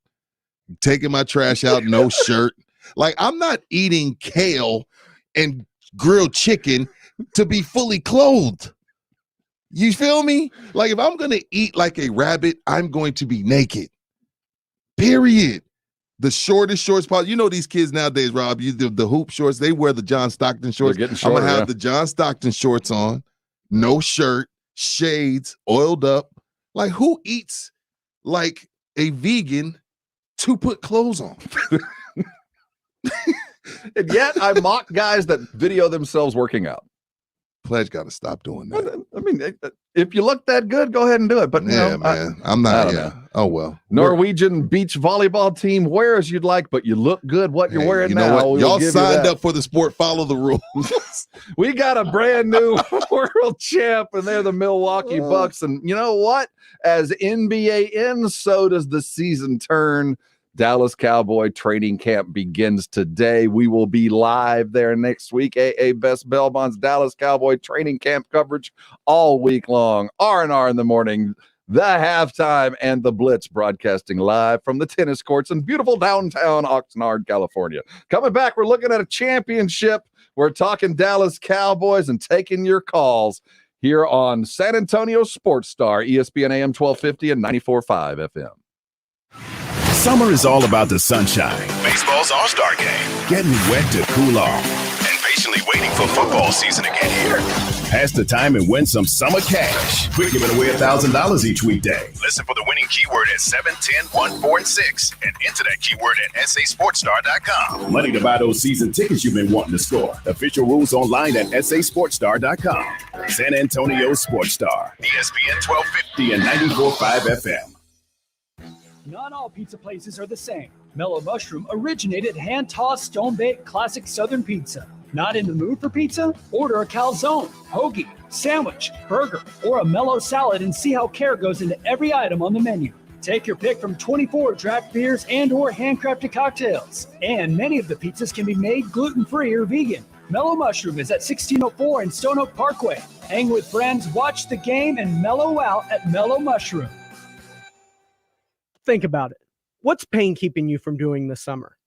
taking my trash out, no shirt. Like, I'm not eating kale and grilled chicken to be fully clothed. You feel me? Like, if I'm going to eat like a rabbit, I'm going to be naked. Period. The shortest shorts possible. These kids nowadays, Rob, the hoop shorts, they wear the John Stockton shorts. They're getting shorter, I'm going to have the John Stockton shorts on, no shirt, shades, oiled up. Like, who eats like a vegan to put clothes on? And yet I mock guys that video themselves working out. Pledge got to stop doing that. I mean, if you look that good, go ahead and do it. But man, I'm not. I don't know. Oh well. Norwegian beach volleyball team, wear as you'd like, but you look good. What you're wearing now. What? Y'all signed up for the sport. Follow the rules. We got a brand new world champ, and they're the Milwaukee Bucks. And you know what? As NBA ends, so does the season turn. Dallas Cowboy training camp begins today. We will be live there next week. AA Best Belmont's Dallas Cowboy training camp coverage all week long. R&R in the morning, the halftime, and the Blitz broadcasting live from the tennis courts in beautiful downtown Oxnard, California. Coming back, we're looking at a championship. We're talking Dallas Cowboys and taking your calls here on San Antonio Sports Star, ESPN AM 1250 and 94.5 FM. Summer is all about the sunshine. Baseball's All-Star Game. Getting wet to cool off. And patiently patiently waiting for football season to get here. Pass the time and win some summer cash. We're giving away $1,000 each weekday. Listen for the winning keyword at 7, 10, 1, 4, and 6 and enter that keyword at sasportstar.com. Money to buy those season tickets you've been wanting to score. Official rules online at sasportstar.com. San Antonio Sports Star, ESPN 1250 and 94.5 FM. Not all pizza places are the same. Mellow Mushroom originated hand-tossed, stone-baked classic Southern pizza. Not in the mood for pizza? Order a calzone, hoagie, sandwich, burger, or a mellow salad and see how care goes into every item on the menu. Take your pick from 24 draft beers and or handcrafted cocktails. And many of the pizzas can be made gluten-free or vegan. Mellow Mushroom is at 1604 in Stone Oak Parkway. Hang with friends, watch the game, and mellow out at Mellow Mushroom. Think about it. What's pain keeping you from doing this summer?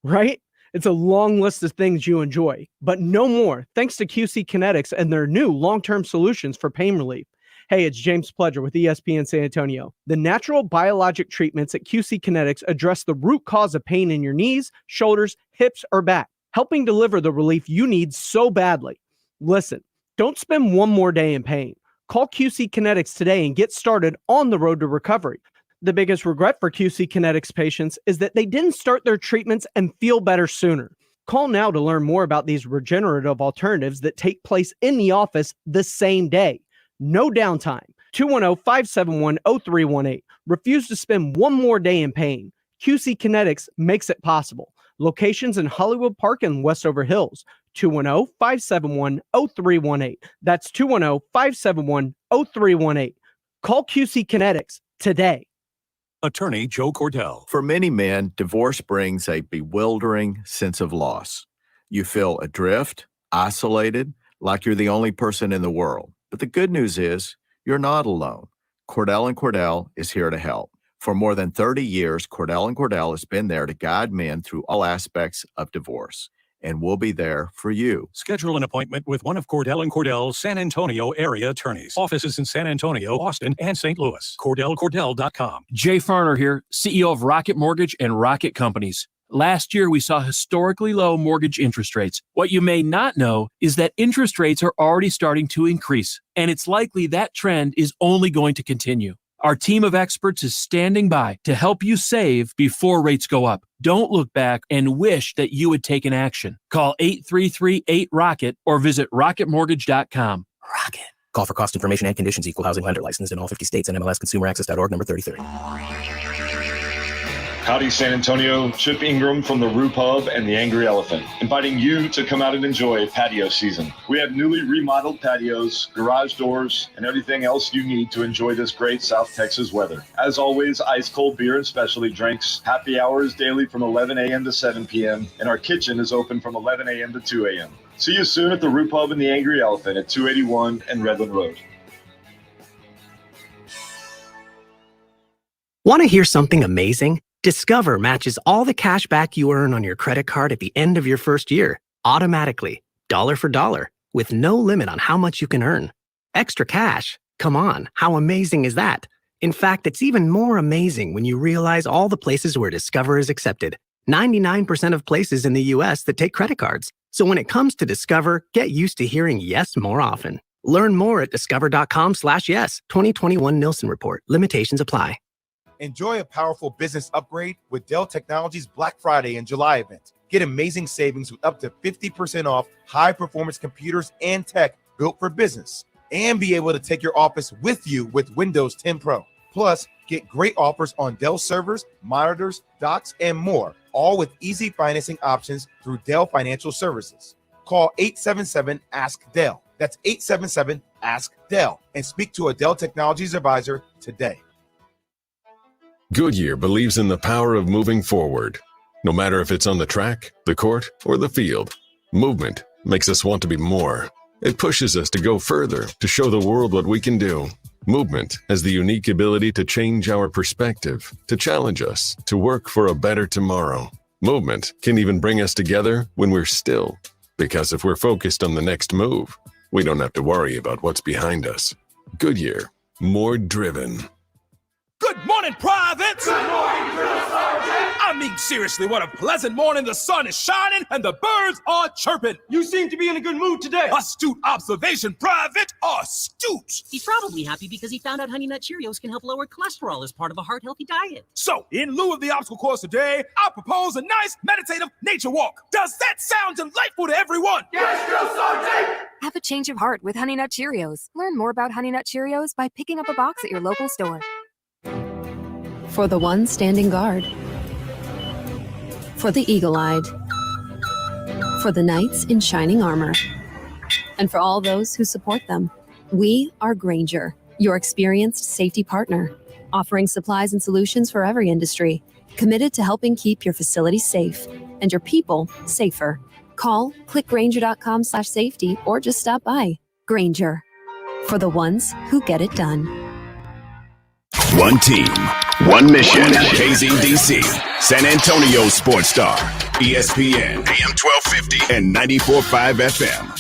Right? It's a long list of things you enjoy, but no more thanks to QC Kinetics and their new long-term solutions for pain relief. Hey, it's James Pledger with ESPN San Antonio. The natural biologic treatments at QC Kinetics address the root cause of pain in your knees, shoulders, hips, or back, helping deliver the relief you need so badly. Listen, don't spend one more day in pain. Call QC Kinetics today and get started on the road to recovery. The biggest regret for QC Kinetics patients is that they didn't start their treatments and feel better sooner. Call now to learn more about these regenerative alternatives that take place in the office the same day. No downtime. 210-571-0318. Refuse to spend one more day in pain. QC Kinetics makes it possible. Locations in Hollywood Park and Westover Hills. 210-571-0318. That's 210-571-0318. Call QC Kinetics today. Attorney Joe Cordell. For many men, divorce brings a bewildering sense of loss. You feel adrift, isolated, like you're the only person in the world. But the good news is, you're not alone. Cordell & Cordell is here to help. For more than 30 years, Cordell & Cordell has been there to guide men through all aspects of divorce. And we'll be there for you. Schedule an appointment with one of Cordell & Cordell's San Antonio area attorneys. Offices in San Antonio, Austin, and St. Louis. CordellCordell.com. Jay Farner here, CEO of Rocket Mortgage and Rocket Companies. Last year, we saw historically low mortgage interest rates. What you may not know is that interest rates are already starting to increase, and it's likely that trend is only going to continue. Our team of experts is standing by to help you save before rates go up. Don't look back and wish that you had taken action. Call 833-8ROCKET or visit rocketmortgage.com. Rocket. Call for cost information and conditions. Equal housing lender licensed in all 50 states and MLSConsumerAccess.org number 3030. Howdy, San Antonio. Chip Ingram from the Roo Pub and the Angry Elephant, inviting you to come out and enjoy patio season. We have newly remodeled patios, garage doors, and everything else you need to enjoy this great South Texas weather. As always, ice cold beer and specialty drinks. Happy hours daily from 11 a.m. to 7 p.m. And our kitchen is open from 11 a.m. to 2 a.m. See you soon at the Roo Pub and the Angry Elephant at 281 and Redland Road. Want to hear something amazing? Discover matches all the cash back you earn on your credit card at the end of your first year, automatically, dollar for dollar, with no limit on how much you can earn. Extra cash? Come on, how amazing is that? In fact, it's even more amazing when you realize all the places where Discover is accepted. 99% of places in the US that take credit cards. So when it comes to Discover, get used to hearing yes more often. Learn more at discover.com/yes. 2021 Nielsen Report. Limitations apply. Enjoy a powerful business upgrade with Dell Technologies Black Friday and July event. Get amazing savings with up to 50% off high-performance computers and tech built for business. And be able to take your office with you with Windows 10 Pro. Plus, get great offers on Dell servers, monitors, docks, and more, all with easy financing options through Dell Financial Services. Call 877-ASK-DELL. That's 877-ASK-DELL. And speak to a Dell Technologies advisor today. Goodyear believes in the power of moving forward. No matter if it's on the track, the court, or the field, movement makes us want to be more. It pushes us to go further, to show the world what we can do. Movement has the unique ability to change our perspective, to challenge us, to work for a better tomorrow. Movement can even bring us together when we're still, because if we're focused on the next move, we don't have to worry about what's behind us. Goodyear, more driven. Good morning, privates! Good morning, Drill Sergeant! I mean, seriously, what a pleasant morning. The sun is shining and the birds are chirping. You seem to be in a good mood today. Astute observation, Private. Astute. He's probably happy because he found out Honey Nut Cheerios can help lower cholesterol as part of a heart-healthy diet. So, in lieu of the obstacle course today, I propose a nice meditative nature walk. Does that sound delightful to everyone? Yes, Drill Sergeant! Have a change of heart with Honey Nut Cheerios. Learn more about Honey Nut Cheerios by picking up a box at your local store. For the one standing guard. For the eagle-eyed. For the knights in shining armor. And for all those who support them. We are Grainger, your experienced safety partner, offering supplies and solutions for every industry, committed to helping keep your facilities safe and your people safer. Call, click Grainger.com/safety, or just stop by. Grainger, for the ones who get it done. One team, one mission. KZDC, San Antonio Sports Star, ESPN, AM 1250 and 94.5 FM.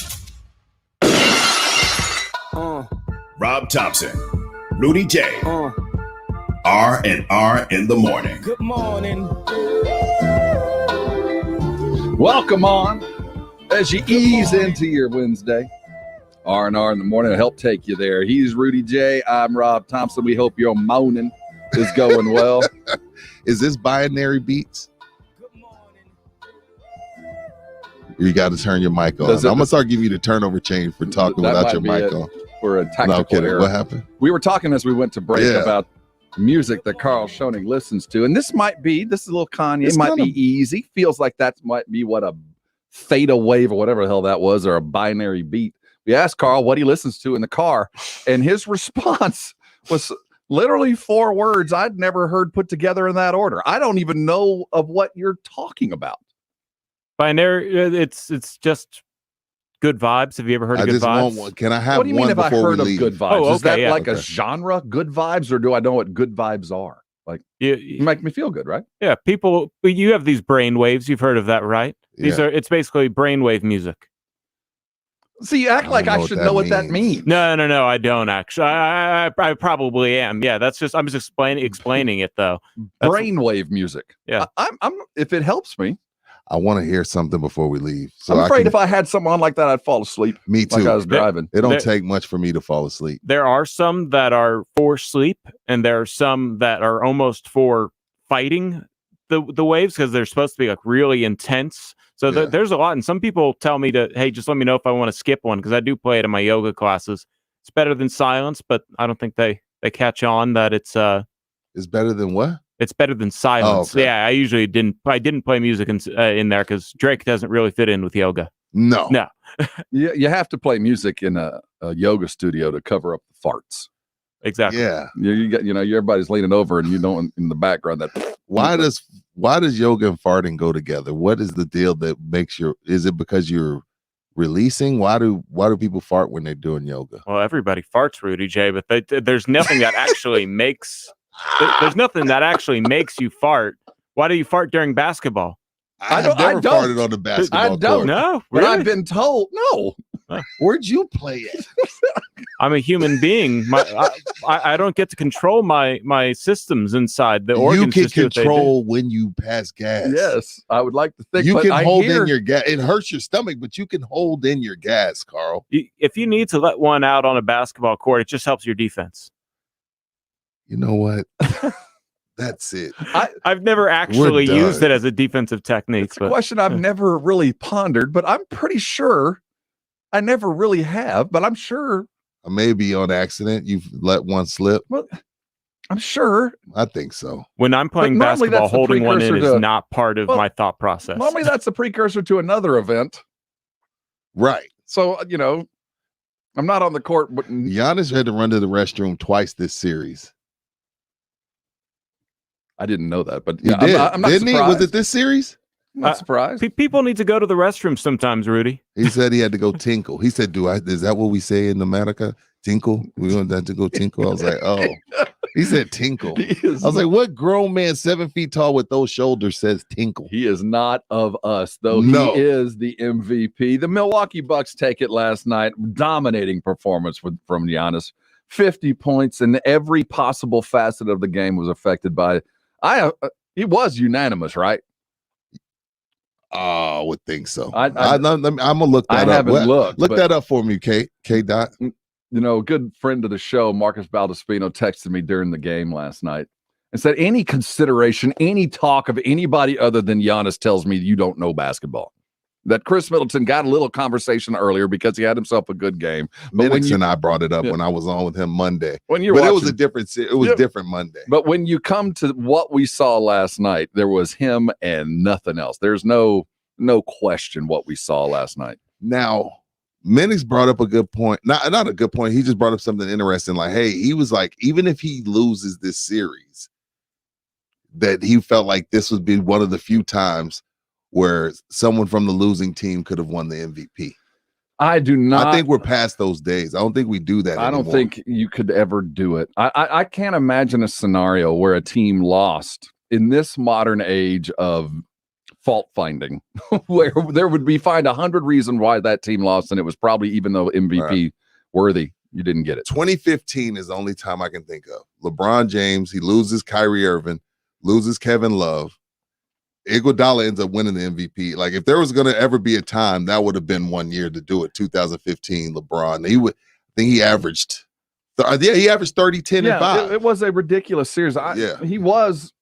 Rob Thompson, Rudy J. R&R in the morning. Good morning. Welcome on as you ease into your Wednesday. R&R in the morning will help take you there. He's Rudy J. I'm Rob Thompson. We hope your morning is going well. Is this binary beats? You got to turn your mic on. I'm going to start giving you the turnover chain for talking without your mic on. For a tactical error. What happened? We were talking as we went to break about music that Carl Schoening listens to. And this is a little Kanye. It might be easy. Feels like that might be what a theta wave or whatever the hell that was, or a binary beat. We asked Carl what he listens to in the car, and his response was literally 4 words I'd never heard put together in that order. I don't even know of what you're talking about. Binary, it's just good vibes. Have you ever heard of good vibes? Can I have what do you mean? Have I heard of good vibes? Oh, okay, is that like a genre, good vibes, or do I know what good vibes are? Like, you make me feel good, right? Yeah, people. You have these brain waves. You've heard of that, right? It's basically brainwave music. See, you act like I should know what that means. No, I don't actually. I probably am. Yeah, I'm just explaining it though. Brainwave music. Yeah, I'm if it helps me. I want to hear something before we leave. So I'm afraid if I had something on like that, I'd fall asleep. Me too. Like I was driving. It don't take much for me to fall asleep. There are some that are for sleep, and there are some that are almost for fighting the waves because they're supposed to be like really intense. So there's a lot, and some people tell me hey, just let me know if I want to skip one because I do play it in my yoga classes. It's better than silence, but I don't think they catch on that it's better than what? It's better than silence. Oh, okay. Yeah, I usually didn't play music in there because Drake doesn't really fit in with yoga. No. You have to play music in a yoga studio to cover up the farts. Exactly. Yeah. You got everybody's leaning over and you know in the background that. Why does yoga and farting go together? What is the deal that makes is it because you're releasing? Why do people fart when they're doing yoga? Well, everybody farts, Rudy J, but there's nothing that actually makes there's nothing that actually makes you fart. Why do you fart during basketball? I don't farted on the basketball I don't court. No, but really? I've been told no. Where'd you play it? I'm a human being. I don't get to control my systems inside the organs. You can control when you pass gas. Yes, I would like to think you can hold in your gas. It hurts your stomach, but you can hold in your gas, Carl. If you need to let one out on a basketball court, it just helps your defense. You know what? That's it. I've never actually used it as a defensive technique. It's a question I've never really pondered, but I'm pretty sure I never really have, but I'm sure. Maybe on accident you've let one slip. Well, I'm sure. I think so. When I'm playing basketball, holding one in is not part of my thought process. Normally that's a precursor to another event. Right. So, I'm not on the court. But Giannis had to run to the restroom twice this series. I didn't know that, but he did. I'm not Didn't surprised. he? Was it this series? I'm not surprised. People need to go to the restroom sometimes, Rudy. He said he had to go tinkle. He said, is that what we say in America? Tinkle? We want that to go tinkle? I was like, oh. He said tinkle. I was like, what grown man 7 feet tall with those shoulders says tinkle? He is not of us, though. No. He is the MVP. The Milwaukee Bucks take it last night. Dominating performance from Giannis. 50 points, and every possible facet of the game was affected by. It was unanimous, right? I would think so. I'm gonna look that up. I haven't looked. Look that up for me, K. Dot. You know, a good friend of the show, Marcus Baldespino, texted me during the game last night and said, any consideration, any talk of anybody other than Giannis tells me you don't know basketball. That Chris Middleton got a little conversation earlier because he had himself a good game. Minix and I brought it up when I was on with him Monday. It was a different. It was different Monday. But when you come to what we saw last night, there was him and nothing else. There's no question what we saw last night. Now, Minix brought up a good point. Not a good point. He just brought up something interesting. Like, hey, he was like, even if he loses this series, that he felt like this would be one of the few times where someone from the losing team could have won the MVP. I do not. I think we're past those days. I don't think we do that anymore. I don't think you could ever do it. I can't imagine a scenario where a team lost in this modern age of fault finding, where there would be 100 reasons why that team lost, and it was probably, even though MVP worthy, you didn't get it. 2015 is the only time I can think of. LeBron James, he loses Kyrie Irving, loses Kevin Love. Iguodala ends up winning the MVP. Like, if there was going to ever be a time, that would have been one year to do it. 2015, LeBron. I think he averaged. He averaged 30, 10, and 5. It was a ridiculous series. He was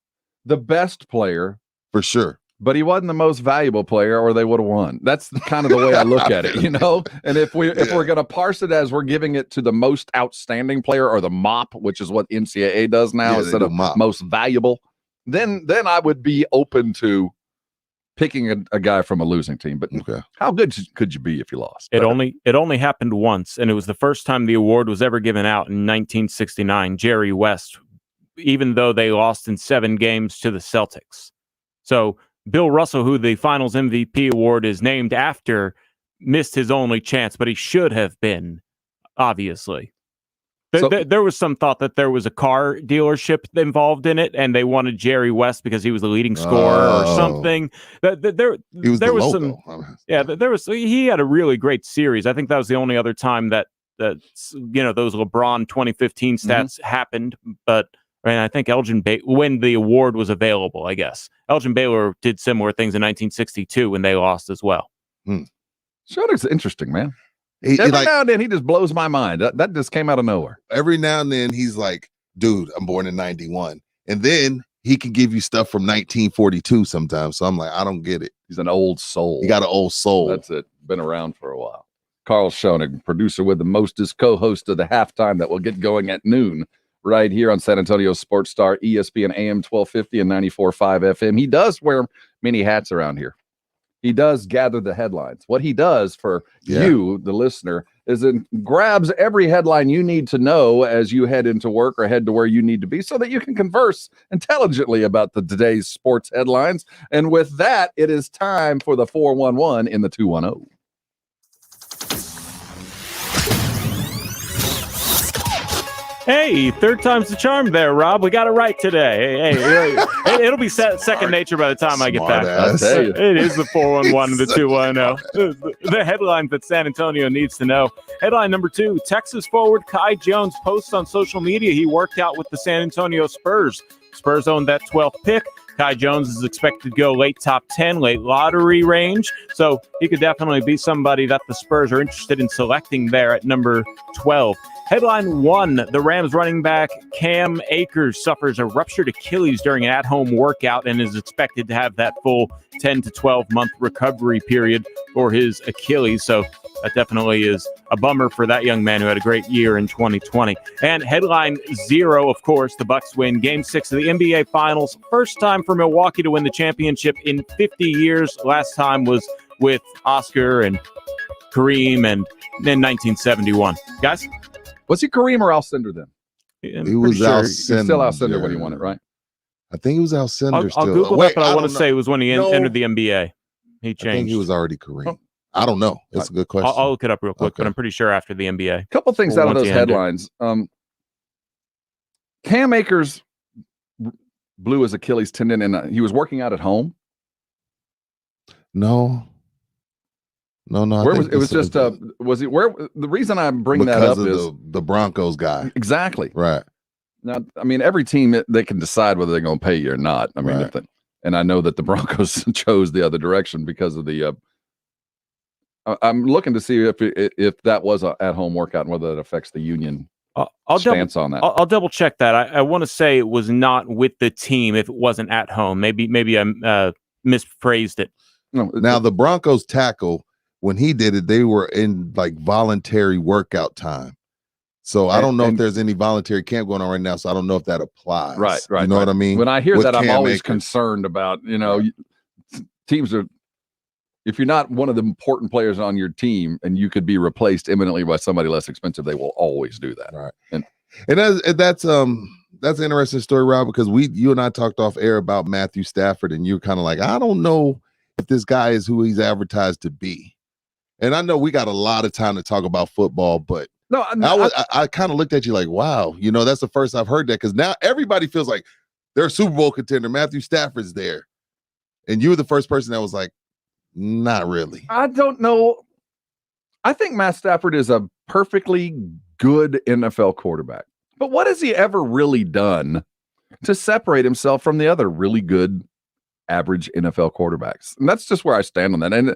the best player for sure, but he wasn't the most valuable player, or they would have won. That's kind of the way I look at it, you know. And if we're going to parse it as we're giving it to the most outstanding player, or the MOP, which is what NCAA does now, instead of most valuable. Then I would be open to picking a guy from a losing team. But how good could you be if you lost? It only happened once, and it was the first time the award was ever given out in 1969. Jerry West, even though they lost in 7 games to the Celtics. So Bill Russell, who the Finals MVP award is named after, missed his only chance, but he should have been, obviously. There was some thought that there was a car dealership involved in it, and they wanted Jerry West because he was the leading scorer or something. There was some. Yeah, he had a really great series. I think that was the only other time that those LeBron 2015 stats happened. But I think when the award was available, I guess Elgin Baylor did similar things in 1962 when they lost as well. Schroeder's interesting, man. Every now and then he just blows my mind. That just came out of nowhere. Every now and then he's like, dude, I'm born in 91. And then he can give you stuff from 1942 sometimes. So I'm like, I don't get it. He's an old soul. He got an old soul. That's it. Been around for a while. Carl Schoenig, producer with the mostest, co-host of the halftime that will get going at noon right here on San Antonio Sports Star, ESPN AM 1250 and 94.5 FM. He does wear many hats around here. He does gather the headlines. What he does for you, the listener, is it grabs every headline you need to know as you head into work or head to where you need to be so that you can converse intelligently about today's sports headlines. And with that, it is time for the 411 in the 210. Hey, third time's the charm there, Rob. We got it right today. Hey, it'll be second nature by the time I get back. It is the 411 and the 210. The headlines that San Antonio needs to know. Headline number 2, Texas forward Kai Jones posts on social media he worked out with the San Antonio Spurs. Spurs owned that 12th pick. Kai Jones is expected to go late top 10, late lottery range. So he could definitely be somebody that the Spurs are interested in selecting there at number 12. Headline 1, the Rams running back Cam Akers suffers a ruptured Achilles during an at-home workout and is expected to have that full 10 to 12-month recovery period for his Achilles. So that definitely is a bummer for that young man who had a great year in 2020. And headline 0, of course, the Bucks win Game 6 of the NBA Finals. First time for Milwaukee to win the championship in 50 years. Last time was with Oscar and Kareem and in 1971. Guys? Was he Kareem or Alcindor then? He was Alcindor. He's still Alcindor when he won it, right? I think he was Alcindor still. I'll Google that, but I want to say it was when he entered the NBA. He changed. I think he was already Kareem. I don't know. It's a good question. I'll look it up real quick, but I'm pretty sure after the NBA. A couple things out of those headlines. Cam Akers blew his Achilles tendon and he was working out at home. No. No. Where was it? Was just was it where? The reason I bring that up is the Broncos guy. Exactly. Right. Now, I mean, every team they can decide whether they're going to pay you or not. I mean, Right. and I know that the Broncos chose the other direction because of the. I'm looking to see if that was an at-home workout and whether that affects the union stance on that. I'll double check that. I want to say it was not with the team if it wasn't at home. Maybe I misphrased it. No, now the Broncos tackle, when he did it, they were in like voluntary workout time. So I don't know if there's any voluntary camp going on right now. So I don't know if that applies. Right. You know what I mean? When I hear With that, I'm Cam always Akers. concerned about, teams are, if you're not one of the important players on your team and you could be replaced imminently by somebody less expensive, they will always do that. Right. And that's an interesting story, Rob, because you and I talked off air about Matthew Stafford, and you're kind of like, I don't know if this guy is who he's advertised to be. And I know we got a lot of time to talk about football, but no, I kind of looked at you like, wow, that's the first I've heard that, because now everybody feels like they're a Super Bowl contender. Matthew Stafford's there. And you were the first person that was like, not really. I don't know. I think Matt Stafford is a perfectly good NFL quarterback. But what has he ever really done to separate himself from the other really good average NFL quarterbacks? And that's just where I stand on that. And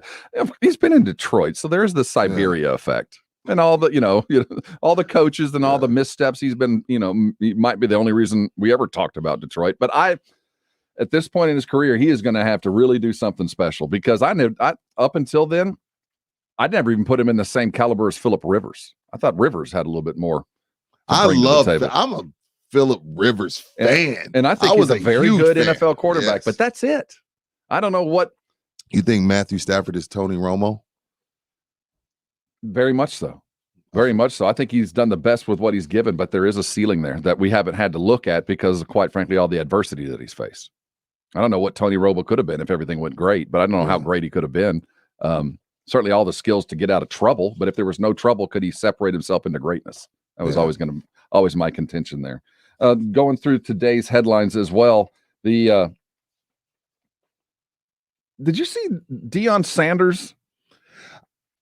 he's been in Detroit, so there's the Siberia effect. And all the, all the coaches and all the missteps he's been, he might be the only reason we ever talked about Detroit. But at this point in his career, he is going to have to really do something special, because up until then, I'd never even put him in the same caliber as Phillip Rivers. I thought Rivers had a little bit more. I'm a Phillip Rivers fan. And I think he's a very good NFL quarterback, but that's it. I don't know what. You think Matthew Stafford is Tony Romo? Very much so. Very much so. I think he's done the best with what he's given, but there is a ceiling there that we haven't had to look at because of, quite frankly, all the adversity that he's faced. I don't know what Tony Romo could have been if everything went great, but I don't know how great he could have been. Certainly all the skills to get out of trouble, but if there was no trouble, could he separate himself into greatness? That was always my contention there. Going through today's headlines as well, did you see Deion Sanders?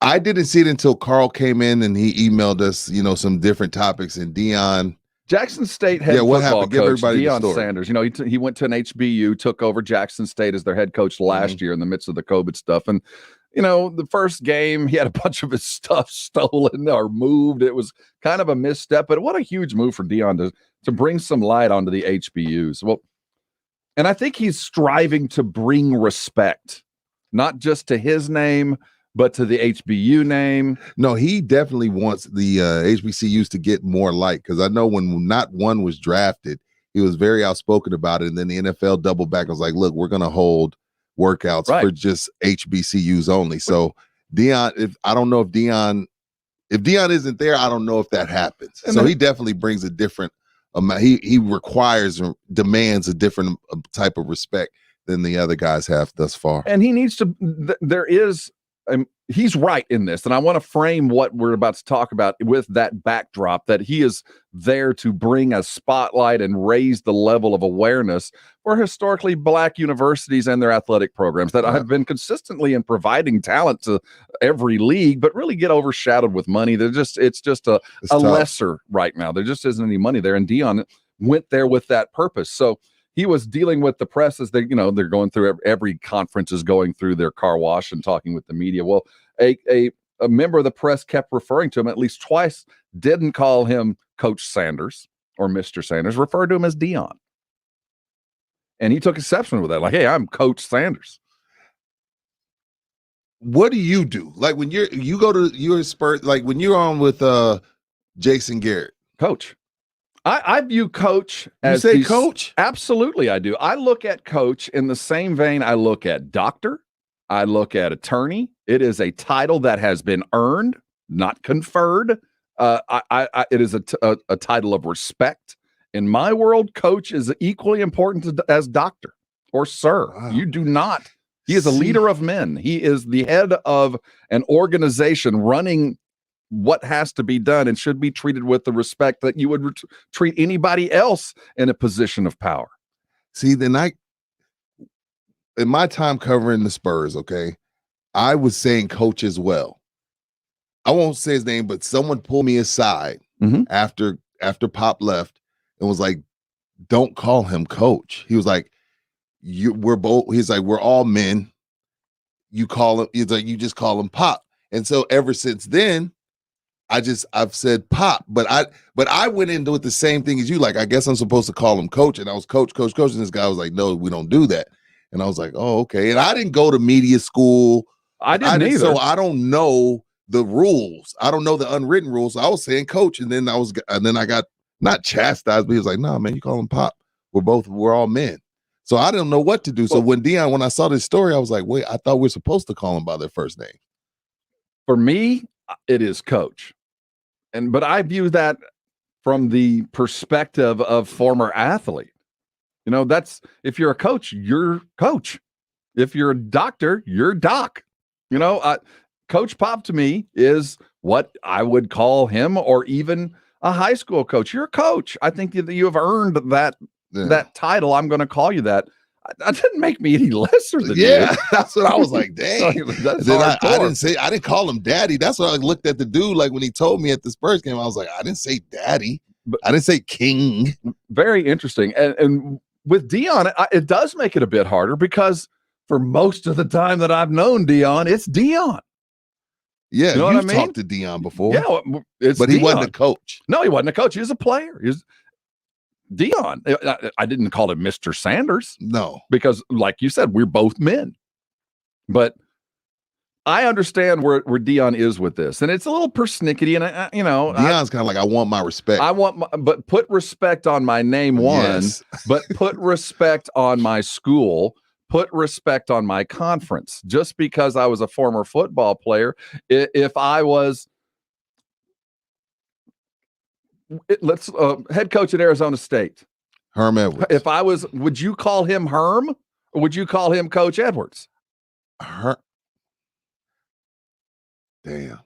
I didn't see it until Carl came in and he emailed us, some different topics. And Deion, Jackson State head what football happened? Give coach everybody the Deion story. Sanders. He went to an HBU, took over Jackson State as their head coach last year in the midst of the COVID stuff. And the first game, he had a bunch of his stuff stolen or moved. It was kind of a misstep, but what a huge move for Deion to bring some light onto the HBUs. Well, and I think he's striving to bring respect, not just to his name, but to the HBU name. No, he definitely wants the HBCUs to get more light, because I know when not one was drafted, he was very outspoken about it. And then the NFL doubled back and was like, look, we're going to hold workouts for just HBCUs only. So Deion, if Deion isn't there, I don't know if that happens. And so he definitely brings a different amount. He requires or demands a different type of respect than the other guys have thus far. And he needs to, he's right in this. And I want to frame what we're about to talk about with that backdrop, that he is there to bring a spotlight and raise the level of awareness for historically Black universities and their athletic programs that have been consistently in providing talent to every league, but really get overshadowed with money. It's just a lesser right now. There just isn't any money there. And Deion went there with that purpose. So he was dealing with the press as they're going through every conference is going through their car wash and talking with the media. Well, a member of the press kept referring to him at least twice, didn't call him Coach Sanders or Mr. Sanders, referred to him as Deion. And he took exception with that. Like, hey, I'm Coach Sanders. What do you do? Like when you go to your Spurs, like when you're on with Jason Garrett? Coach. I view coach as coach? Absolutely, I do. I look at coach in the same vein I look at doctor. I look at attorney. It is a title that has been earned, not conferred. It is a title of respect. In my world, coach is equally important as doctor or sir. Wow. You do not. He is a leader of men. He is the head of an organization running what has to be done and should be treated with the respect that you would treat anybody else in a position of power. See, in my time covering the Spurs, okay, I was saying coach as well. I won't say his name, but someone pulled me aside after Pop left and was like, "Don't call him coach." He was like, we're all men. You call him, he's like, you just call him Pop. And so ever since then, I've said Pop, but I went into it the same thing as you. Like, I guess I'm supposed to call him coach, and I was coach. And this guy was like, "No, we don't do that." And I was like, "Oh, okay." And I didn't go to media school. I didn't either. So I don't know the rules. I don't know the unwritten rules. So I was saying coach, and then I got not chastised, but he was like, "No, man, you call him Pop. We're all men." So I didn't know what to do. So when I saw this story, I was like, "Wait, I thought we were supposed to call them by their first name." For me, it is coach. But I view that from the perspective of former athlete. You know, that's, if you're a coach, you're coach. If you're a doctor, you're doc. You know, Coach Pop to me is what I would call him, or even a high school coach. You're a coach. I think that you have earned that title. I'm going to call you that. That didn't make me any lesser than you. That's what I was like. Dang. Then I didn't call him daddy. That's what I looked at the dude like when he told me at the Spurs game. I was like, I didn't say daddy. I didn't say king. Very interesting. And with Dion, it does make it a bit harder because for most of the time that I've known Dion, it's Dion. Yeah, you know what I mean? Talked to Dion before. Yeah, but he wasn't a coach. No, he wasn't a coach. He was a player. He was Dion. I didn't call him Mr. Sanders. No. Because like you said, we're both men. But I understand where Dion is with this. And it's a little persnickety. And, Dion's kind of like, I want my respect. But put respect on my name, but put respect on my school. Put respect on my conference. Just because I was a former football player, if I was head coach at Arizona State, Herm Edwards. If I was, would you call him Herm, or would you call him Coach Edwards? Damn.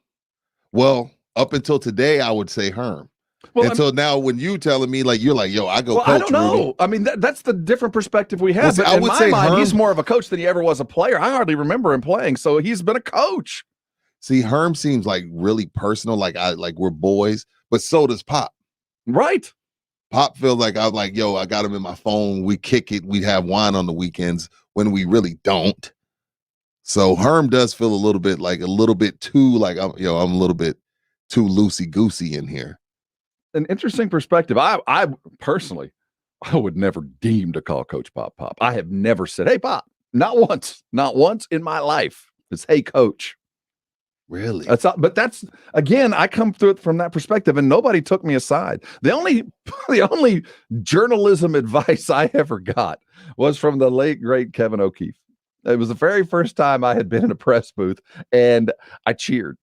Well, up until today, I would say Herm. Well, until now, when you telling me, like, you're like, yo, I go coach. I don't know. Rudy. I mean, that's the different perspective we have. But in my mind, he's more of a coach than he ever was a player. I hardly remember him playing, so he's been a coach. See, Herm seems like really personal, like we're boys, but so does Pop. Right. Pop feels like I'm like, yo, I got him in my phone. We kick it. We have wine on the weekends when we really don't. So Herm does feel a little bit too like I'm a little bit too loosey goosey in here. An interesting perspective. I personally, I would never deem to call Coach Pop. I have never said, "Hey, Pop," not once in my life. It's, "Hey, Coach." Really? But that's, again, I come through it from that perspective, and nobody took me aside. The only journalism advice I ever got was from the late great Kevin O'Keefe. It was the very first time I had been in a press booth, and I cheered.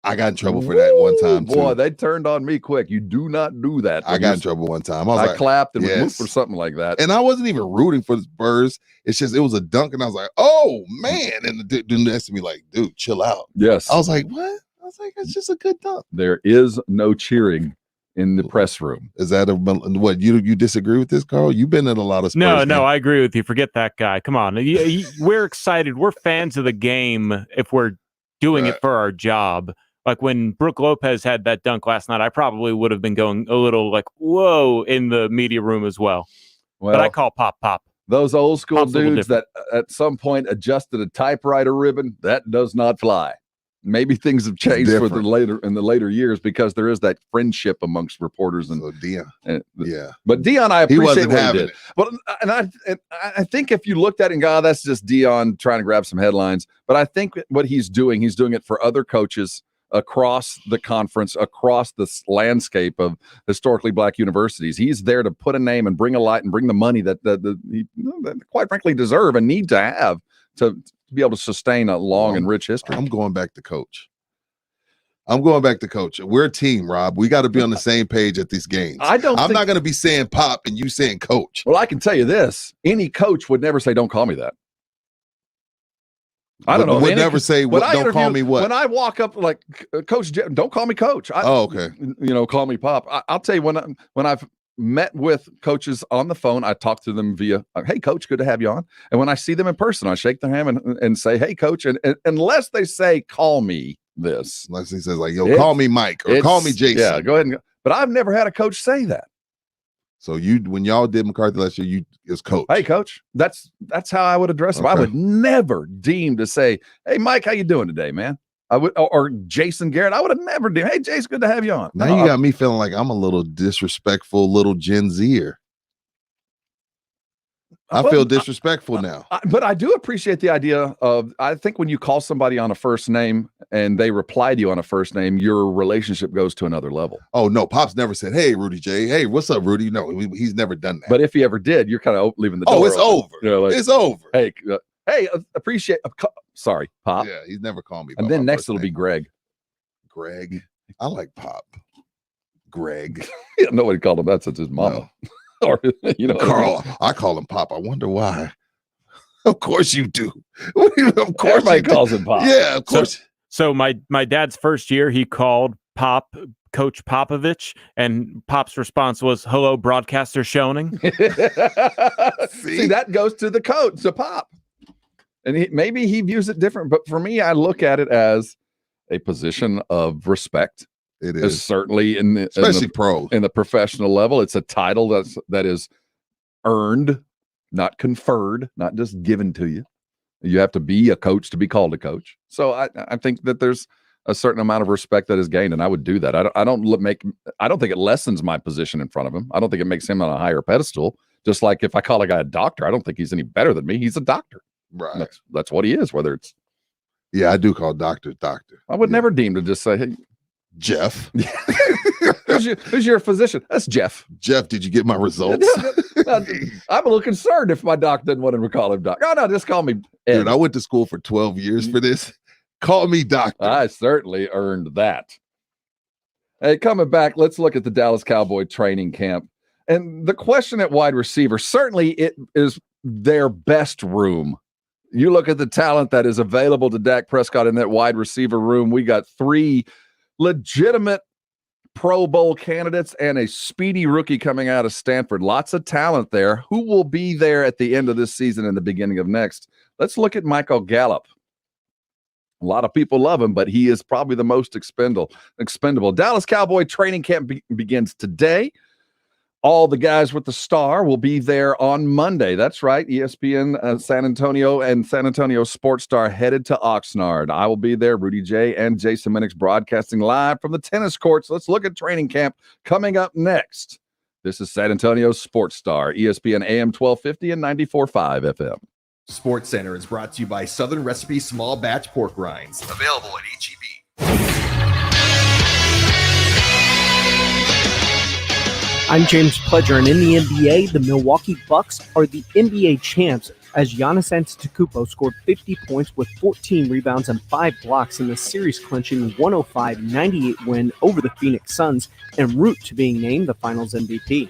I got in trouble for that one time too. Boy, they turned on me quick. You do not do that. I got in trouble one time. I clapped and moved for something like that. And I wasn't even rooting for the Spurs. It's just, it was a dunk, and I was like, oh man. And the dude next to me like, dude, chill out. Yes. I was like, what? I was like, it's just a good dunk. There is no cheering in the press room. Is that what you disagree with this, Carl? You've been in a lot of Spurs games. No, I agree with you. Forget that guy. Come on. We're excited. We're fans of the game if we're doing it for our job. Like when Brooke Lopez had that dunk last night, I probably would have been going a little like, whoa, in the media room as well. But I call Pop. Those old school dudes that at some point adjusted a typewriter ribbon, that does not fly. Maybe things have changed in the later years because there is that friendship amongst reporters and Dion. But Dion, I appreciate what he did. It. But I think if you looked at it and go, that's just Dion trying to grab some headlines. But I think what he's doing it for other coaches across the conference, across this landscape of historically Black universities. He's there to put a name and bring a light and bring the money that he quite frankly deserve and need to have to be able to sustain a long and rich history. I'm going back to coach. We're a team, Rob. We got to be on the same page at these games. I'm not going to be saying Pop and you saying coach. Well, I can tell you this. Any coach would never say, "Don't call me that." I don't know. Would never say, "Don't call me what." When I walk up like, "Coach, don't call me coach." Okay. Call me Pop. I'll tell you when I've met with coaches on the phone. I talk to them via, hey, coach, good to have you on. And when I see them in person, I shake their hand and say, hey, coach. And unless they say, call me this. Unless he says, like, yo, call me Mike or call me Jason. Yeah, go ahead and go. But I've never had a coach say that. So when y'all did McCarthy last year, you as coach. Hey, coach. That's how I would address him. I would never deem to say, hey, Mike, how you doing today, man? I would, or Jason Garrett. I would have never deemed, hey, Jason, good to have you on. Now you got me feeling like I'm a little disrespectful, little Gen Zer. I feel disrespectful now. But I do appreciate the idea of, I think when you call somebody on a first name and they reply to you on a first name, your relationship goes to another level. Oh, no. Pops never said, hey, Rudy J. Hey, what's up, Rudy? No, he's never done that. But if he ever did, you're kind of leaving the door. Oh, it's open. over. You know, like, it's over. Hey, appreciate. Sorry, Pop. Yeah, he's never called me. And then next it'll be Greg. Greg. I like Pop. Greg. Yeah, nobody called him that since his mama. No. Or, you know, Carl, I call him Pop. I wonder why. Of course you do. Of course, everybody calls him Pop. Yeah, of course. So my dad's first year, he called Pop Coach Popovich, and Pop's response was, "Hello, broadcaster Schoening." See, that goes to the coach, to Pop, and maybe he views it different. But for me, I look at it as a position of respect. It is certainly especially pro in the professional level. It's a title that is earned, not conferred, not just given to you. You have to be a coach to be called a coach. So I think that there's a certain amount of respect that is gained, and I would do that. I don't think it lessens my position in front of him. I don't think it makes him on a higher pedestal. Just like if I call a guy a doctor, I don't think he's any better than me. He's a doctor. Right. That's what he is. Whether it's I do call doctor. I would never deem to just say, hey, Jeff. who's your physician? That's Jeff. Jeff, did you get my results? I'm a little concerned if my doc didn't want him to call him doc. No, just call me Ed. Dude, I went to school for 12 years for this. Call me doctor. I certainly earned that. Hey, coming back, let's look at the Dallas Cowboy training camp. And the question at wide receiver, certainly it is their best room. You look at the talent that is available to Dak Prescott in that wide receiver room. We got 3 legitimate Pro Bowl candidates and a speedy rookie coming out of Stanford. Lots of talent there. Who will be there at the end of this season and the beginning of next? Let's look at Michael Gallup. A lot of people love him, but he is probably the most expendable. Dallas Cowboy training camp begins today. All the guys with the star will be there on Monday. That's right. ESPN San Antonio and San Antonio Sports Star headed to Oxnard. I will be there. Rudy J and Jason Minix broadcasting live from the tennis courts. Let's look at training camp coming up next. This is San Antonio Sports Star, ESPN AM 1250 and 94.5 FM. Sports Center is brought to you by Southern Recipe Small Batch Pork Rinds. Available at HEB. I'm James Pledger, and in the NBA, the Milwaukee Bucks are the NBA champs as Giannis Antetokounmpo scored 50 points with 14 rebounds and 5 blocks in the series-clinching 105-98 win over the Phoenix Suns en route to being named the Finals MVP.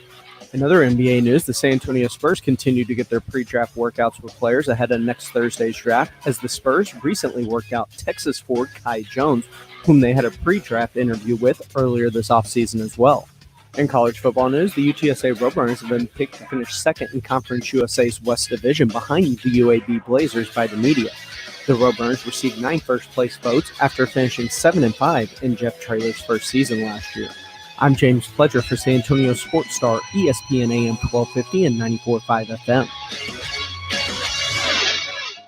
In other NBA news, the San Antonio Spurs continue to get their pre-draft workouts with players ahead of next Thursday's draft, as the Spurs recently worked out Texas forward Kai Jones, whom they had a pre-draft interview with earlier this offseason as well. In college football news, the UTSA Roadrunners have been picked to finish second in Conference USA's West Division behind the UAB Blazers by the media. The Roadrunners received 9 first-place votes after finishing 7-5 in Jeff Traylor's first season last year. I'm James Pledger for San Antonio Sports Star, ESPN AM 1250 and 94.5 FM.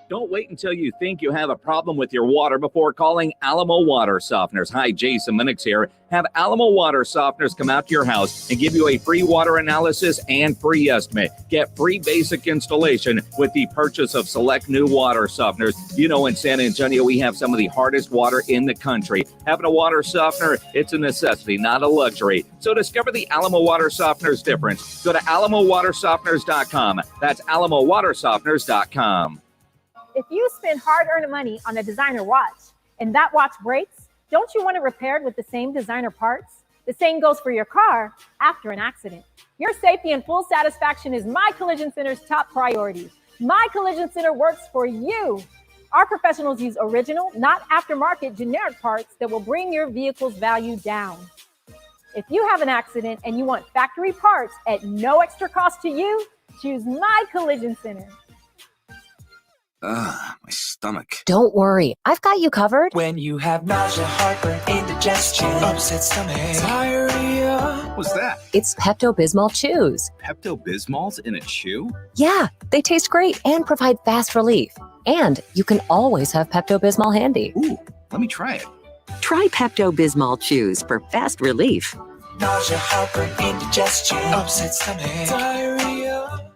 Don't wait until you think you have a problem with your water before calling Alamo Water Softeners. Hi, Jason Minix here. Have Alamo Water Softeners come out to your house and give you a free water analysis and free estimate. Get free basic installation with the purchase of select new water softeners. You know, in San Antonio, we have some of the hardest water in the country. Having a water softener, it's a necessity, not a luxury. So discover the Alamo Water Softeners difference. Go to alamowatersofteners.com. That's alamowatersofteners.com. If you spend hard-earned money on a designer watch and that watch breaks, don't you want it repaired with the same designer parts? The same goes for your car after an accident. Your safety and full satisfaction is My Collision Center's top priority. My Collision Center works for you. Our professionals use original, not aftermarket generic parts that will bring your vehicle's value down. If you have an accident and you want factory parts at no extra cost to you, choose My Collision Center. Ugh, my stomach. Don't worry, I've got you covered. When you have nausea, heartburn, indigestion, upset stomach, diarrhea. What's that? It's Pepto-Bismol Chews. Pepto-Bismol's in a chew? Yeah, they taste great and provide fast relief. And you can always have Pepto-Bismol handy. Ooh, let me try it. Try Pepto-Bismol Chews for fast relief. Nausea, heartburn, indigestion, upset stomach, diarrhea.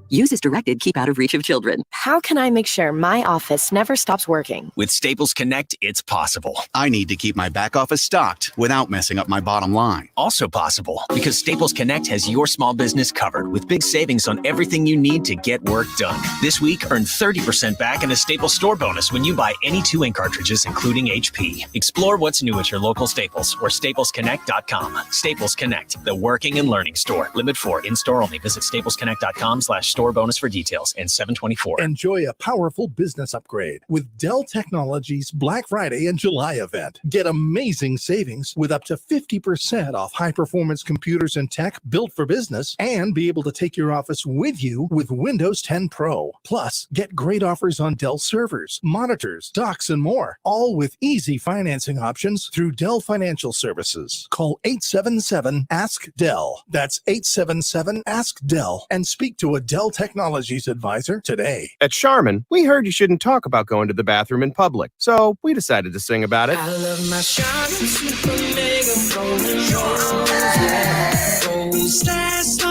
Use as directed. Keep out of reach of children. How can I make sure my office never stops working? With Staples Connect, it's possible. I need to keep my back office stocked without messing up my bottom line. Also possible because Staples Connect has your small business covered with big savings on everything you need to get work done. This week, earn 30% back in a Staples store bonus when you buy any 2 ink cartridges, including HP. Explore what's new at your local Staples or staplesconnect.com. Staples Connect, the working and learning store. Limit 4 in-store only. Visit staplesconnect.com/store bonus for details and 724. Enjoy a powerful business upgrade with Dell Technologies Black Friday and July event. Get amazing savings with up to 50% off high-performance computers and tech built for business, and be able to take your office with you with Windows 10 Pro. Plus, get great offers on Dell servers, monitors, docks, and more, all with easy financing options through Dell Financial Services. Call 877-ASK-DELL. That's 877-ASK-DELL, and speak to a Dell Technologies advisor today. At Charmin, we heard you shouldn't talk about going to the bathroom in public, so we decided to sing about it. I love my Charmin Super Mega Golden Rolls, yeah. Gold last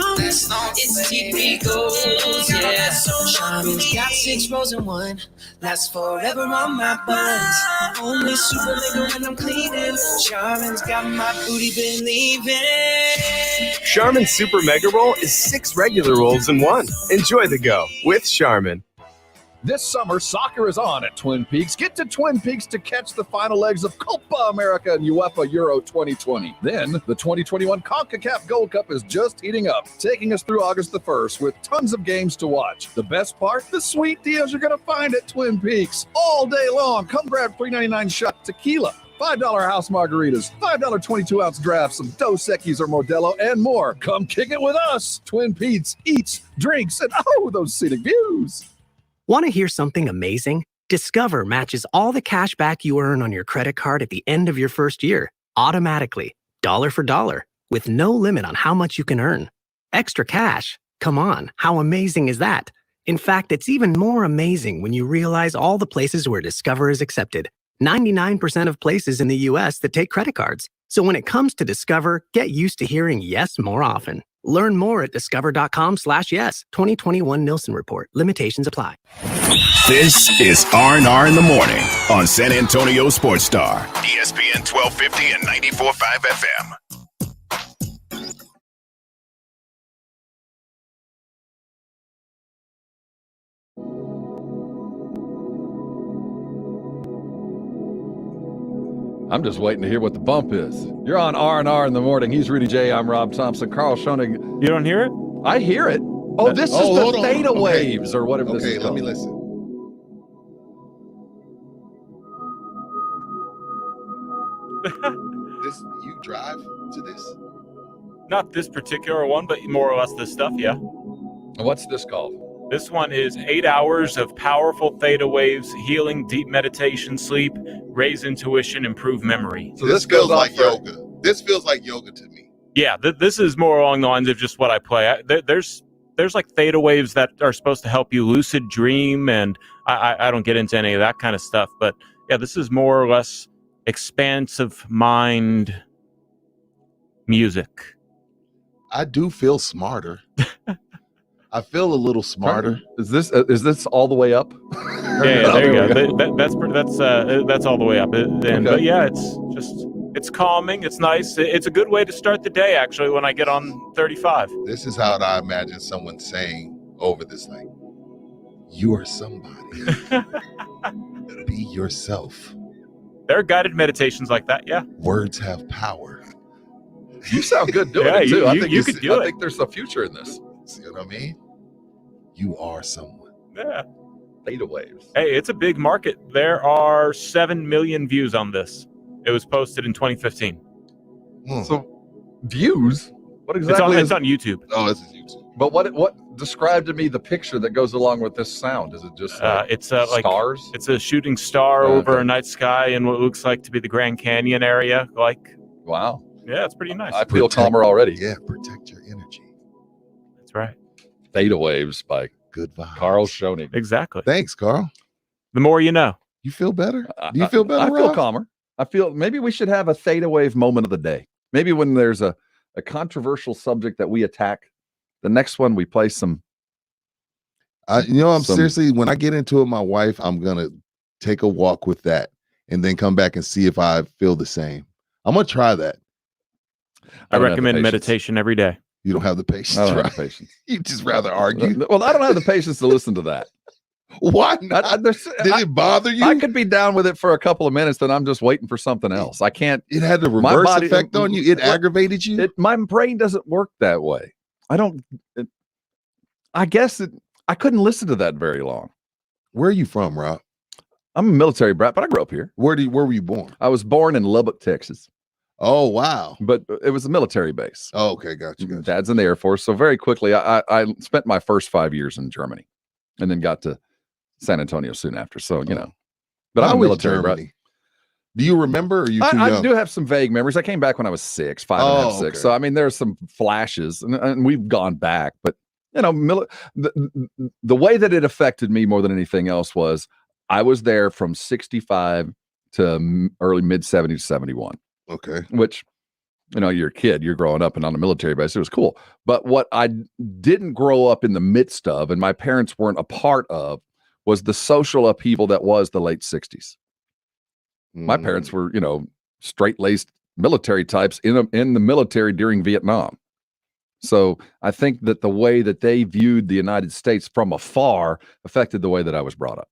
long, it's TP Gold, yeah. Charmin's got 6 rows in one, lasts forever on my buns. Only Super Mega when I'm cleaning. Charmin's got my booty believing. Charmin Super Mega Roll is 6 regular rolls in one. Enjoy the go with Charmin. This summer, soccer is on at Twin Peaks. Get to Twin Peaks to catch the final legs of Copa America and UEFA Euro 2020. Then, the 2021 CONCACAF Gold Cup is just heating up, taking us through August the 1st with tons of games to watch. The best part? The sweet deals you're going to find at Twin Peaks. All day long, come grab $3.99 shot tequila, $5 house margaritas, $5 22-ounce drafts, some Dos Equis or Modelo, and more. Come kick it with us. Twin Peaks eats, drinks, and those scenic views. Want to hear something amazing? Discover matches all the cash back you earn on your credit card at the end of your first year, automatically, dollar for dollar, with no limit on how much you can earn. Extra cash? Come on, how amazing is that? In fact, it's even more amazing when you realize all the places where Discover is accepted. 99% of places in the U.S. that take credit cards. So when it comes to Discover, get used to hearing yes more often. Learn more at discover.com/yes. 2021 Nielsen Report. Limitations apply. This is R&R in the Morning on San Antonio Sports Star, ESPN 1250 and 94.5 FM. I'm just waiting to hear what the bump is. You're on R&R in the Morning. He's Rudy J. I'm Rob Thompson. Carl Schoening. You don't hear it? I hear it. Oh, this is the theta waves or whatever this is. Okay, let me listen. You drive to this? Not this particular one, but more or less this stuff, yeah. What's this called? This one is 8 hours of powerful theta waves, healing, deep meditation, sleep, raise intuition, improve memory. So this feels like yoga. This feels like yoga to me. Yeah, this is more along the lines of just what I play. There's like theta waves that are supposed to help you lucid dream, and I don't get into any of that kind of stuff. But yeah, this is more or less expansive mind music. I do feel smarter. I feel a little smarter. Is this all the way up? Yeah, there you go. That's all the way up. But yeah, it's calming. It's nice. It's a good way to start the day, actually, when I get on 35. This is how I imagine someone saying over this, like, you are somebody. Be yourself. There are guided meditations like that, yeah. Words have power. You sound good doing it, too. I think there's a future in this. See what I mean? You are someone. Yeah. Theta waves. Hey, it's a big market. There are 7 million views on this. It was posted in 2015. So views? What exactly? It's on YouTube. Oh, this is YouTube. But what describe to me the picture that goes along with this sound? Is it just like It's stars? Like, it's a shooting star over a night sky in what looks like to be the Grand Canyon area. Like, wow. Yeah, it's pretty nice. I feel calmer already. Yeah, protect your energy. That's right. Theta Waves by Good vibes. Carl Schoening. Exactly. Thanks, Carl. The more you know. You feel better? Do you feel better, I feel Rob? calmer. I feel maybe we should have a theta wave moment of the day. Maybe when there's a controversial subject that we attack, the next one we play some. Seriously, when I get into it with my wife, I'm going to take a walk with that and then come back and see if I feel the same. I'm going to try that. I recommend meditation every day. You don't have the patience. I don't right? have patience. You just rather argue. Well, I don't have the patience to listen to that. Why not? Did it bother you? I could be down with it for a couple of minutes, then I'm just waiting for something else. I can't. It had the reverse effect on you. It aggravated you. My brain doesn't work that way. I guess I couldn't listen to that very long. Where are you from, Rob? I'm a military brat, but I grew up here. Where were you born? I was born in Lubbock, Texas. Oh, wow. But it was a military base. Oh, okay. Gotcha. Dad's in the Air Force. So very quickly, I spent my first 5 years in Germany and then got to San Antonio soon after. So, but I'm military, brat. Do you remember? Or are you too I young? do have some vague memories. I came back when I was 6, 5 and a half, 6. Okay. So, I mean, there's some flashes and we've gone back, but the way that it affected me more than anything else was I was there from 65 to early mid 70s, 71. Okay. Which, you're a kid, you're growing up and on a military base. It was cool. But what I didn't grow up in the midst of, and my parents weren't a part of, was the social upheaval that was the late 60s. My parents were, straight-laced military types in the military during Vietnam. So I think that the way that they viewed the United States from afar affected the way that I was brought up.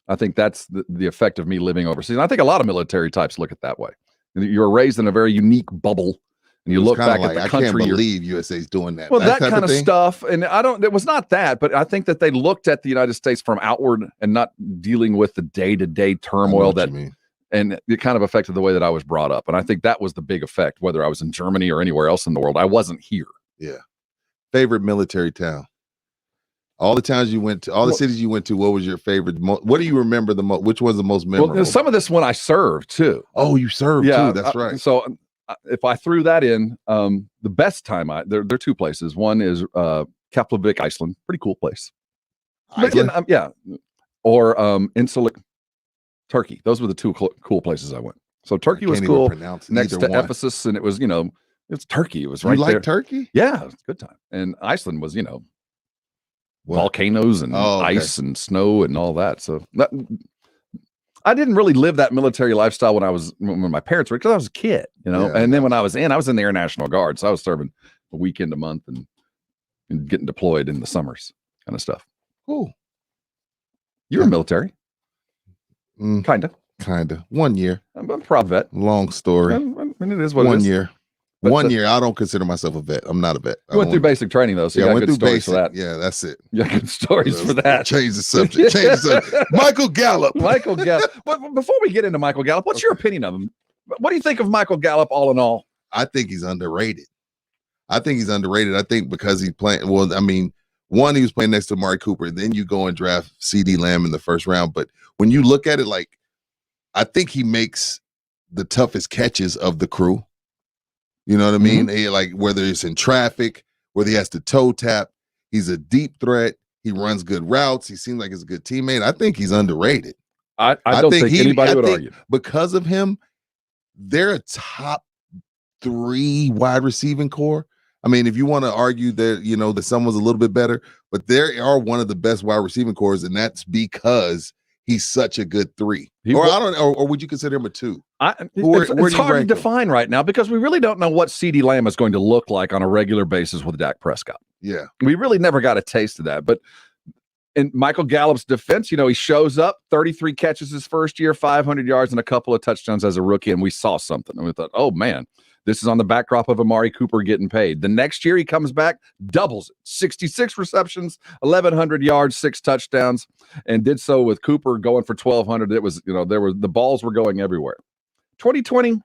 I think that's the effect of me living overseas. And I think a lot of military types look at it that way. You're raised in a very unique bubble, and you look back at the country. I can't believe USA's doing that. Well, that kind of stuff, and it was not that, but I think that they looked at the United States from outward and not dealing with the day-to-day turmoil and it kind of affected the way that I was brought up. And I think that was the big effect, whether I was in Germany or anywhere else in the world. I wasn't here. Yeah. Favorite military town? All the towns you went to, all the cities you went to, what was your favorite? What do you remember the most? Which was the most memorable? Well, some of this one I served too. Oh, you served too. That's right. So if I threw that in, the best time there are two places. One is Keflavik, Iceland. Pretty cool place. Iceland? Or Incirlik, Turkey. Those were the two cool places I went. So Turkey was cool. Next to Ephesus, and it was it's Turkey. It was right there. You like Turkey? Yeah, it was a good time. And Iceland was volcanoes and ice and snow and all that. So I didn't really live that military lifestyle when my parents were, because I was a kid, and then when I was in the Air National Guard. So I was serving a weekend a month and getting deployed in the summers kind of stuff. Cool. You were military. Kind of. 1 year. I'm a prop vet. Long story. And it is what it is. 1 year. But 1 year. I don't consider myself a vet. I'm not a vet. You went through basic training though, so you got good stories for that. Yeah, that's it. You got good stories for that. Change the subject. Michael Gallup. Michael Gallup. But before we get into Michael Gallup, what's your opinion of him? What do you think of Michael Gallup all in all? I think he's underrated. I think because he's playing. Well, I mean, one, he was playing next to Amari Cooper. Then you go and draft CeeDee Lamb in the first round. But when you look at it, I think he makes the toughest catches of the crew. You know what I mean? Whether it's in traffic, whether he has to toe tap, he's a deep threat. He runs good routes. He seems like he's a good teammate. I think he's underrated. I don't think anybody would argue. Because of him, they're a top 3 wide receiving core. I mean, if you want to argue that, that someone's a little bit better, but they are one of the best wide receiving cores, and that's because he's such a good 3. Or would you consider him a 2? It's hard to define right now because we really don't know what CeeDee Lamb is going to look like on a regular basis with Dak Prescott. Yeah. We really never got a taste of that. But in Michael Gallup's defense, he shows up, 33 catches his first year, 500 yards and a couple of touchdowns as a rookie, and we saw something. And we thought, oh, man, this is on the backdrop of Amari Cooper getting paid. The next year he comes back, doubles it, 66 receptions, 1,100 yards, 6 touchdowns, and did so with Cooper going for 1,200. It was, the balls were going everywhere. 2020,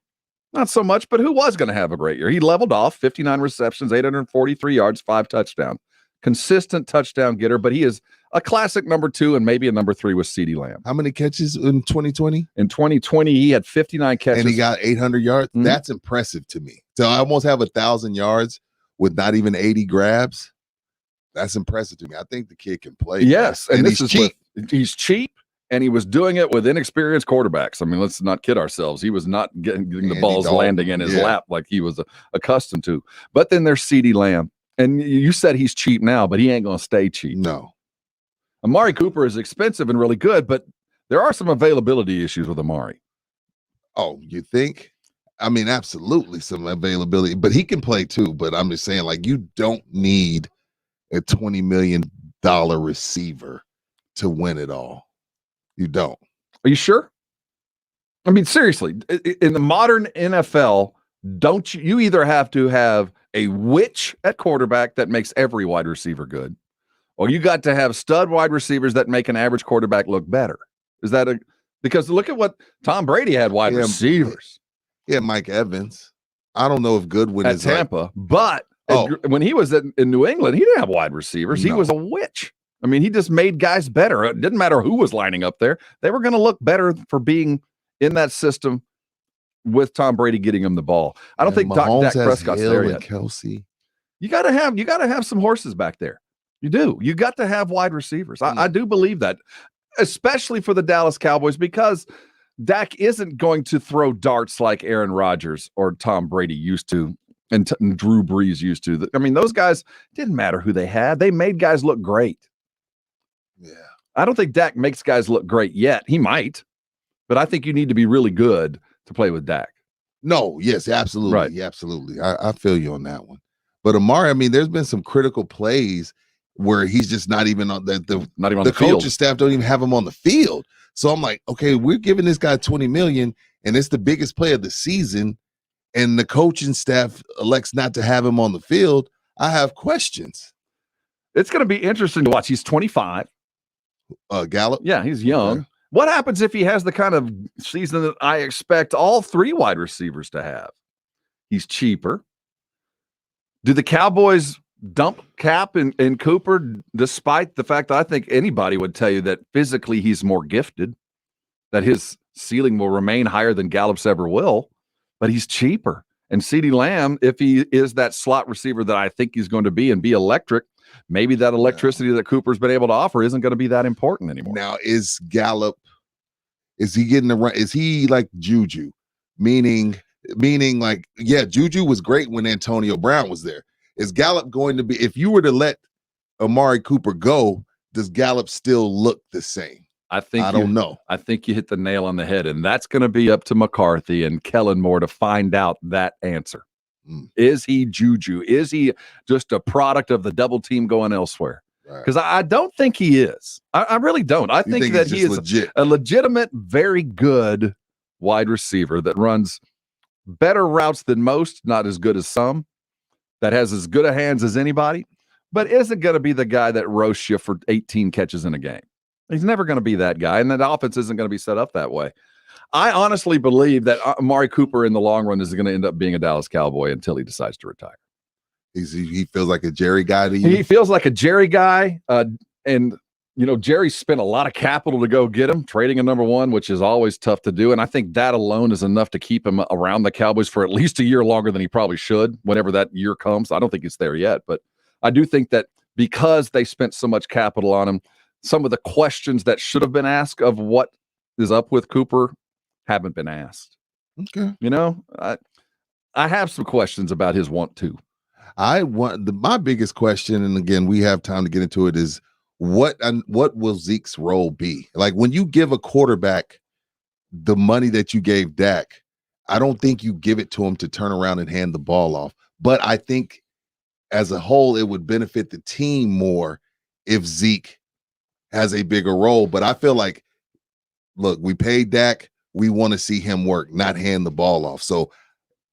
Not so much, but who was going to have a great year? He leveled off 59 receptions, 843 yards, 5 touchdowns. Consistent touchdown getter, but he is a classic number 2 and maybe a number 3 with CeeDee Lamb. How many catches in 2020? In 2020, he had 59 catches. And he got 800 yards. Mhm. That's impressive to me. So I almost have 1,000 yards with not even 80 grabs. That's impressive to me. I think the kid can play. Yes, and this he's is cheap. He's cheap, and he was doing it with inexperienced quarterbacks. I mean, let's not kid ourselves. He was not getting the Andy balls Dalton, landing in his yeah. lap like he was accustomed to. But then there's CeeDee Lamb. And you said he's cheap now, but he ain't going to stay cheap. No. Amari Cooper is expensive and really good, but there are some availability issues with Amari. Oh, you think? I mean, absolutely some availability, but he can play too. But I'm just saying, like, you don't need a $20 million receiver to win it all. You don't. Are you sure? I mean, seriously, in the modern NFL, don't you either have to have a witch at quarterback that makes every wide receiver good, or you got to have stud wide receivers that make an average quarterback look better? Is that because look at what Tom Brady had wide receivers. Yeah, Mike Evans. I don't know if Goodwin at is Tampa, but when he was in New England, he didn't have wide receivers. He No. was a witch. I mean, he just made guys better. It didn't matter who was lining up there. They were going to look better for being in that system with Tom Brady getting him the ball. I don't think Mahomes Dak has Prescott's Hill there and yet. Kelsey. You got to have some horses back there. You do. You got to have wide receivers. I do believe that, especially for the Dallas Cowboys, because Dak isn't going to throw darts like Aaron Rodgers or Tom Brady used to and Drew Brees used to. I mean, those guys didn't matter who they had. They made guys look great. Yeah. I don't think Dak makes guys look great yet. He might, but I think you need to be really good to play with Dak. No, yes, absolutely. Right. Yeah, absolutely. I feel you on that one. But Amari, I mean, there's been some critical plays where he's just not even on not even on the the field. coaching staff don't even have him on the field. So I'm like, okay, we're giving this guy $20 million and it's the biggest play of the season, and the coaching staff elects not to have him on the field. I have questions. It's going to be interesting to watch. He's 25. Gallup? Yeah, he's young. Okay. What happens if he has the kind of season that I expect all 3 wide receivers to have? He's cheaper. Do the Cowboys dump Cap in Cooper, despite the fact that I think anybody would tell you that physically he's more gifted, that his ceiling will remain higher than Gallup's ever will, but he's cheaper. And CeeDee Lamb, if he is that slot receiver that I think he's going to be and be electric, maybe that electricity that Cooper's been able to offer isn't going to be that important anymore. Now, is Gallup, is he getting the right? Is he like Juju? Meaning like, yeah, Juju was great when Antonio Brown was there. Is Gallup going to be, if you were to let Amari Cooper go, does Gallup still look the same? I don't know. I think you hit the nail on the head, and that's going to be up to McCarthy and Kellen Moore to find out that answer. Is he Juju? Is he just a product of the double team going elsewhere? Because I don't think he is. I really don't. I think that he is a legitimate, very good wide receiver that runs better routes than most, not as good as some, that has as good a hands as anybody, but isn't going to be the guy that roasts you for 18 catches in a game. He's never going to be that guy, and that offense isn't going to be set up that way. I honestly believe that Amari Cooper in the long run is going to end up being a Dallas Cowboy until he decides to retire. He feels like a Jerry guy to you? He feels like a Jerry guy, and Jerry spent a lot of capital to go get him, trading a number 1, which is always tough to do, and I think that alone is enough to keep him around the Cowboys for at least a year longer than he probably should whenever that year comes. I don't think it's there yet, but I do think that because they spent so much capital on him, some of the questions that should have been asked of what is up with Cooper haven't been asked. Okay. I have some questions about his want to. My biggest question, and again, we have time to get into it, is what will Zeke's role be? Like, when you give a quarterback the money that you gave Dak, I don't think you give it to him to turn around and hand the ball off. But I think as a whole, it would benefit the team more if Zeke has a bigger role. But I feel like, look, we paid Dak. We want to see him work, not hand the ball off. So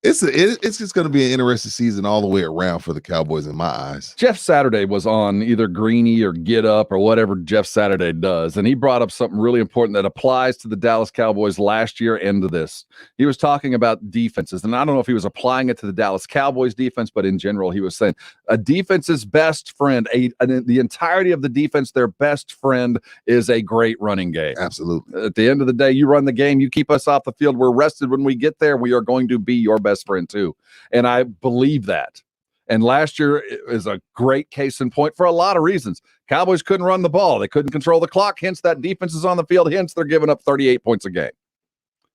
It's just going to be an interesting season all the way around for the Cowboys in my eyes. Jeff Saturday was on either Greeny or Get Up or whatever Jeff Saturday does, and he brought up something really important that applies to the Dallas Cowboys last year and to this. He was talking about defenses, and I don't know if he was applying it to the Dallas Cowboys defense, but in general, he was saying a defense's best friend, the entirety of the defense, their best friend is a great running game. Absolutely. At the end of the day, you run the game, you keep us off the field, we're rested when we get there, we are going to be your best friend too. And I believe that. And last year is a great case in point for a lot of reasons. Cowboys couldn't run the ball. They couldn't control the clock. Hence, that defense is on the field. Hence, they're giving up 38 points a game.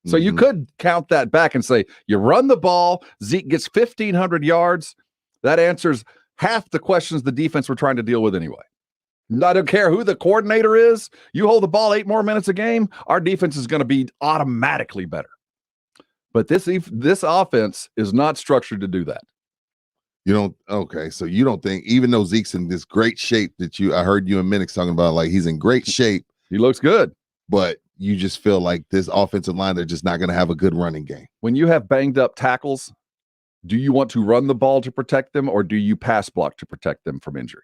So you could count that back and say, you run the ball, Zeke gets 1,500 yards. That answers half the questions the defense were trying to deal with anyway. I don't care who the coordinator is. You hold the ball 8 more minutes a game, our defense is going to be automatically better. But this offense is not structured to do that. So you don't think, even though Zeke's in this great shape that I heard you and Minix talking about, like he's in great shape. He looks good. But you just feel like this offensive line, they're just not going to have a good running game. When you have banged up tackles, do you want to run the ball to protect them, or do you pass block to protect them from injury,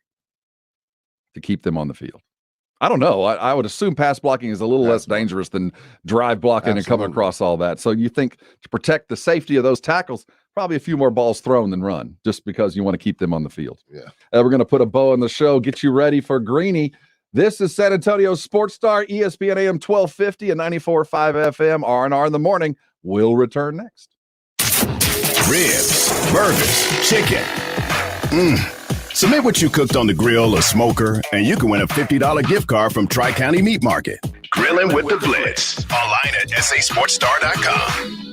to keep them on the field? I don't know. I would assume pass blocking is a little less dangerous than drive blocking and coming across all that. So you think to protect the safety of those tackles, probably a few more balls thrown than run, just because you want to keep them on the field. Yeah. We're going to put a bow on the show, get you ready for Greeny. This is San Antonio Sports Star, ESPN AM 1250 and 94.5 FM, R&R in the morning. We'll return next. Ribs, burgers, chicken. Submit what you cooked on the grill or smoker, and you can win a $50 gift card from Tri-County Meat Market. Grilling with the Blitz. Online at sasportstar.com.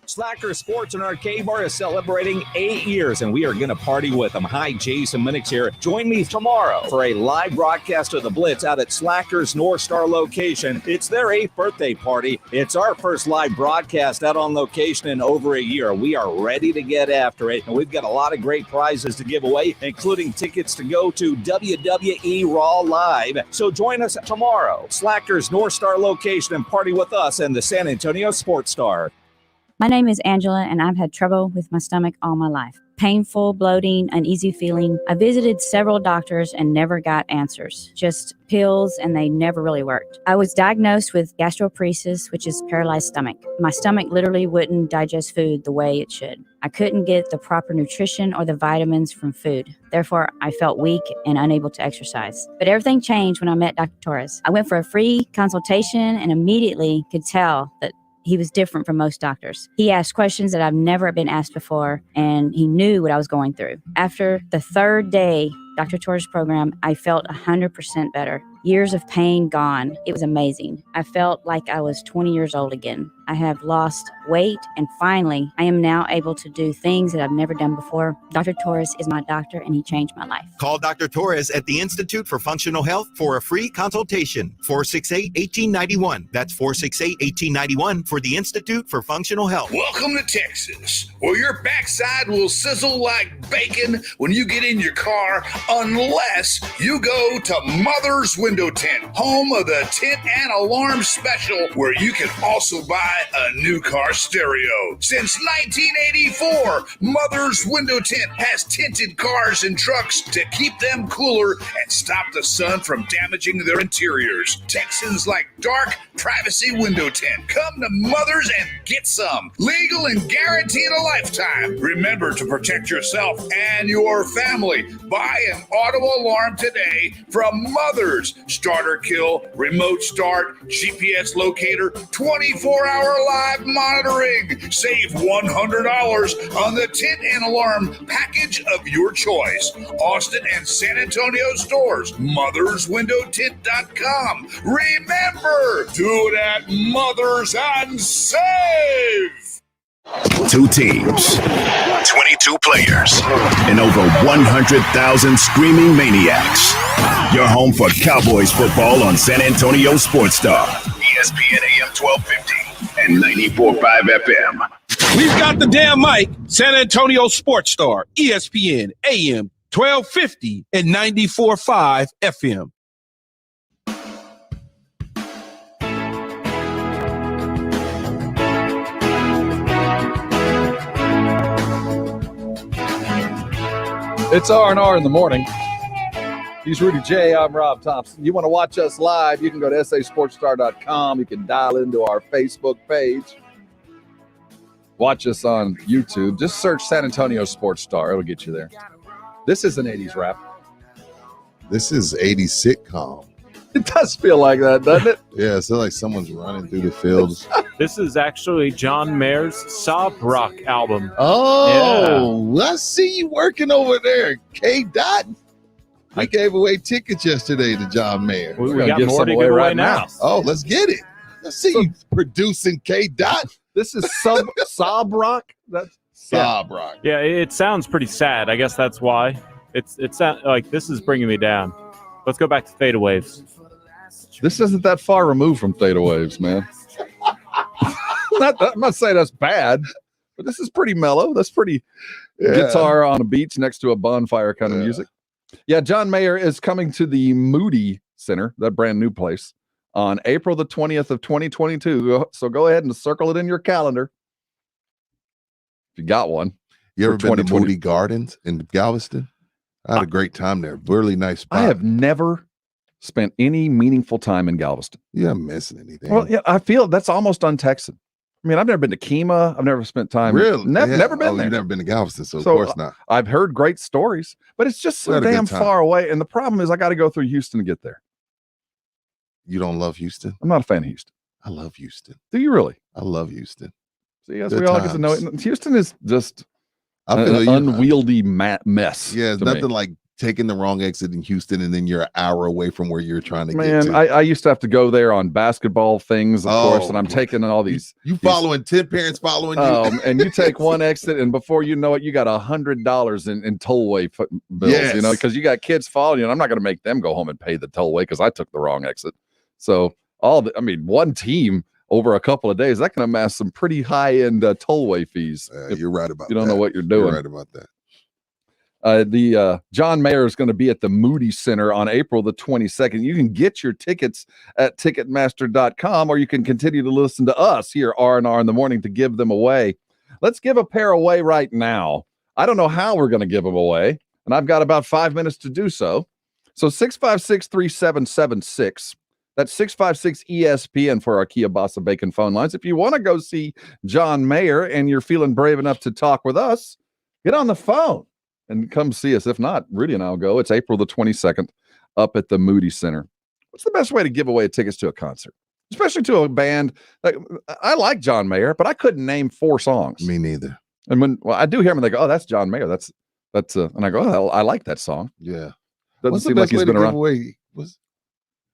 Slacker Sports and Arcade Bar is celebrating 8 years, and we are going to party with them. Hi, Jason Minix here. Join me tomorrow for a live broadcast of the Blitz out at Slacker's North Star location. It's their 8th birthday party. It's our first live broadcast out on location in over a year. We are ready to get after it, and we've got a lot of great prizes to give away, including tickets to go to WWE Raw Live. So join us tomorrow, Slacker's North Star location, and party with us and the San Antonio Sports Star. My name is Angela, and I've had trouble with my stomach all my life. Painful, bloating, uneasy feeling. I visited several doctors and never got answers. Just pills, and they never really worked. I was diagnosed with gastroparesis, which is paralyzed stomach. My stomach literally wouldn't digest food the way it should. I couldn't get the proper nutrition or the vitamins from food. Therefore, I felt weak and unable to exercise. But everything changed when I met Dr. Torres. I went for a free consultation and immediately could tell that he was different from most doctors. He asked questions that I've never been asked before, and he knew what I was going through. After the 3rd day, Dr. Torres' program, I felt 100% better. Years of pain gone. It was amazing. I felt like I was 20 years old again. I have lost weight, and finally, I am now able to do things that I've never done before. Dr. Torres is my doctor, and he changed my life. Call Dr. Torres at the Institute for Functional Health for a free consultation. 468-1891. That's 468-1891 for the Institute for Functional Health. Welcome to Texas, where your backside will sizzle like bacon when you get in your car, unless you go to Mother's Window Tint, home of the Tint and Alarm Special, where you can also buy a new car stereo. Since 1984, Mother's Window Tint has tinted cars and trucks to keep them cooler and stop the sun from damaging their interiors. Texans like dark, privacy window tint. Come to Mother's and get some. Legal and guaranteed a lifetime. Remember to protect yourself and your family. Buy an auto alarm today from Mother's. Starter kill, remote start, GPS locator, 24-hour live monitoring. Save $100 on the tint and alarm package of your choice. Austin and San Antonio stores. motherswindowtint.com. Remember, do it at Mother's and save. 2 teams, 22 players, and over 100,000 screaming maniacs. Your home for Cowboys football on San Antonio Sports Star, ESPN AM 1250 and 94.5 FM. We've got the damn mic. San Antonio Sports Star, ESPN AM 1250 and 94.5 FM. It's R&R in the morning. He's Rudy J. I'm Rob Thompson. You want to watch us live, you can go to sasportstar.com. You can dial into our Facebook page. Watch us on YouTube. Just search San Antonio Sports Star. It'll get you there. This is an 80s rap. This is 80s sitcom. It does feel like that, doesn't it? Yeah, it's like someone's running through the fields. This is actually John Mayer's Sob Rock album. Oh, I see you working over there, K. Dot. I gave away tickets yesterday to John Mayer. We got more to give away right now. Oh, let's get it. Let's see you producing K. Dot. This is Sob Rock. That's Sob Rock. Yeah, it sounds pretty sad. I guess that's why. It's like this is bringing me down. Let's go back to Theta Waves. This isn't that far removed from Theta Waves, man. I'm not saying that's bad, but this is pretty mellow. That's pretty guitar on a beach next to a bonfire kind of music. Yeah, John Mayer is coming to the Moody Center, that brand new place, on April the 20th of 2022. So go ahead and circle it in your calendar if you got one. You ever been to Moody Gardens in Galveston? I had a great time there. Really nice spot. I have never spent any meaningful time in Galveston. You haven't missed anything. Well, yeah, I feel that's almost un-Texan. I mean, I've never been to Kemah. I've never spent time. Really? Never been there. You've never been to Galveston, so of course not. I've heard great stories, but it's just so damn far away. And the problem is I got to go through Houston to get there. You don't love Houston? I'm not a fan of Houston. I love Houston. Do you really? I love Houston. See, as we all get to know it, Houston is just an unwieldy mess. Yeah, it's nothing like taking the wrong exit in Houston and then you're an hour away from where you're trying to get to. I used to have to go there on basketball things, of course, and I'm taking all these. You following 10 parents following you. And you take one exit, and before you know it, you got $100 in tollway bills, you know, because you got kids following you, and I'm not going to make them go home and pay the tollway because I took the wrong exit. So one team over a couple of days, that can amass some pretty high-end tollway fees. You're right about that. You don't know what you're doing. You're right about that. John Mayer is going to be at the Moody Center on April the 22nd. You can get your tickets at Ticketmaster.com, or you can continue to listen to us here, R&R in the morning, to give them away. Let's give a pair away right now. I don't know how we're going to give them away, and I've got about 5 minutes to do so. So 656-3776. That's 656 ESPN for our Kia Bossa Bacon phone lines. If you want to go see John Mayer and you're feeling brave enough to talk with us, get on the phone and come see us. If not, Rudy and I'll go. It's April the 22nd up at the Moody Center. What's the best way to give away tickets to a concert? Especially to a band. I like John Mayer, but I couldn't name 4 songs. Me neither. And when I do hear them, they go, "Oh, that's John Mayer." That's and I go, "Oh, I like that song." Yeah. Doesn't seem like he's been around.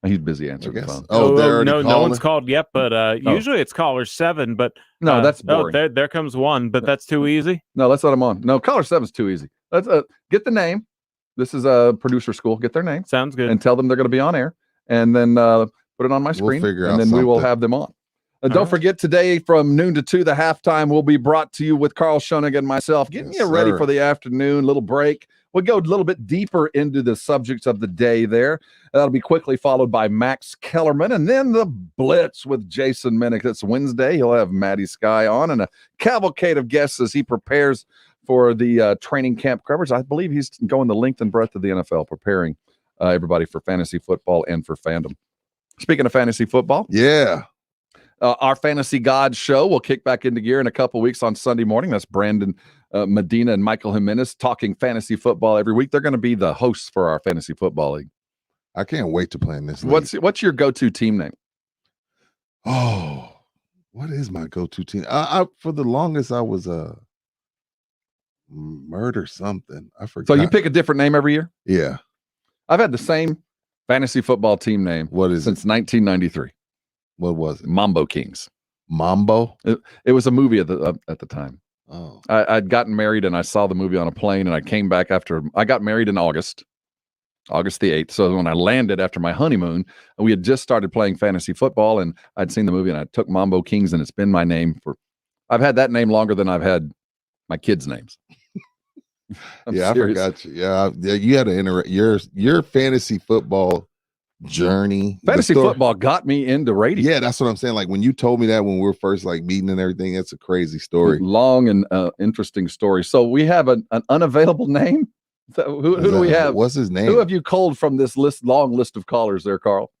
He's busy answering the phone. No one's called yet, but usually it's caller 7. But no, that's boring. There comes one, but that's too easy. No, let's let him on. No, caller 7's too easy. Let's get the name. This is a producer school. Get their name. Sounds good. And tell them they're going to be on air, and then put it on my screen, and then we will have them on. Don't forget, today from noon to 2, the halftime will be brought to you with Carl Schoening and myself, getting you ready for the afternoon, little break. We'll go a little bit deeper into the subjects of the day there. That'll be quickly followed by Max Kellerman, and then the Blitz with Jason Minnick. That's Wednesday. He'll have Maddie Sky on, and a cavalcade of guests as he prepares for the training camp coverage. I believe he's going the length and breadth of the NFL, preparing everybody for fantasy football and for fandom. Speaking of fantasy football. Yeah. Our Fantasy Gods show will kick back into gear in a couple weeks on Sunday morning. That's Brandon Medina and Michael Jimenez talking fantasy football every week. They're going to be the hosts for our fantasy football league. I can't wait to play in this league. What's your go-to team name? Oh, what is my go-to team? I for the longest I was a murder something. I forgot. So you pick a different name every year? Yeah. I've had the same fantasy football team name. What is since 1993. What was it? Mambo Kings. Mambo? It was a movie at the time. Oh. I'd gotten married and I saw the movie on a plane, and I came back after I got married in August the 8th. So when I landed after my honeymoon, we had just started playing fantasy football, and I'd seen the movie, and I took Mambo Kings, and it's been my name I've had that name longer than I've had my kids' names. Yeah, serious. I forgot you. Yeah, you had to your fantasy football journey. Fantasy football got me into radio. Yeah, that's what I'm saying. Like when you told me that when we were first like meeting and everything, it's a crazy story. Long and interesting story. So we have an unavailable name. So who do we have? What's his name? Who have you culled from this long list of callers there, Carl?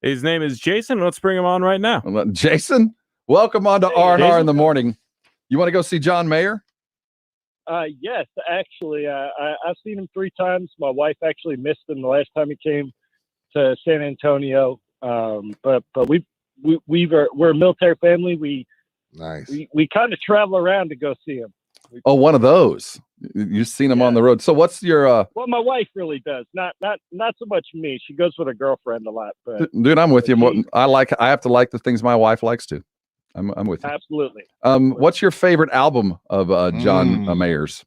His name is Jason. Let's bring him on right now. Jason, welcome on to R&R in the Morning. You want to go see John Mayer? Yes, actually, I've seen him 3 times. My wife actually missed him the last time he came to San Antonio. But we're a military family. We kind of travel around to go see him. Oh, one of those. You've seen him on the road. So what's your Well, my wife really does. Not so much me. She goes with her girlfriend a lot. But dude, I'm with you. I have to like the things my wife likes to. I'm with you. Absolutely. What's your favorite album of John Mayer's?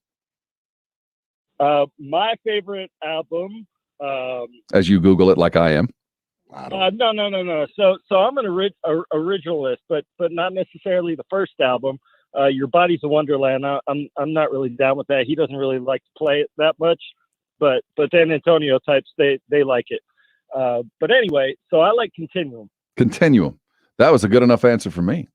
My favorite album. As you Google it, like I am. No. So I'm an originalist, but not necessarily the first album. Your Body's a Wonderland. I'm not really down with that. He doesn't really like to play it that much, but San Antonio types they like it. But anyway, so I like Continuum. Continuum. That was a good enough answer for me.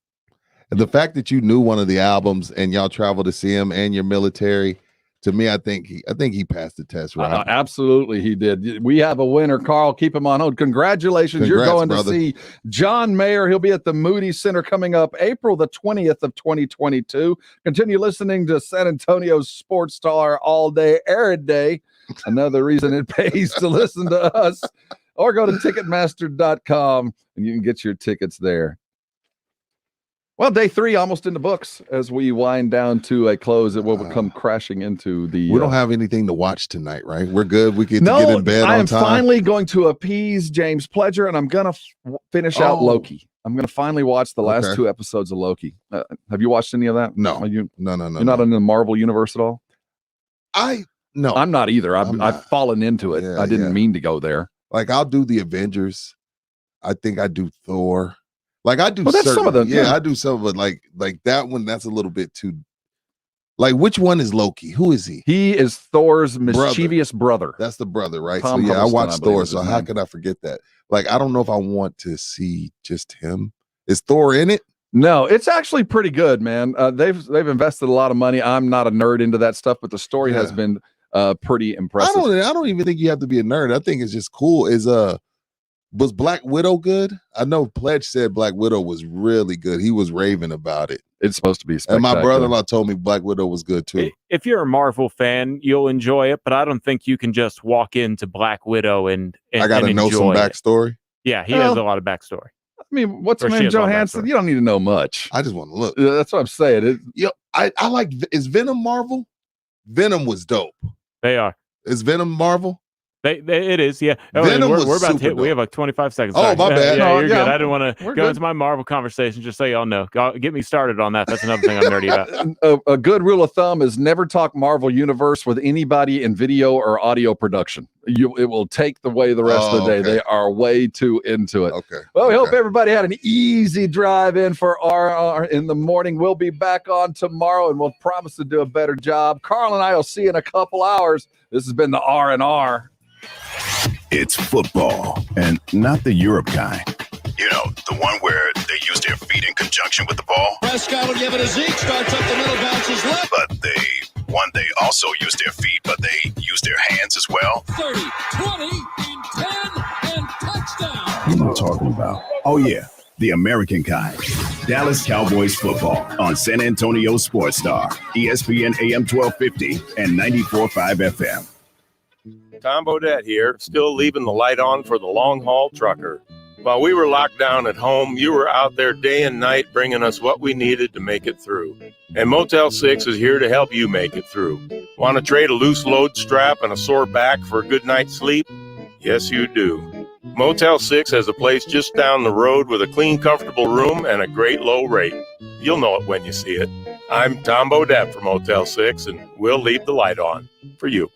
The fact that you knew one of the albums and y'all traveled to see him and your military, to me, I think he passed the test, right? Absolutely, he did. We have a winner, Carl. Keep him on hold. Congratulations. You're going brother. to see John Mayer. He'll be at the Moody Center coming up April the 20th of 2022. Continue listening to San Antonio's Sports Star all day, every day. Another reason it pays to listen to us. Or go to Ticketmaster.com and you can get your tickets there. Well, day 3 almost in the books as we wind down to a close that will come crashing into the. We don't have anything to watch tonight, right? We're good. We get to get in bed on time. I am finally going to appease James Pledger, and I'm going to finish out Loki. I'm going to finally watch the last 2 episodes of Loki. Have you watched any of that? No. No. You're No. not in the Marvel universe at all? No. I'm not either. I've fallen into it. I didn't mean to go there. Like, I'll do the Avengers. I think I do Thor. Like, I do that's some of them. Yeah, I do some of it. Like that one, that's a little bit too. Like, which one is Loki? Who is he? He is Thor's mischievous brother. That's the brother, right? Tom So, I Hiddleston, watched Thor, so how could I forget that? Like, I don't know if I want to see just him. Is Thor in it? No, it's actually pretty good, man. They've invested a lot of money. I'm not a nerd into that stuff, but the story has been pretty impressive. I don't even think you have to be a nerd. I think it's just cool. Was Black Widow good? I know Pledge said Black Widow was really good. He was raving about it. It's supposed to be spectacular. And my brother-in-law told me Black Widow was good too. If you're a Marvel fan, you'll enjoy it, but I don't think you can just walk into Black Widow and I got to know some backstory. Yeah, he has a lot of backstory. I mean, what's her name? Johansson? You don't need to know much. I just want to look. That's what I'm saying. I like. Is Venom Marvel? Venom was dope. They are. Is Venom Marvel? It is, yeah. Venom we're about to hit. dope. We have like 25 seconds. Oh, my bad. Yeah, you're yeah, good. I didn't want to go into my Marvel conversation. Just so y'all know, get me started on that. That's another thing I'm nerdy about. A good rule of thumb is never talk Marvel Universe with anybody in video or audio production. It will take away the rest of the day. Okay. They are way too into it. Okay. Well, we hope everybody had an easy drive in for R&R in the morning. We'll be back on tomorrow, and we'll promise to do a better job. Carl and I will see you in a couple hours. This has been the R&R. It's football, and not the Europe kind. You know, the one where they use their feet in conjunction with the ball. Prescott will give it a Zeke, starts up the middle, bounces left. But they also use their feet, but they use their hands as well. 30, 20, and 10, and touchdown. What am I talking about? Oh, yeah, the American kind. Dallas Cowboys football on San Antonio Sports Star, ESPN AM 1250 and 94.5 FM. Tom Bodette here, still leaving the light on for the long-haul trucker. While we were locked down at home, you were out there day and night bringing us what we needed to make it through. And Motel 6 is here to help you make it through. Want to trade a loose load strap and a sore back for a good night's sleep? Yes, you do. Motel 6 has a place just down the road with a clean, comfortable room and a great low rate. You'll know it when you see it. I'm Tom Bodette from Motel 6, and we'll leave the light on for you.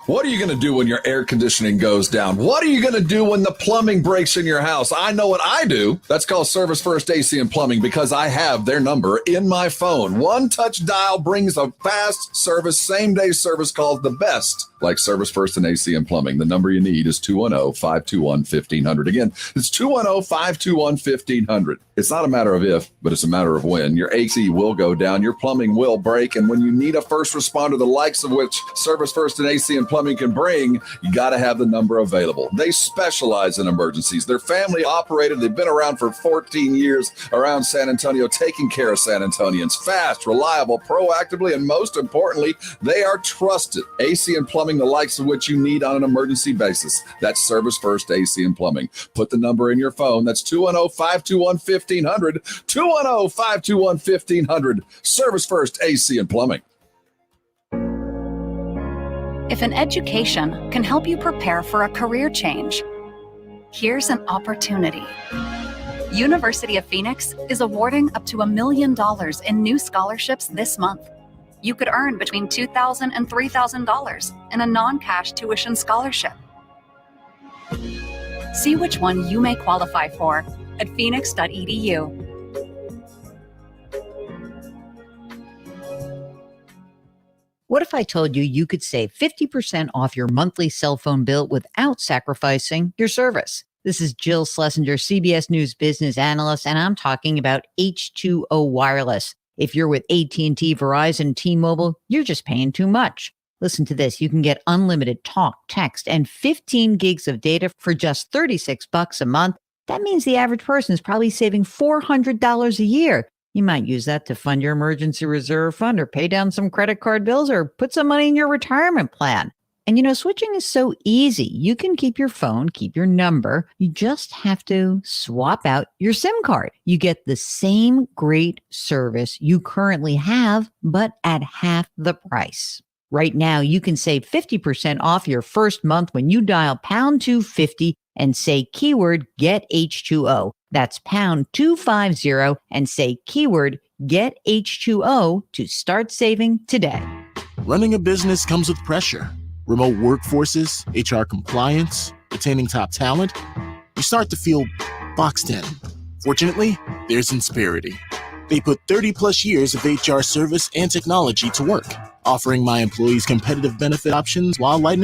What are you going to do when your air conditioning goes down? What are you going to do when the plumbing breaks in your house? I know what I do. That's called Service First AC and Plumbing because I have their number in my phone. One touch dial brings a fast service, same-day service called the best like Service First and AC and Plumbing. The number you need is 210-521-1500. Again, it's 210-521-1500. It's not a matter of if, but it's a matter of when. Your AC will go down, your plumbing will break, and when you need a first responder, the likes of which Service First and AC and Plumbing can bring, you got to have the number available. They specialize in emergencies. They're family operated. They've been around for 14 years around San Antonio, taking care of San Antonians. Fast, reliable, proactively, and most importantly, they are trusted. AC and Plumbing, the likes of which you need on an emergency basis. That's Service First AC and Plumbing. Put the number in your phone. That's 210-521-1500. 210-521-1500. Service First AC and Plumbing. If an education can help you prepare for a career change, here's an opportunity. University of Phoenix is awarding up to $1 million in new scholarships this month. You could earn between $2,000 and $3,000 in a non-cash tuition scholarship. See which one you may qualify for at phoenix.edu. What if I told you you could save 50% off your monthly cell phone bill without sacrificing your service? This is Jill Schlesinger, CBS News business analyst, and I'm talking about H2O Wireless. If you're with AT&T, Verizon, T-Mobile, you're just paying too much. Listen to this. You can get unlimited talk, text, and 15 gigs of data for just $36 a month. That means the average person is probably saving $400 a year. You might use that to fund your emergency reserve fund or pay down some credit card bills or put some money in your retirement plan. And you know, switching is so easy. You can keep your phone, keep your number. You just have to swap out your SIM card. You get the same great service you currently have, but at half the price. Right now, you can save 50% off your first month when you dial pound 250 and say keyword get H2O. That's pound 250 and say keyword get H2O to start saving today. Running a business comes with pressure. Remote workforces, HR compliance, retaining top talent. You start to feel boxed in. Fortunately, there's Insperity. They put 30 plus years of HR service and technology to work, offering my employees competitive benefit options while lightening